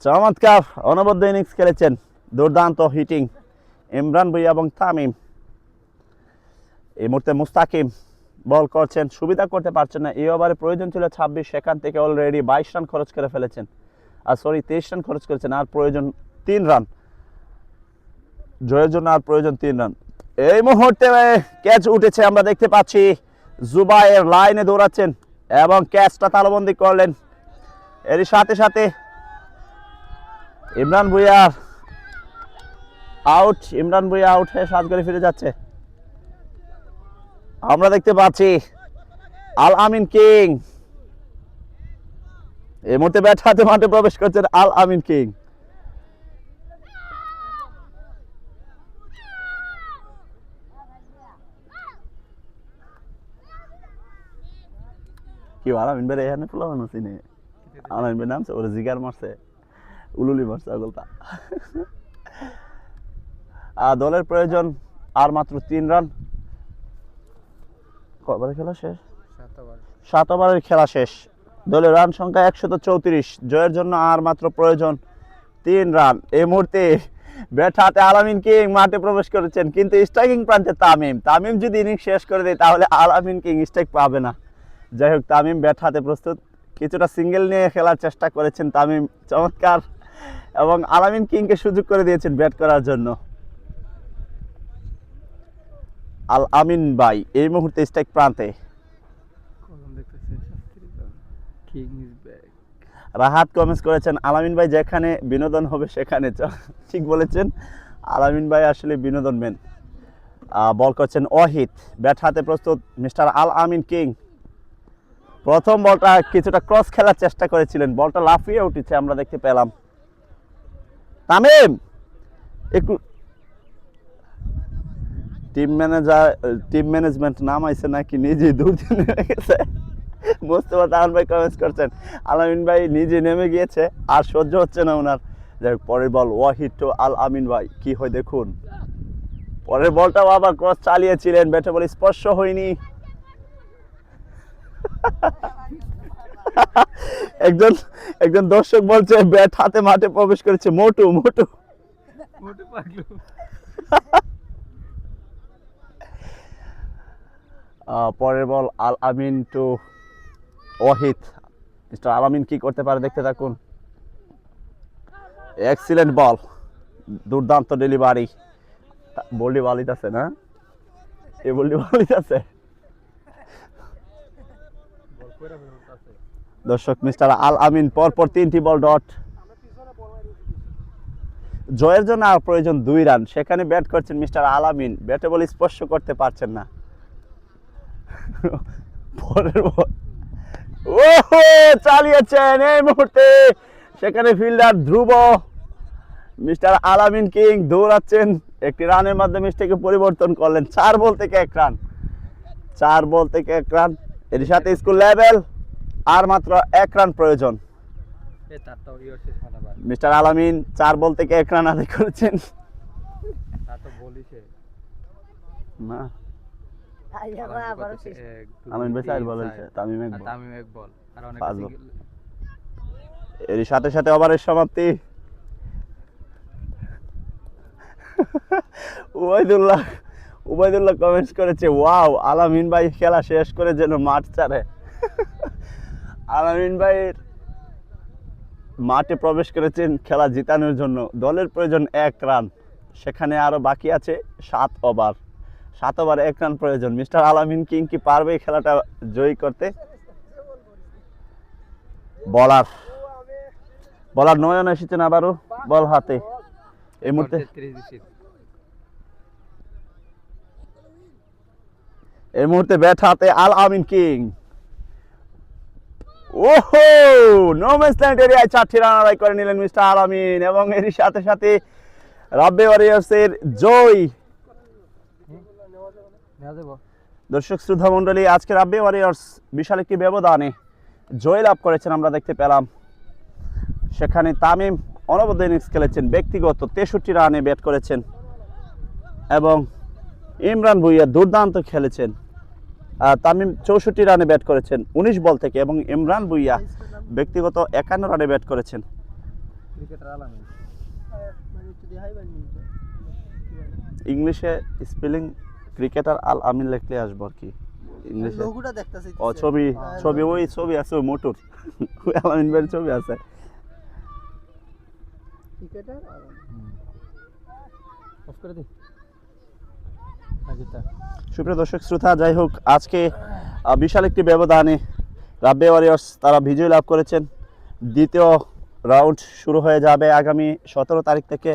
চমৎকার অনবদ্য ইনিংস খেলেছেন, দুর্দান্ত হিটিং ইমরান ভুঁইয়া এবং তামিম। এই মুহূর্তে মুস্তাকিম বল করছেন, সুবিধা করতে পারছেন না। এই ওভারে প্রয়োজন ছিল 26, সেখান থেকে অলরেডি 22 রান খরচ করে ফেলেছেন, 23 রান খরচ করেছেন। আর প্রয়োজন 3 রান, জয়ের জন্য আর প্রয়োজন 3 রান। এই মুহূর্তে ক্যাচ উঠেছে, আমরা দেখতে পাচ্ছি জুবায়ের লাইনে দৌড়াচ্ছেন এবং ক্যাচটা তালবন্দি করলেন। এর সাথে সাথে ইমরান ভুঁইয়া আউট, ইমরান ভুঁইয়া আউট হয়ে সাজ করে ফিরে যাচ্ছে। আমরা দেখতে পাচ্ছি আল আমিন কিং এই মুহূর্তে ব্যাট হাতে মাঠে প্রবেশ করছেন আল আমিন কিং। কি আল আমিন বেড়ে এখানে ফুলানো চিনে, আল আমিন নামছে ওরা জিগার মারছে, উলুলি মারছে আগলটা। দলের প্রয়োজন আর মাত্র 3 রান। কয়বারের খেলা শেষ? 7 ওভারের খেলা শেষ। দলের রান সংখ্যা 134, জয়ের জন্য আর মাত্র প্রয়োজন 3 রান। এই মুহূর্তে ব্যাট হাতে আল আমিন কিং মাঠে প্রবেশ করেছেন, কিন্তু স্ট্রাইকিং প্রান্তে তামিম। তামিম যদি ইনিংস শেষ করে দেয় তাহলে আল আমিন কিং স্ট্রাইক পাবে না। যাই হোক, তামিম ব্যাট হাতে প্রস্তুত, কিছুটা সিঙ্গেল নিয়ে খেলার চেষ্টা করেছেন তামিম, চমৎকার, এবং আল আমিন কিংকে সুযোগ করে দিয়েছেন ব্যাট করার জন্য। আল আমিন ভাই এই মুহূর্তে স্ট্রাইক প্রান্তে। রাহাত কমেন্টস করেছেন, আল আমিন ভাই যেখানে বিনোদন হবে সেখানে। ঠিক বলেছেন, আল আমিন ভাই আসলে বিনোদন ম্যান। বল করছেন ওয়াহিদ, ব্যাট হাতে প্রস্তুত মিস্টার আল আমিন কিং। প্রথম বলটা কিছুটা ক্রস খেলার চেষ্টা করেছিলেন, বলটা লাফিয়ে উঠেছে আমরা দেখতে পেলাম। তামিম একটু টিম ম্যানেজমেন্ট নাম আইছে নাকি নিজেই দূর দিনে গেছে, মোস্তফা তাহার ভাই কমেন্টস করছেন আলামিন ভাই নিজে নেমে গিয়েছে আর সহ্য হচ্ছে না ওনার। যাই হোক, পরের বল ওয়াহিদ টু আল আমিন ভাই, কি হয় দেখুন। পরের বলটাও আবার ক্রস চালিয়েছিলেন, ব্যাটে বল স্পর্শ হয়নি। একজন দর্শক বলছে ব্যাট হাতে মাঠে প্রবেশ করেছে মোটু মোটু। মোটু পাগলু। পরের বল আল আমিন টু ওয়াহিদ। মিস্টার আল আমিন কি করতে পারে দেখতে থাকুন। এক্সিলেন্ট বল, দুর্দান্ত ডেলিভারি। বলটি বালিত আছে না, এই বলটি বালিত আছে। দর্শক, মিস্টার আল আমিন পরপর 3টি বল ডট। জয়ের জন্য আর প্রয়োজন 2 রান, সেখানে ব্যাট করছেন মিস্টার আল আমিন, ব্যাটে বল স্পর্শ করতে পারছেন না। পরের বল ওহো চালিয়েছেন এই মুহূর্তে, সেখানে ফিল্ডার ধ্রুব। মিস্টার আল আমিন কিং দৌড়াচ্ছেন, একটি রানের মাধ্যমে স্টেকে পরিবর্তন করলেন। 4 বল থেকে 1 রান, 4 বল থেকে 1 রান। এর সাথে স্কুল লেভেল আর মাত্র 1 রান প্রয়োজন। মিস্টার আল আমিন 4 বল থেকে 1 রান আদায় করেছেন। না আমিন ভাই 4 বল হয়েছে, তামিম 1 বল। এর সাথে সাথে ওভারের সমাপ্তি। উবাইদুল্লাহ কমেন্টস করেছে ওয়াও, আল আমিন ভাই খেলা শেষ করে যেন মাঠ ছাড়ে। আল আমিন ভাই মাঠে প্রবেশ করেছেন খেলা জিতানোর জন্য। দলের প্রয়োজন 1 রান, সেখানে আরো বাকি আছে 7 ওভার। 7 ওভারে 1 রান প্রয়োজন। মিস্টার আল আমিন কিং কি পারবে এই খেলাটা জয়ী করতে? বলার নয়ন এসেছেন আবারও বল হাতে। এই মুহূর্তে ব্যাট হাতে আল আমিন কিং। ওহো নো ম্যাচ ল্যান্ড এরিয়ায় 4টি রান আদায় করে নিলেন মিস্টার আল আমিন, এবং এর সাথে সাথে রাব্বি ওয়ারিয়র্সের জয়। দর্শক শ্রোতা মণ্ডলী, আজকে রাব্বি ওয়ারিয়র্স বিশাল একটি ব্যবধানে জয় লাভ করেছেন আমরা দেখতে পেলাম। সেখানে তামিম অনবদ্য ইনিংস খেলেছেন, ব্যক্তিগত 63 রানে ব্যাট করেছেন, এবং ইমরান ভুঁইয়া দুর্দান্ত খেলেছেন। তামিম 64 রানে ব্যাট করেছেন 19 বল থেকে, এবং ইমরান ভুঁইয়া ব্যক্তিগত 51 রানে ব্যাট করেছেন। ইংলিশে স্পেলিং ক্রিকেটার আল আমিন লিখলে আসবো আর কি ইংলিশে। ও ছবি ওই ছবি আছে ওই মোটর আল আমিন ভাইয়ের ছবি আছে। সুপ্রিয় দর্শক শ্রোতা, যাই হোক আজকে বিশাল একটি ব্যবধানে রাব্বি ওয়ারিয়র্স তারা বিজয় লাভ করেছেন। দ্বিতীয় রাউন্ড শুরু হয়ে যাবে আগামী 17 তারিখ থেকে।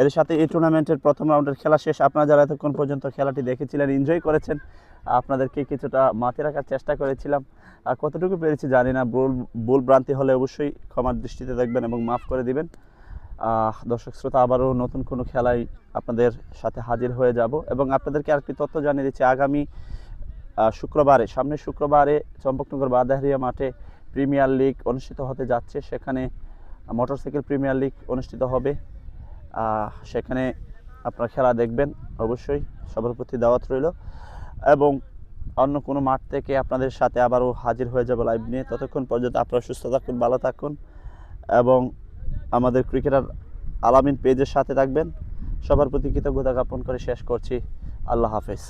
এর সাথে এই টুর্নামেন্টের প্রথম রাউন্ডের খেলা শেষ। আপনারা যারা এতক্ষণ পর্যন্ত খেলাটি দেখেছিলেন, এনজয় করেছেন, আপনাদেরকে কিছুটা মাথায় রাখার চেষ্টা করেছিলাম। কতটুকু পেরেছি জানি না, ভুল ভ্রান্তি হলে অবশ্যই ক্ষমার দৃষ্টিতে দেখবেন এবং মাফ করে দিবেন। দর্শক শ্রোতা, আবারও নতুন কোনো খেলায় আপনাদের সাথে হাজির হয়ে যাব, এবং আপনাদেরকে আরেকটি তথ্য জানিয়ে দিচ্ছি। আগামী সামনের শুক্রবারে চম্পকনগর বাদাহারিয়া মাঠে প্রিমিয়ার লিগ অনুষ্ঠিত হতে যাচ্ছে। সেখানে মোটরসাইকেল প্রিমিয়ার লিগ অনুষ্ঠিত হবে। সেখানে আপনারা খেলা দেখবেন অবশ্যই, সবার প্রতি দাওয়াত রইল। এবং অন্য কোনো মাঠ থেকে আপনাদের সাথে আবারও হাজির হয়ে যাব লাইভ নিয়ে। ততক্ষণ পর্যন্ত আপনারা সুস্থ থাকুন, ভালো থাকুন, এবং আমাদের ক্রিকেটার আল আমিন পেজের সাথে থাকবেন। সবার প্রতি কৃতজ্ঞতা জ্ঞাপন করে শেষ করছি। আল্লাহ হাফেজ।